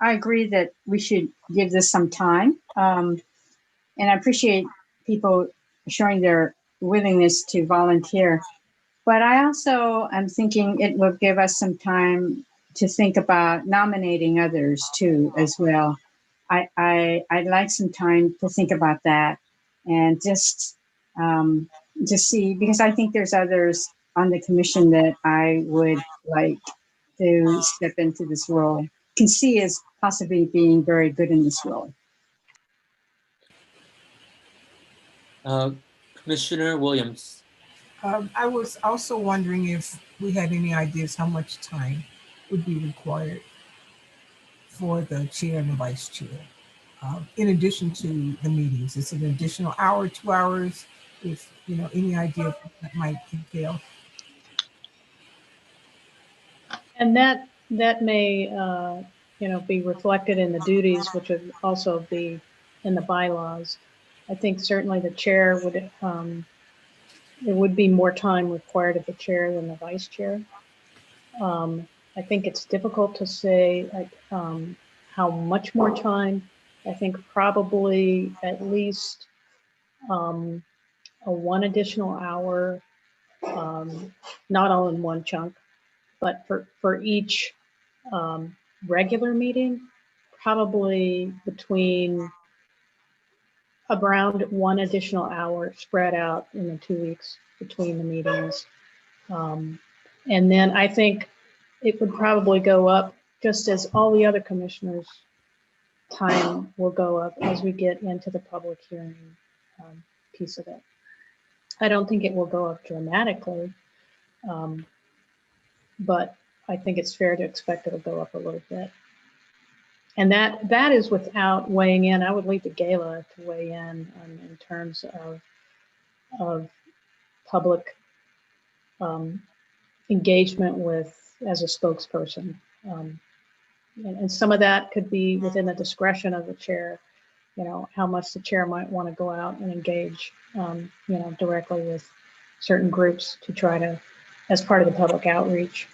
agree that we should give this some time. And I appreciate people showing their willingness to volunteer. But I also am thinking it will give us some time to think about nominating others too, as well. I'd like some time to think about that and just see, because I think there's others on the commission that I would like to step into this role, can see as possibly being very good in this role. Commissioner Williams. I was also wondering if we had any ideas how much time would be required for the chair and the vice chair, in addition to the meetings. Is it an additional hour, 2 hours? If any idea what that might entail. And that may, be reflected in the duties, which would also be in the bylaws. I think certainly the chair would, there would be more time required of the chair than the vice chair. I think it's difficult to say how much more time. I think probably at least a 1 additional hour, not all in one chunk, but for each regular meeting, probably between around 1 additional hour spread out in the 2 weeks between the meetings. And then I think it would probably go up just as all the other commissioners' time will go up as we get into the public hearing piece of it. I don't think it will go up dramatically, but I think it's fair to expect it'll go up a little bit. And that is without weighing in. I would leave the gala to weigh in terms of public engagement with as a spokesperson. And some of that could be within the discretion of the chair, how much the chair might want to go out and engage, directly with certain groups to try to, as part of the public outreach.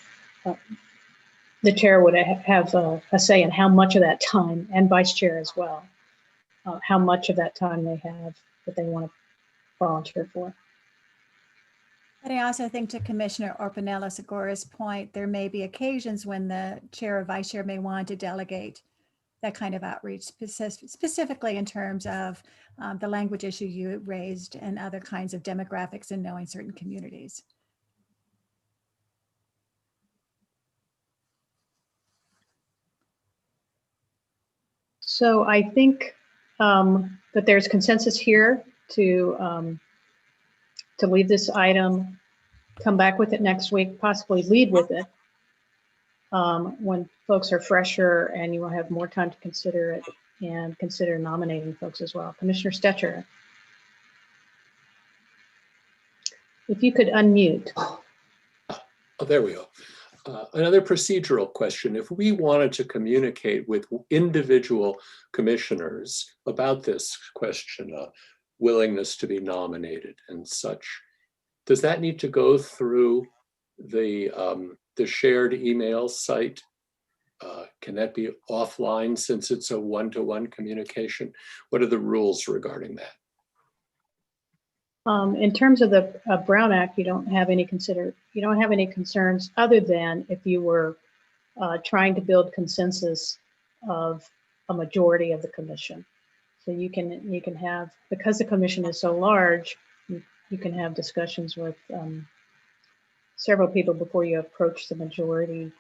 The chair would have a say in how much of that time, and vice chair as well, how much of that time they have that they want to volunteer for. But I also think, to Commissioner Orpanella-Segora's point, there may be occasions when the chair or vice chair may want to delegate that kind of outreach, specifically in terms of the language issue you raised and other kinds of demographics and knowing certain communities. So I think that there's consensus here to leave this item, come back with it next week, possibly lead with it when folks are fresher and you will have more time to consider it and consider nominating folks as well. Commissioner Stetcher, if you could unmute. Oh, there we go. Another procedural question. If we wanted to communicate with individual commissioners about this question, willingness to be nominated and such, does that need to go through the shared email site? Can that be offline since it's a one-to-one communication? What are the rules regarding that? In terms of the Brown Act, you don't have any concerns other than if you were trying to build consensus of a majority of the commission. So you can have, because the commission is so large, you can have discussions with several people before you approach the majority.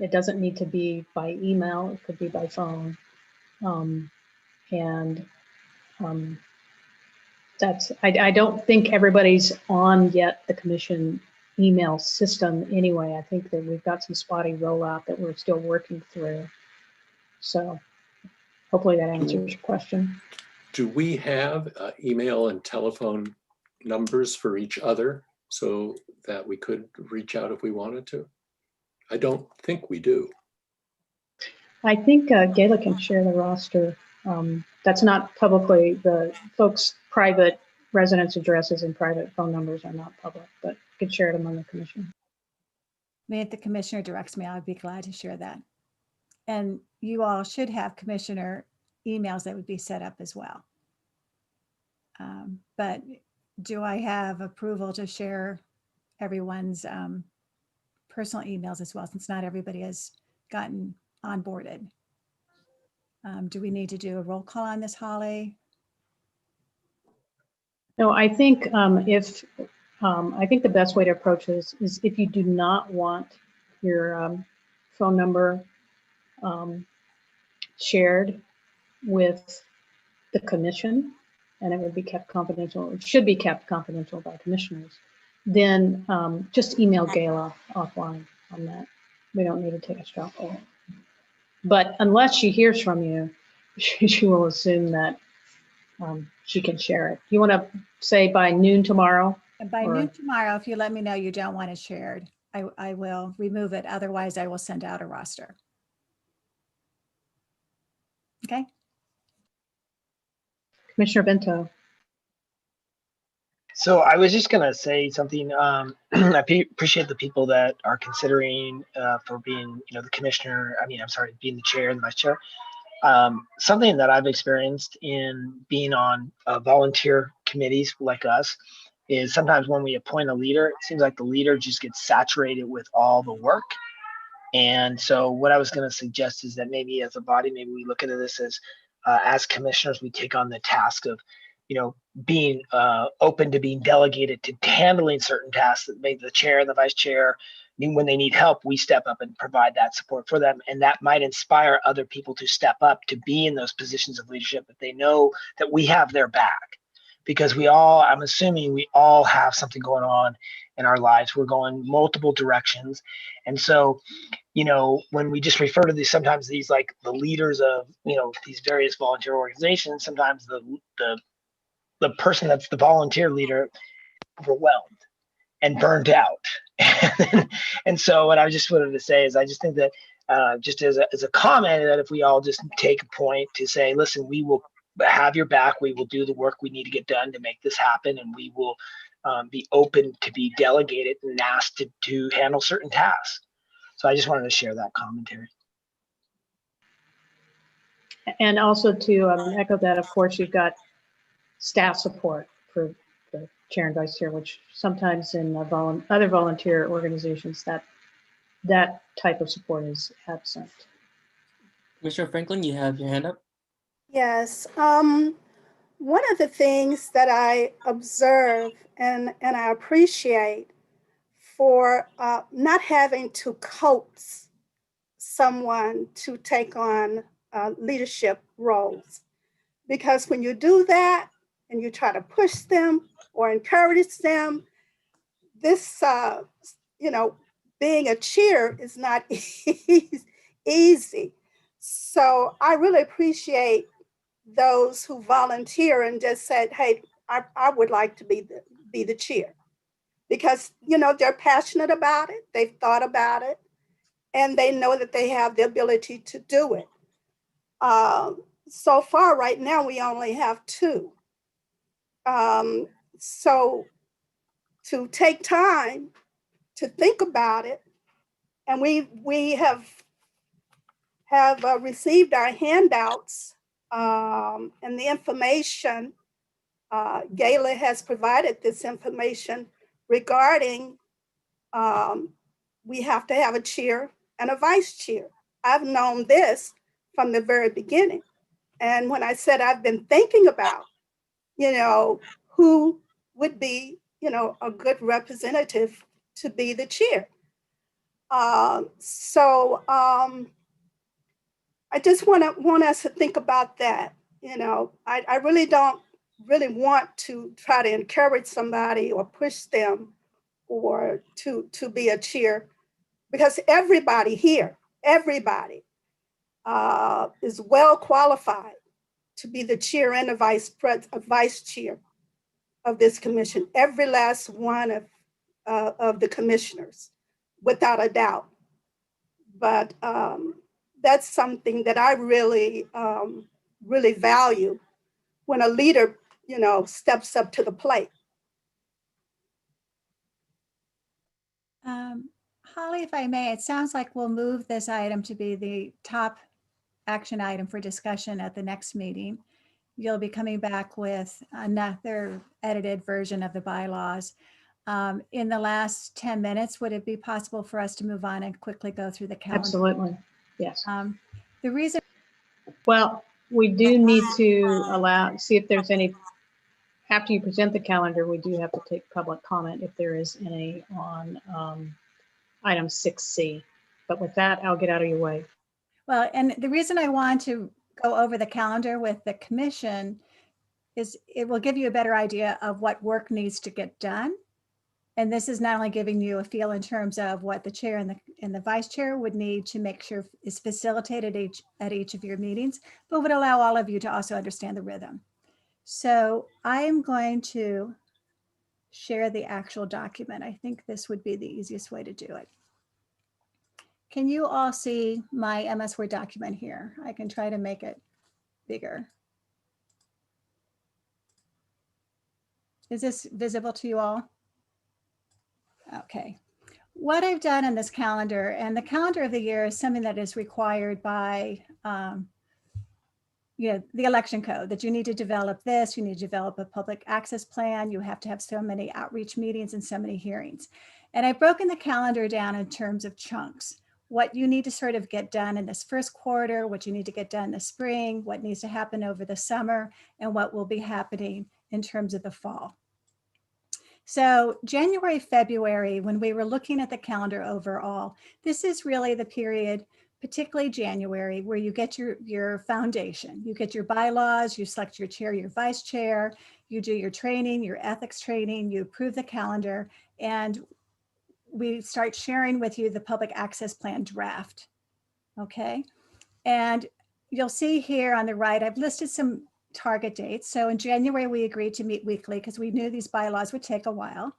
It doesn't need to be by email, it could be by phone. And I don't think everybody's on yet the commission email system anyway. I think that we've got some spotty rollout that we're still working through. So hopefully that answers your question. Do we have email and telephone numbers for each other so that we could reach out if we wanted to? I don't think we do. I think Gayla can share the roster. That's not publicly, the folks' private residence addresses and private phone numbers are not public, but you can share it among the commission. If the commissioner directs me, I'd be glad to share that. And you all should have commissioner emails that would be set up as well. But do I have approval to share everyone's personal emails as well, since not everybody has gotten onboarded? Do we need to do a roll call on this, Holly? No, I think I think the best way to approach this is if you do not want your phone number shared with the commission, and it would be kept confidential, it should be kept confidential by commissioners, then just email Gayla offline on that. We don't need to take a straw poll. But unless she hears from you, she will assume that she can share it. You want to say by noon tomorrow? And by noon tomorrow, if you let me know you don't want it shared, I will remove it. Otherwise, I will send out a roster. Okay. Commissioner Bento. So I was just gonna say something. I appreciate the people that are considering for being, the commissioner. Being the chair and the vice chair. Something that I've experienced in being on volunteer committees like us is sometimes when we appoint a leader, it seems like the leader just gets saturated with all the work. And so what I was going to suggest is that maybe as a body, maybe we look into this as commissioners, we take on the task of, being open to being delegated to handling certain tasks that maybe the chair and the vice chair, when they need help, we step up and provide that support for them. And that might inspire other people to step up to be in those positions of leadership if they know that we have their back. Because I'm assuming we all have something going on in our lives. We're going multiple directions. And so, when we just refer to these, sometimes these like the leaders of, these various volunteer organizations, sometimes the person that's the volunteer leader overwhelmed and burned out. And so what I just wanted to say is I just think that just as a comment, that if we all just take a point to say, listen, we will have your back, we will do the work we need to get done to make this happen, and we will be open to be delegated and asked to handle certain tasks. So I just wanted to share that commentary. And also to echo that, of course, you've got staff support for the chair and vice chair, which sometimes in other volunteer organizations that type of support is absent. Commissioner Franklin, you have your hand up. Yes. One of the things that I observe and I appreciate for not having to coax someone to take on leadership roles. Because when you do that and you try to push them or encourage them, this, being a chair is not easy. So I really appreciate those who volunteer and just said, hey, I would like to be the chair. Because, they're passionate about it, they've thought about it, and they know that they have the ability to do it. So far, right now, we only have 2. So to take time to think about it, and we have received our handouts and the information. Gayla has provided this information regarding we have to have a chair and a vice chair. I've known this from the very beginning. And when I said I've been thinking about, who would be, a good representative to be the chair. So I just want us to think about that. I really don't really want to try to encourage somebody or push them or to be a chair, because everybody here, everybody is well qualified to be the chair and the vice chair of this commission. Every last one of the commissioners, without a doubt. But that's something that I really, really value when a leader, steps up to the plate. Holly, if I may, it sounds like we'll move this item to be the top action item for discussion at the next meeting. You'll be coming back with another edited version of the bylaws. In the last 10 minutes, would it be possible for us to move on and quickly go through the calendar? Absolutely, yes. The reason. Well, we do need to see if there's any, after you present the calendar, we do have to take public comment if there is any on item 6C. But with that, I'll get out of your way. Well, and the reason I want to go over the calendar with the commission is it will give you a better idea of what work needs to get done. And this is not only giving you a feel in terms of what the chair and the vice chair would need to make sure is facilitated at each of your meetings, but would allow all of you to also understand the rhythm. So I am going to share the actual document. I think this would be the easiest way to do it. Can you all see my MS Word document here? I can try to make it bigger. Is this visible to you all? Okay. What I've done in this calendar, and the calendar of the year is something that is required by the election code, that you need to develop this, you need to develop a public access plan, you have to have so many outreach meetings and so many hearings. And I've broken the calendar down in terms of chunks. What you need to sort of get done in this first quarter, what you need to get done in the spring, what needs to happen over the summer, and what will be happening in terms of the fall. So January, February, when we were looking at the calendar overall, this is really the period, particularly January, where you get your foundation. You get your bylaws, you select your chair, your vice chair, you do your training, your ethics training, you approve the calendar, and we start sharing with you the public access plan draft, okay? And you'll see here on the right, I've listed some target dates. So in January, we agreed to meet weekly because we knew these bylaws would take a while.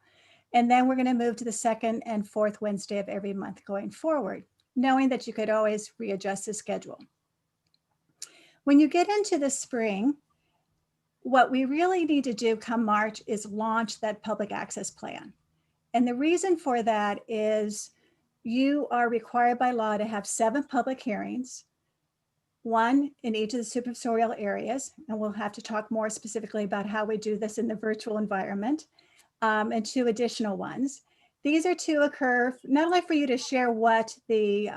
And then we're going to move to the second and fourth Wednesday of every month going forward, knowing that you could always readjust the schedule. When you get into the spring, what we really need to do come March is launch that public access plan. And the reason for that is you are required by law to have 7 public hearings, 1 in each of the supervisorial areas, and we'll have to talk more specifically about how we do this in the virtual environment, and 2 additional ones. These are to occur not only for you to share what the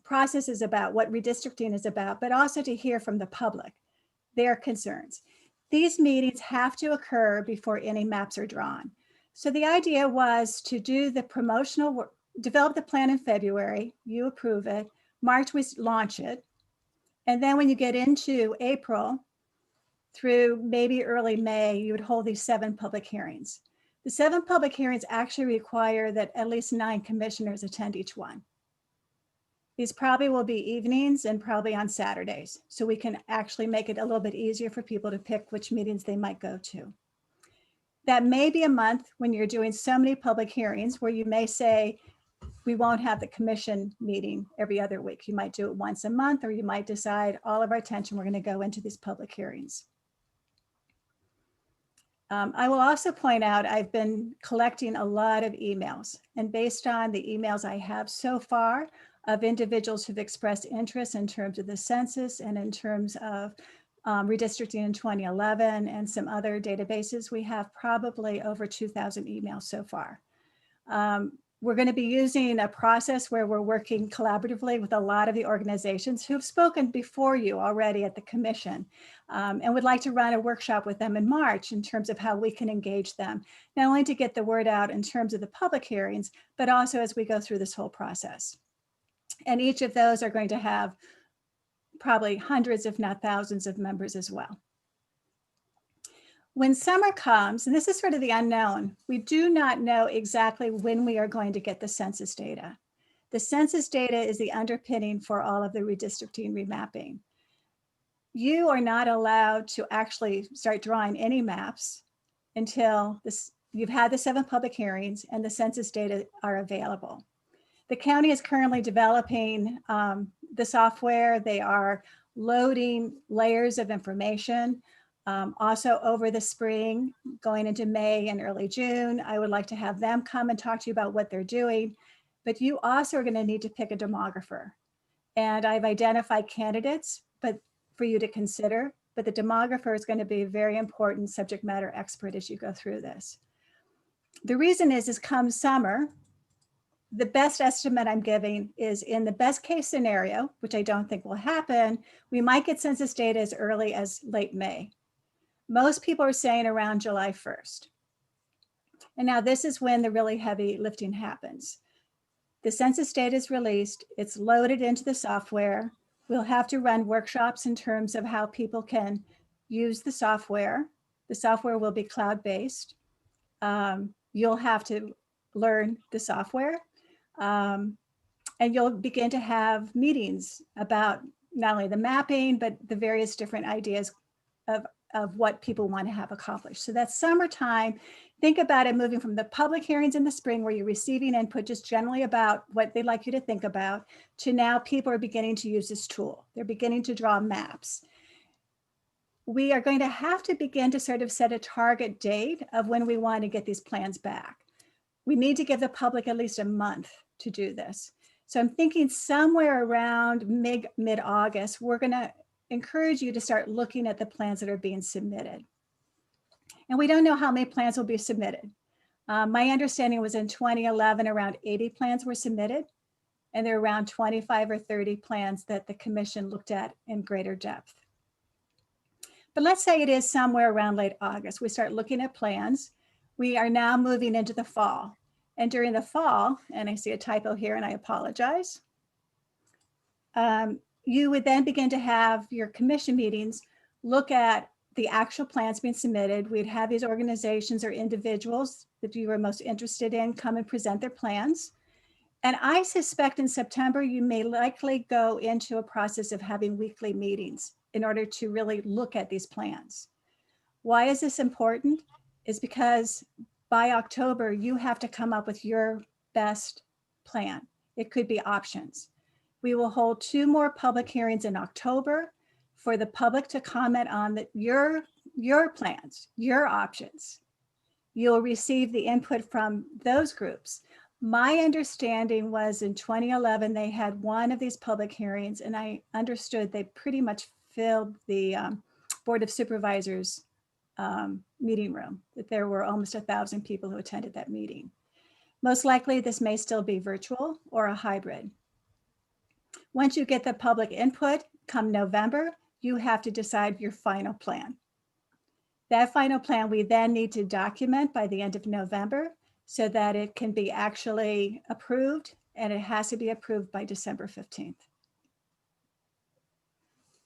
process is about, what redistricting is about, but also to hear from the public, their concerns. These meetings have to occur before any maps are drawn. So the idea was to do the promotional work, develop the plan in February, you approve it, March we launch it. And then when you get into April through maybe early May, you would hold these 7 public hearings. The 7 public hearings actually require that at least 9 commissioners attend each one. These probably will be evenings and probably on Saturdays. So we can actually make it a little bit easier for people to pick which meetings they might go to. That may be a month when you're doing so many public hearings where you may say, we won't have the commission meeting every other week. You might do it once a month, or you might decide all of our attention, we're going to go into these public hearings. I will also point out, I've been collecting a lot of emails, and based on the emails I have so far of individuals who've expressed interest in terms of the census and in terms of redistricting in 2011 and some other databases, we have probably over 2,000 emails so far. We're going to be using a process where we're working collaboratively with a lot of the organizations who've spoken before you already at the commission, and would like to run a workshop with them in March in terms of how we can engage them, not only to get the word out in terms of the public hearings, but also as we go through this whole process. And each of those are going to have probably hundreds, if not thousands of members as well. When summer comes, and this is sort of the unknown, we do not know exactly when we are going to get the census data. The census data is the underpinning for all of the redistricting remapping. You are not allowed to actually start drawing any maps until you've had the 7 public hearings and the census data are available. The county is currently developing the software. They are loading layers of information. Also over the spring, going into May and early June, I would like to have them come and talk to you about what they're doing. But you also are going to need to pick a demographer. And I've identified candidates for you to consider, but the demographer is going to be a very important subject matter expert as you go through this. The reason is come summer, the best estimate I'm giving is in the best case scenario, which I don't think will happen, we might get census data as early as late May. Most people are saying around July 1st. And now this is when the really heavy lifting happens. The census data is released, it's loaded into the software. We'll have to run workshops in terms of how people can use the software. The software will be cloud-based. You'll have to learn the software. And you'll begin to have meetings about not only the mapping, but the various different ideas of what people want to have accomplished. So that's summertime. Think about it moving from the public hearings in the spring where you're receiving input just generally about what they'd like you to think about, to now people are beginning to use this tool. They're beginning to draw maps. We are going to have to begin to sort of set a target date of when we want to get these plans back. We need to give the public at least a month to do this. So I'm thinking somewhere around mid-August, we're going to encourage you to start looking at the plans that are being submitted. And we don't know how many plans will be submitted. My understanding was in 2011, around 80 plans were submitted, and there are around 25 or 30 plans that the commission looked at in greater depth. But let's say it is somewhere around late August. We start looking at plans. We are now moving into the fall. And during the fall, and I see a typo here and I apologize, you would then begin to have your commission meetings look at the actual plans being submitted. We'd have these organizations or individuals that you are most interested in come and present their plans. And I suspect in September, you may likely go into a process of having weekly meetings in order to really look at these plans. Why is this important? Is because by October, you have to come up with your best plan. It could be options. We will hold 2 more public hearings in October for the public to comment on your plans, your options. You'll receive the input from those groups. My understanding was in 2011, they had one of these public hearings, and I understood they pretty much filled the Board of Supervisors meeting room, that there were almost 1,000 people who attended that meeting. Most likely, this may still be virtual or a hybrid. Once you get the public input, come November, you have to decide your final plan. That final plan we then need to document by the end of November so that it can be actually approved, and it has to be approved by December 15th.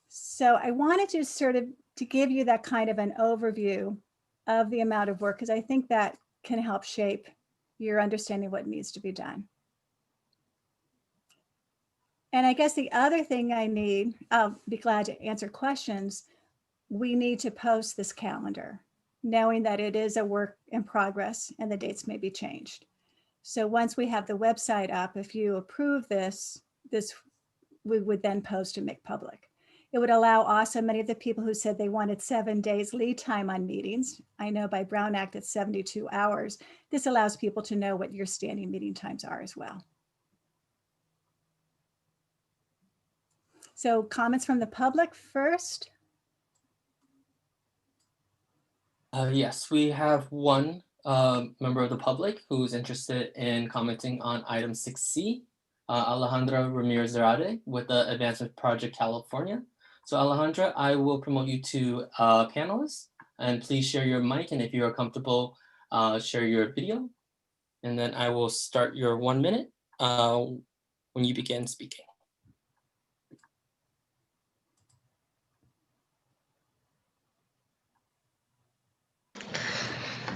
So I wanted to sort of to give you that kind of an overview of the amount of work, because I think that can help shape your understanding of what needs to be done. And I guess the other thing I need, I'll be glad to answer questions, we need to post this calendar, knowing that it is a work in progress and the dates may be changed. So once we have the website up, if you approve this we would then post and make public. It would allow also many of the people who said they wanted 7 days lead time on meetings. I know by Brown Act it's 72 hours. This allows people to know what your standing meeting times are as well. So comments from the public first. Yes, we have one member of the public who's interested in commenting on item 6C, Alejandra Ramirez-Zarate with the Advancement Project California. So Alejandra, I will promote you to panelist, and please share your mic, and if you are comfortable, share your video. And then I will start your 1 minute when you begin speaking.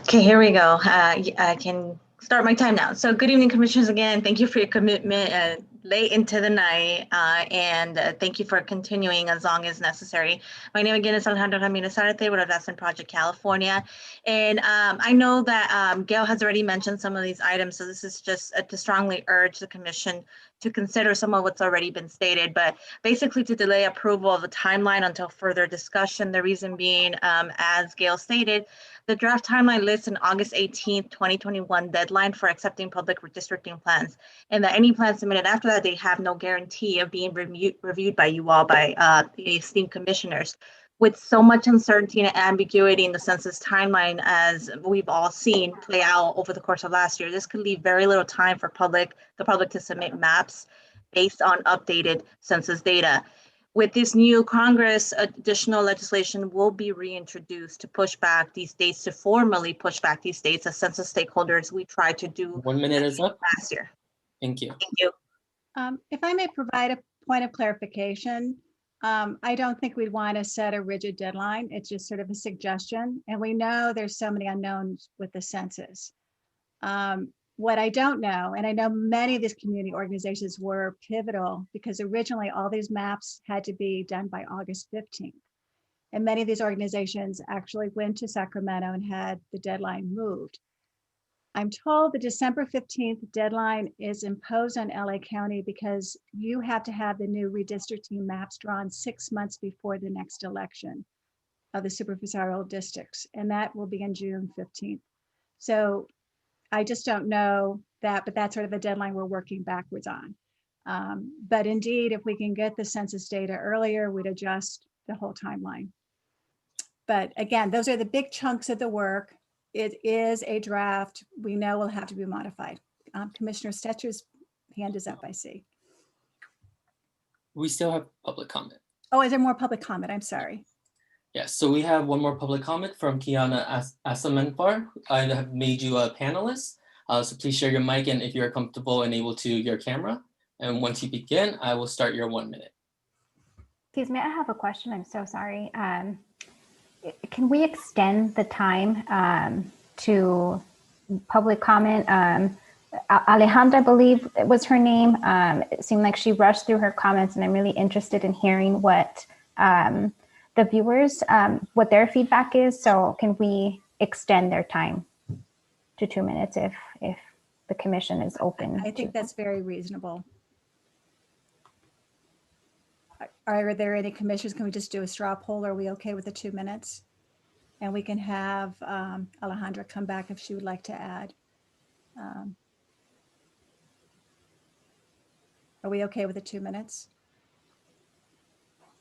Okay, here we go. I can start my time now. So good evening, commissioners. Again, thank you for your commitment late into the night, and thank you for continuing as long as necessary. My name again is Alejandra Ramirez Arte with Redistricting Project California, and I know that Gail has already mentioned some of these items, so this is just to strongly urge the commission to consider some of what's already been stated, but basically to delay approval of the timeline until further discussion. The reason being, as Gail stated, the draft timeline lists an August 18th, 2021 deadline for accepting public redistricting plans, and that any plans submitted after that, they have no guarantee of being reviewed by you all, by the esteemed commissioners. With so much uncertainty and ambiguity in the census timeline, as we've all seen play out over the course of last year, this could leave very little time for the public to submit maps based on updated census data. With this new Congress, additional legislation will be reintroduced to push back these dates, to formally push back these dates as census stakeholders we tried to do 1 minute is up. last year. Thank you. Thank you. If I may provide a point of clarification, I don't think we'd want to set a rigid deadline. It's just sort of a suggestion. And we know there's so many unknowns with the census. What I don't know, and I know many of these community organizations were pivotal because originally all these maps had to be done by August 15th. And many of these organizations actually went to Sacramento and had the deadline moved. I'm told the December 15th deadline is imposed on LA County because you have to have the new redistricting maps drawn 6 months before the next election of the supervisorial districts, and that will be on June 15th. So I just don't know that, but that's sort of the deadline we're working backwards on. But indeed, if we can get the census data earlier, we'd adjust the whole timeline. But again, those are the big chunks of the work. It is a draft. We know will have to be modified. Commissioner Stetcher's hand is up, I see. We still have public comment. Oh, is there more public comment? I'm sorry. Yes, so we have one more public comment from Kiana Asamanfar. I have made you a panelist, so please share your mic and if you're comfortable and able to, your camera. And once you begin, I will start your 1 minute. Excuse me, I have a question. I'm so sorry. Can we extend the time to public comment? Alejandra, I believe it was her name. It seemed like she rushed through her comments, and I'm really interested in hearing what the viewers, what their feedback is. So can we extend their time to 2 minutes if the commission is open? I think that's very reasonable. Are there any commissioners? Can we just do a straw poll? Are we okay with the 2 minutes? And we can have Alejandra come back if she would like to add. Are we okay with the 2 minutes?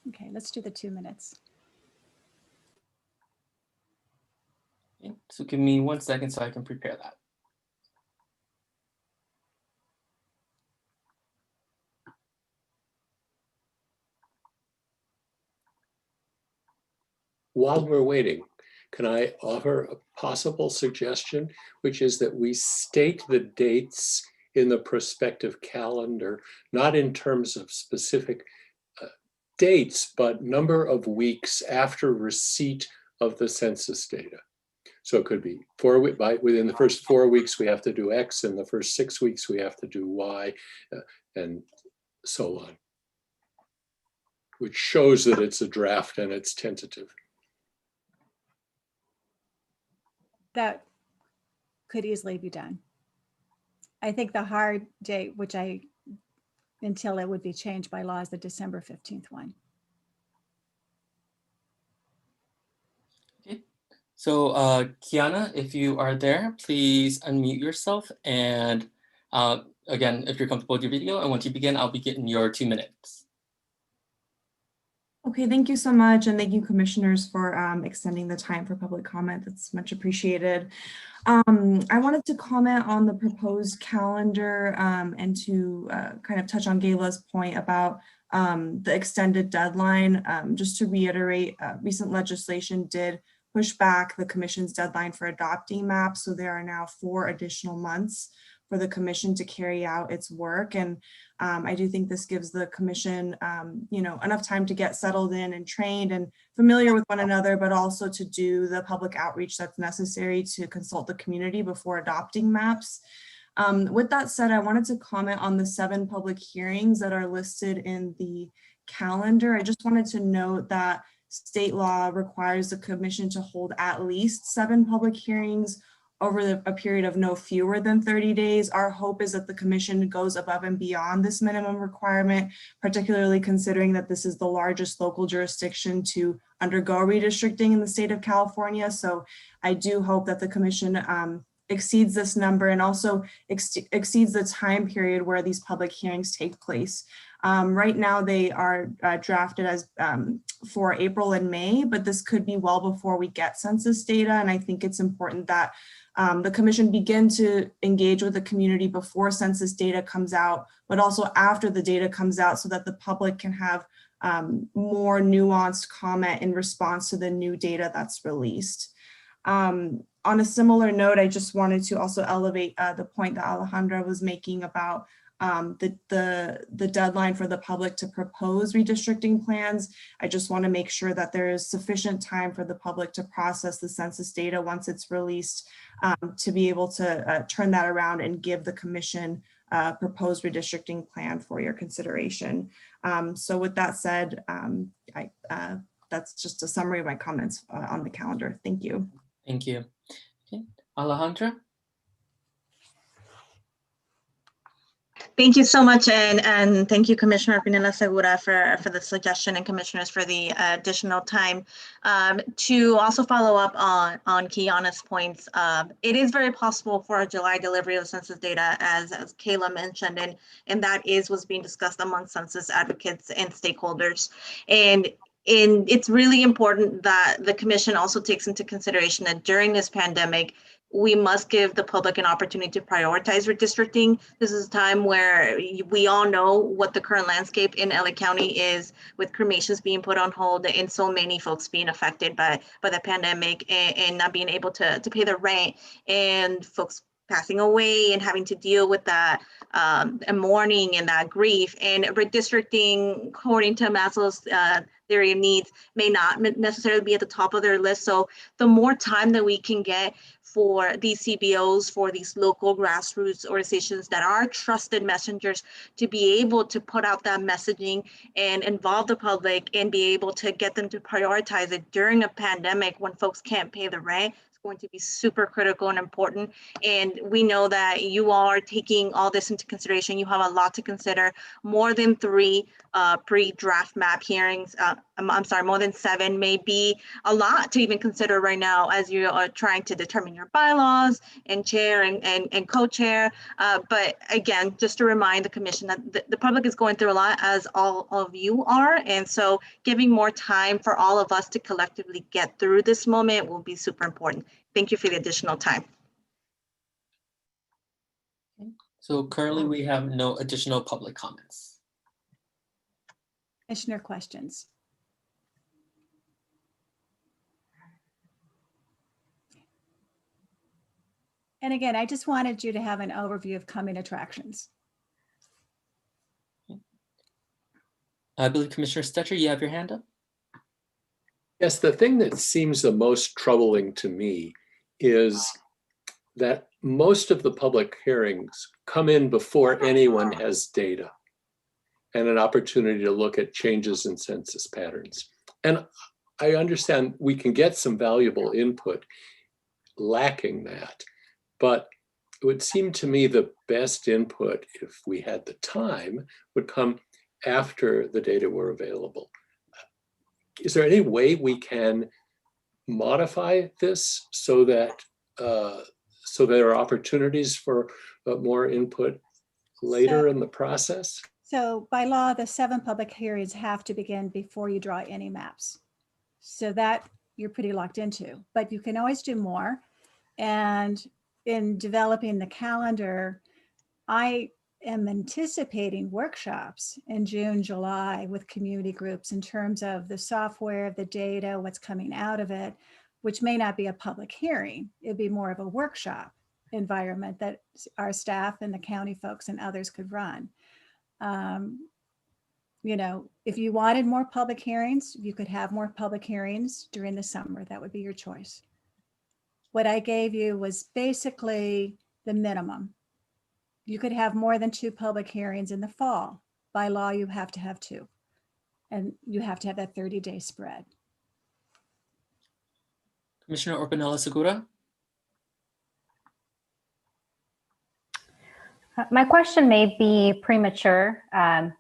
Okay, let's do the 2 minutes. Okay, so give me 1 second so I can prepare that. While we're waiting, can I offer a possible suggestion, which is that we state the dates in the prospective calendar, not in terms of specific dates, but number of weeks after receipt of the census data. So it could be within the first 4 weeks, we have to do X, and the first 6 weeks, we have to do Y, and so on, which shows that it's a draft and it's tentative. That could easily be done. I think the hard date, until it would be changed by law, is the December 15th one. Okay, so Kiana, if you are there, please unmute yourself. And again, if you're comfortable with your video, and once you begin, I'll be getting your 2 minutes. Okay, thank you so much. And thank you, commissioners, for extending the time for public comment. That's much appreciated. I wanted to comment on the proposed calendar and to kind of touch on Gayla's point about the extended deadline. Just to reiterate, recent legislation did push back the commission's deadline for adopting maps. So there are now 4 additional months for for the commission to carry out its work. And I do think this gives the commission, enough time to get settled in and trained and familiar with one another, but also to do the public outreach that's necessary to consult the community before adopting maps. With that said, I wanted to comment on the 7 public hearings that are listed in the calendar. I just wanted to note that state law requires the commission to hold at least 7 public hearings over a period of no fewer than 30 days. Our hope is that the commission goes above and beyond this minimum requirement, particularly considering that this is the largest local jurisdiction to undergo redistricting in the state of California. So I do hope that the commission exceeds this number and also exceeds the time period where these public hearings take place. Right now they are drafted as for April and May, but this could be well before we get census data. And I think it's important that the commission begin to engage with the community before census data comes out, but also after the data comes out so that the public can have more nuanced comment in response to the new data that's released. On a similar note, I just wanted to also elevate the point that Alejandra was making about the deadline for the public to propose redistricting plans. I just want to make sure that there is sufficient time for the public to process the census data once it's released, to be able to turn that around and give the commission a proposed redistricting plan for your consideration. So with that said, that's just a summary of my comments on the calendar. Thank you. Thank you. Okay. Alejandra? Thank you so much, and thank you, Commissioner Pinela Segura, for the suggestion, and commissioners for the additional time. To also follow up on Kiana's points, it is very possible for a July delivery of census data, as Kayla mentioned, and that is what's being discussed among census advocates and stakeholders. And it's really important that the commission also takes into consideration that during this pandemic, we must give the public an opportunity to prioritize redistricting. This is a time where we all know what the current landscape in LA County is, with cremations being put on hold and so many folks being affected by the pandemic and not being able to pay their rent, and folks passing away and having to deal with that mourning and that grief. And redistricting, according to Maslow's theory of needs, may not necessarily be at the top of their list. So the more time that we can get for these CBOs, for these local grassroots organizations that are trusted messengers, to be able to put out that messaging and involve the public and be able to get them to prioritize it during a pandemic when folks can't pay the rent, going to be super critical and important. And we know that you all are taking all this into consideration. You have a lot to consider. More than 3 pre-draft map hearings, I'm sorry, more than 7 may be a lot to even consider right now as you are trying to determine your bylaws and chair and co-chair. But again, just to remind the commission that the public is going through a lot, as all of you are. And so giving more time for all of us to collectively get through this moment will be super important. Thank you for the additional time. So currently we have no additional public comments. Commissioner questions? And again, I just wanted you to have an overview of coming attractions. I believe Commissioner Stetcher, you have your hand up. Yes, the thing that seems the most troubling to me is that most of the public hearings come in before anyone has data and an opportunity to look at changes in census patterns. And I understand we can get some valuable input lacking that, but it would seem to me the best input, if we had the time, would come after the data were available. Is there any way we can modify this so that there are opportunities for more input later in the process? So by law, the 7 public hearings have to begin before you draw any maps. So that you're pretty locked into, but you can always do more. And in developing the calendar, I am anticipating workshops in June, July with community groups in terms of the software, the data, what's coming out of it, which may not be a public hearing. It'd be more of a workshop environment that our staff and the county folks and others could run. You know, if you wanted more public hearings, you could have more public hearings during the summer. That would be your choice. What I gave you was basically the minimum. You could have more than 2 public hearings in the fall. By law, you have to have 2. And you have to have that 30-day spread. Commissioner Orpanella Segura. My question may be premature,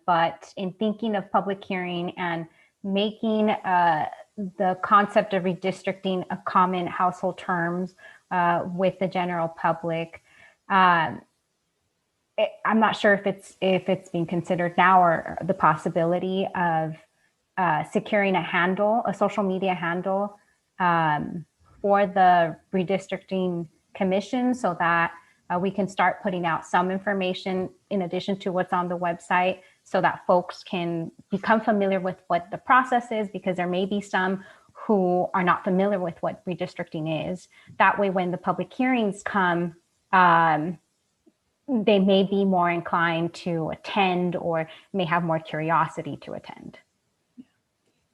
but in thinking of public hearing and making the concept of redistricting a common household terms with the general public, I'm not sure if it's being considered now, or the possibility of securing a social media handle for the redistricting commission, so that we can start putting out some information in addition to what's on the website, so that folks can become familiar with what the process is, because there may be some who are not familiar with what redistricting is. That way, when the public hearings come, they may be more inclined to attend, or may have more curiosity to attend.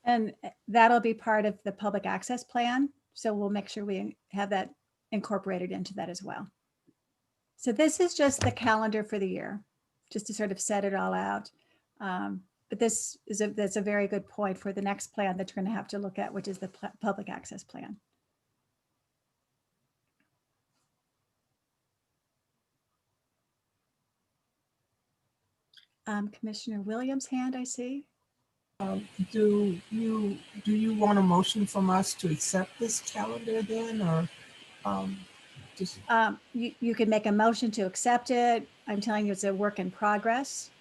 And that'll be part of the public access plan. So we'll make sure we have that incorporated into that as well. So this is just the calendar for the year, just to sort of set it all out. But that's a very good point for the next plan that you're going to have to look at, which is the public access plan. Commissioner Williams' hand, I see. Do you want a motion from us to accept this calendar then, or just? You can make a motion to accept it. I'm telling you, it's a work in progress.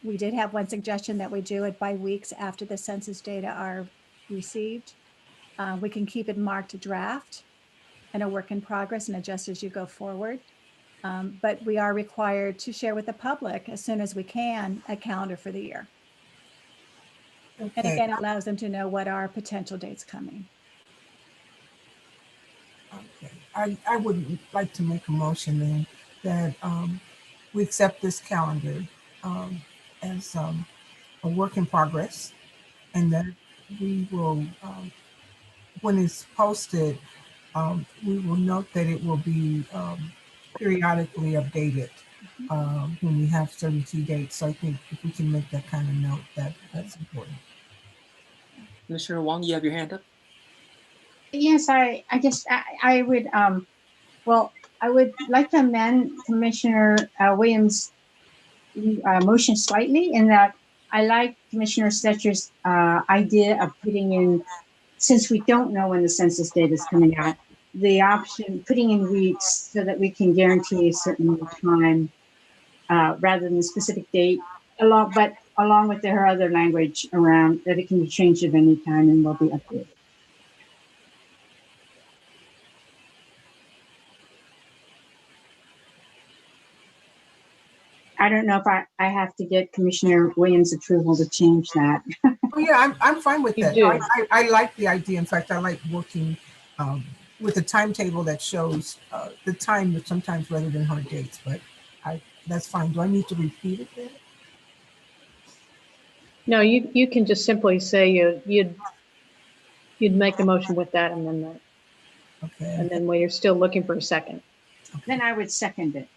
We did have one suggestion that we do it by weeks after the census data are received. We can keep it marked draft and a work in progress and adjust as you go forward. But we are required to share with the public as soon as we can a calendar for the year. Okay. And again, it allows them to know what are potential dates coming. Okay, I would like to make a motion then that we accept this calendar as a work in progress, and that we will, when it's posted, we will note that it will be periodically updated when we have certain key dates. So I think if we can make that kind of note, that's important. Commissioner Wong, you have your hand up. Yes, I guess I would, well, I would like to amend Commissioner Williams' motion slightly, in that I like Commissioner Stetcher's idea of putting in, since we don't know when the census data is coming out, the option, putting in weeks so that we can guarantee a certain time rather than a specific date, along with her other language around that it can be changed at any time and will be updated. I don't know if I have to get Commissioner Williams' approval to change that. Oh yeah, I'm fine with that. I like the idea. In fact, I like working with a timetable that shows the time, sometimes rather than hard dates. But that's fine. Do I need to repeat it then? No, you can just simply say you'd make the motion with that amendment. Okay. And then we're still looking for a second. Okay. Then I would second it.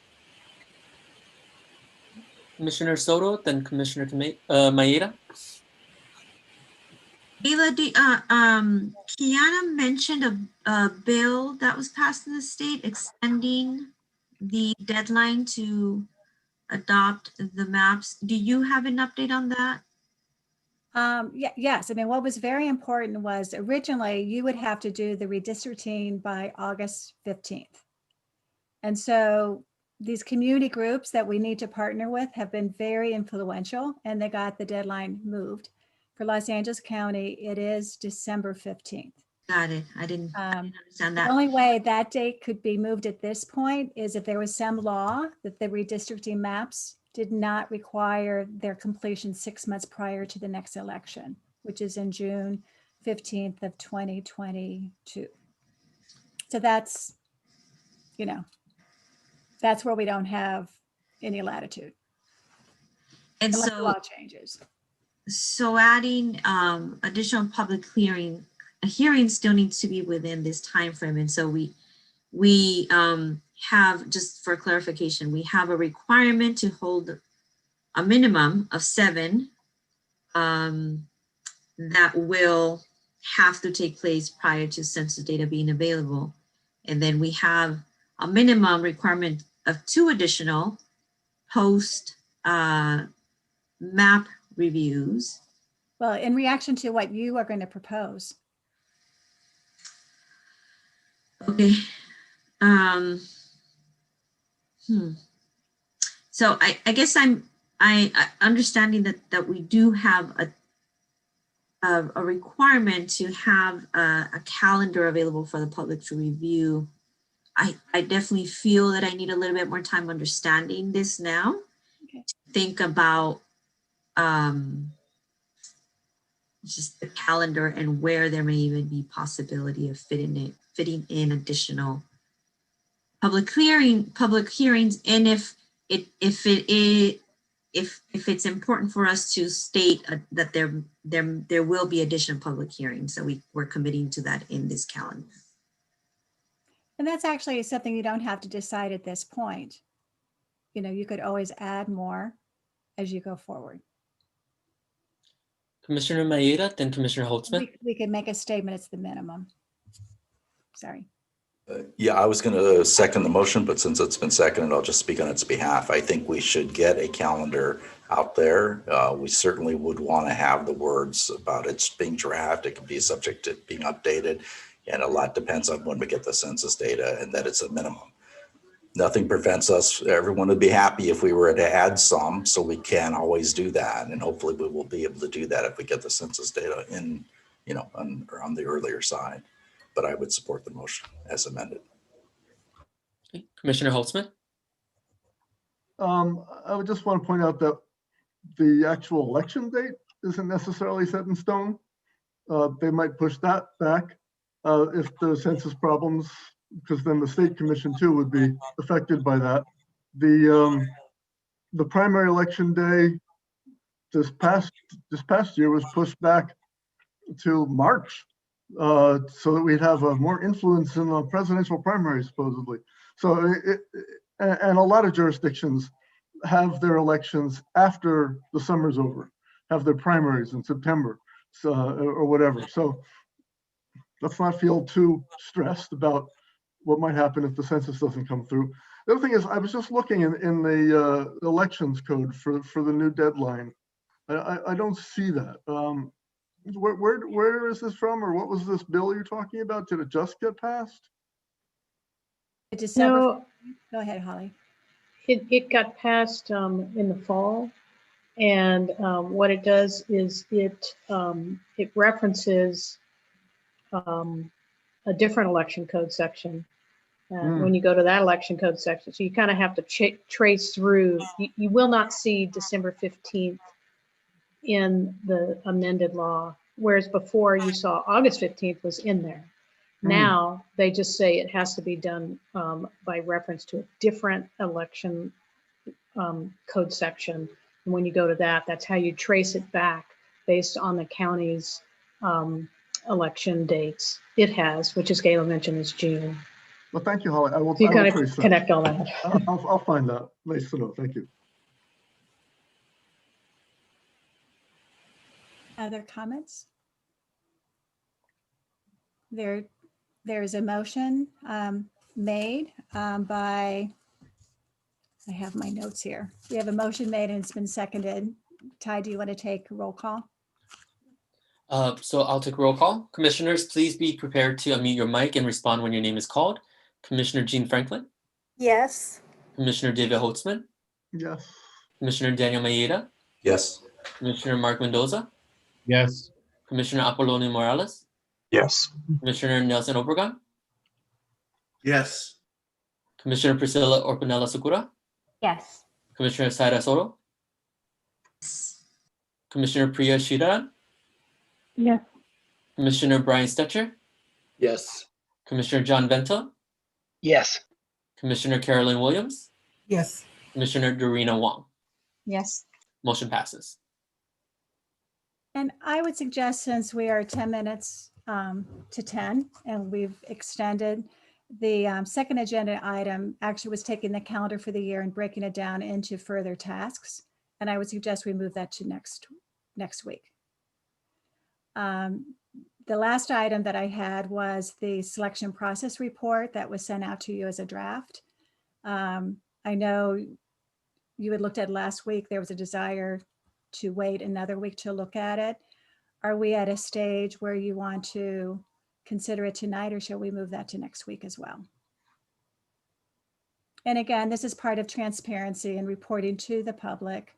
Commissioner Soto, then Commissioner Maeda. Kiana mentioned a bill that was passed in the state extending the deadline to adopt the maps. Do you have an update on that? Yes. I mean, what was very important was originally you would have to do the redistricting by August 15th. And so these community groups that we need to partner with have been very influential, and they got the deadline moved. For Los Angeles County, it is December 15th. Got it. I didn't understand that. The only way that date could be moved at this point is if there was some law that the redistricting maps did not require their completion 6 months prior to the next election, which is in June 15th of 2022. So that's that's where we don't have any latitude. And Unless the so, law changes. so adding additional public hearing still needs to be within this time frame. And so we have, just for clarification, we have a requirement to hold a minimum of 7 that will have to take place prior to census data being available. And then we have a minimum requirement of 2 additional post map reviews. Well, in reaction to what you are going to propose. Okay. So I guess I understanding that we do have a requirement to have a calendar available for the public to review. I definitely feel that I need a little bit more time understanding this now. Okay. To think about just the calendar and where there may even be possibility of fitting in additional public hearings, and if it's important for us to state that there will be additional public hearings, so we're committing to that in this calendar. And that's actually something you don't have to decide at this point. You could always add more as you go forward. Commissioner Maeda, then Commissioner Holtzman. We could make a statement, it's the minimum. Sorry. Yeah, I was going to second the motion, but since it's been seconded, I'll just speak on its behalf. I think we should get a calendar out there. We certainly would want to have the words about it's being drafted. It can be subject to being updated, and a lot depends on when we get the census data, and that it's a minimum. Nothing prevents us. Everyone would be happy if we were to add some, so we can always do that, and hopefully we will be able to do that if we get the census data in, on the earlier side. But I would support the motion as amended. Okay. Commissioner Holtzman. I would just want to point out that the actual election date isn't necessarily set in stone. They might push that back if the census problems, because then the state commission too would be affected by that. The primary election day this past year was pushed back to March, so that we'd have more influence in the presidential primary, supposedly. So, and a lot of jurisdictions have their elections after the summer's over, have their primaries in September, so, or whatever. So let's not feel too stressed about what might happen if the census doesn't come through. The other thing is, I was just looking in the elections code for the new deadline. I don't see that. Where is this from, or what was this bill you're talking about? Did it just get passed? December. No. Go ahead, Holly. It got passed in the fall, and what it does is it references a different election code section. When you go to that election code section, so you kind of have to trace through. You will not see December 15th in the amended law, whereas before you saw August 15th was in there. Now they just say it has to be done by reference to a different election code section. And when you go to that, that's how you trace it back based on the county's election dates it has, which as Gayla mentioned is June. Well, thank you, Holly. I will, So you I will kind trace of that. connect all that. I'll find that. Nice to know. Thank you. Other comments? There's a motion made by, I have my notes here. We have a motion made and it's been seconded. Ty, do you want to take roll call? So I'll take roll call. Commissioners, please be prepared to unmute your mic and respond when your name is called. Commissioner Jean Franklin. Yes. Commissioner David Holtzman. Yes. Commissioner Daniel Maeda. Yes. Commissioner Mark Mendoza. Yes. Commissioner Apollonio Morales. Yes. Commissioner Nelson Obregon. Yes. Commissioner Priscilla Orpanella Segura. Yes. Commissioner Saira Soro. Commissioner Priya Shidaran. Yes. Commissioner Brian Stetcher. Yes. Commissioner John Vento. Yes. Commissioner Carolyn Williams, Yes. Commissioner Dorina Wong. Yes. Motion passes. And I would suggest, since we are 10 minutes to 10 and we've extended, the second agenda item actually was taking the calendar for the year and breaking it down into further tasks. And I would suggest we move that to next week. The last item that I had was the selection process report that was sent out to you as a draft. I know you had looked at last week. There was a desire to wait another week to look at it. Are we at a stage where you want to consider it tonight, or shall we move that to next week as well? And again, this is part of transparency and reporting to the public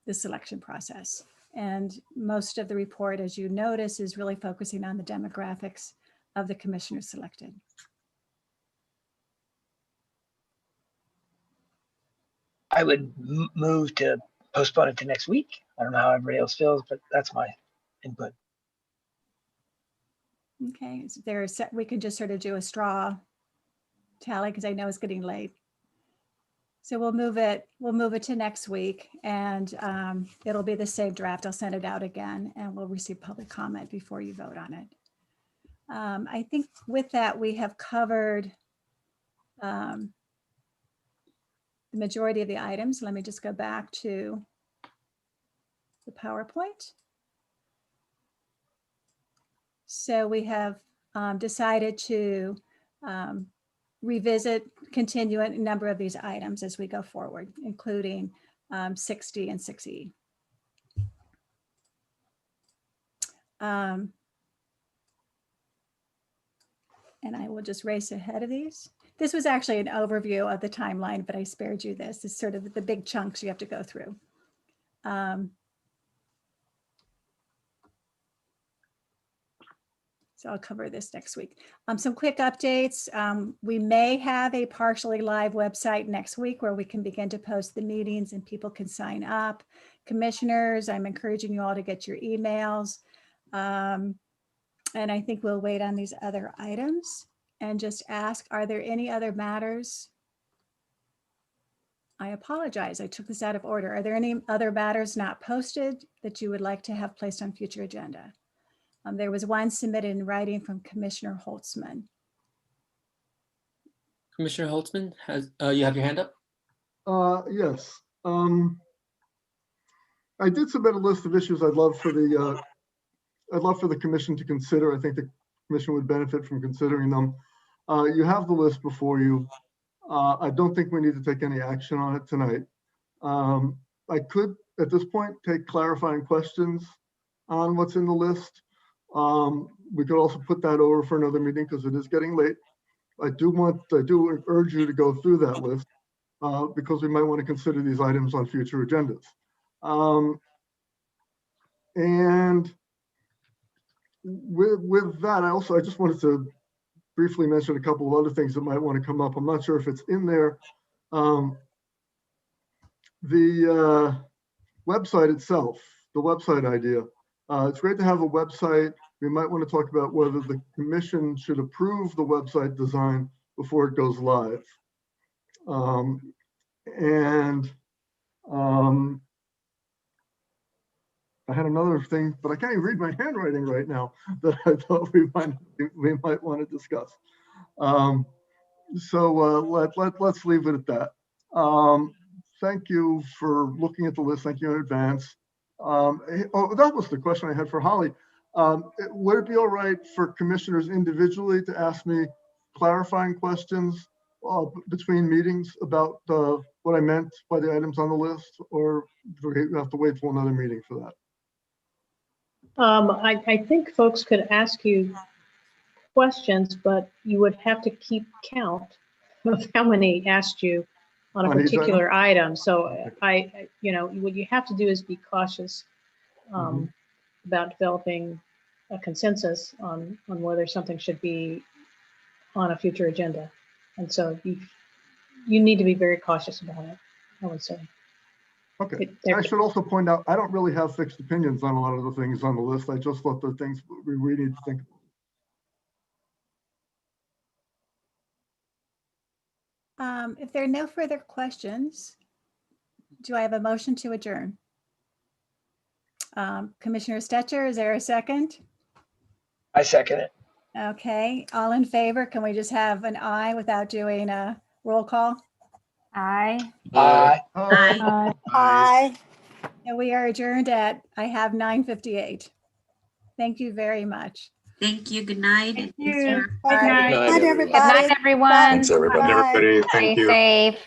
the selection process. And most of the report, as you notice, is really focusing on the demographics of the commissioners selected. I would move to postpone it to next week. I don't know how everybody else feels, but that's my input. Okay, so we can just sort of do a straw tally because I know it's getting late. So we'll move it to next week, and it'll be the same draft. I'll send it out again and we'll receive public comment before you vote on it. I think with that, we have covered the majority of the items. Let me just go back to the PowerPoint. So we have decided to revisit, continue a number of these items as we go forward, including 6D and 6E. And I will just race ahead of these. This was actually an overview of the timeline, but I spared you this. It's sort of the big chunks you have to go through. So I'll cover this next week. Some quick updates. We may have a partially live website next week where we can begin to post the meetings and people can sign up. Commissioners, I'm encouraging you all to get your emails. And I think we'll wait on these other items and just ask, are there any other matters? I apologize, I took this out of order. Are there any other matters not posted that you would like to have placed on future agenda? There was one submitted in writing from Commissioner Holtzman. Commissioner Holtzman, you have your hand up? Yes. I did submit a list of issues I'd love for the commission to consider. I think the commission would benefit from considering them. You have the list before you. I don't think we need to take any action on it tonight. I could, at this point, take clarifying questions on what's in the list. We could also put that over for another meeting because it is getting late. I do urge you to go through that list because we might want to consider these items on future agendas. And with that, I just wanted to briefly mention a couple of other things that might want to come up. I'm not sure if it's in there. The website itself, the website idea. It's great to have a website. We might want to talk about whether the commission should approve the website design before it goes live. I had another thing, but I can't even read my handwriting right now that I thought we might want to discuss. Let's leave it at that. Thank you for looking at the list. Thank you in advance. That was the question I had for Holly. Would it be all right for commissioners individually to ask me clarifying questions between meetings about what I meant by the items on the list, or do we have to wait till another meeting for that? I think folks could ask you questions, but you would have to keep count of how many asked you on a particular item. So what you have to do is be cautious about developing a consensus on whether something should be on a future agenda. And so you need to be very cautious about it, I would say. Okay. I should also point out, I don't really have fixed opinions on a lot of the things on the list. I just thought the things we really need to think about. If there are no further questions, do I have a motion to adjourn? Commissioner Stetcher, is there a second? I second it. Okay, all in favor? Can we just have an aye without doing a roll call? Aye. Aye. Aye. And we are adjourned at, I have 9:58. Thank you very much. Thank you. Good night. Thank and thanks you. for- Good Good night, night, everyone. everybody. Good night, everyone. Thanks, everybody. Bye. Everybody, thank Stay you. safe.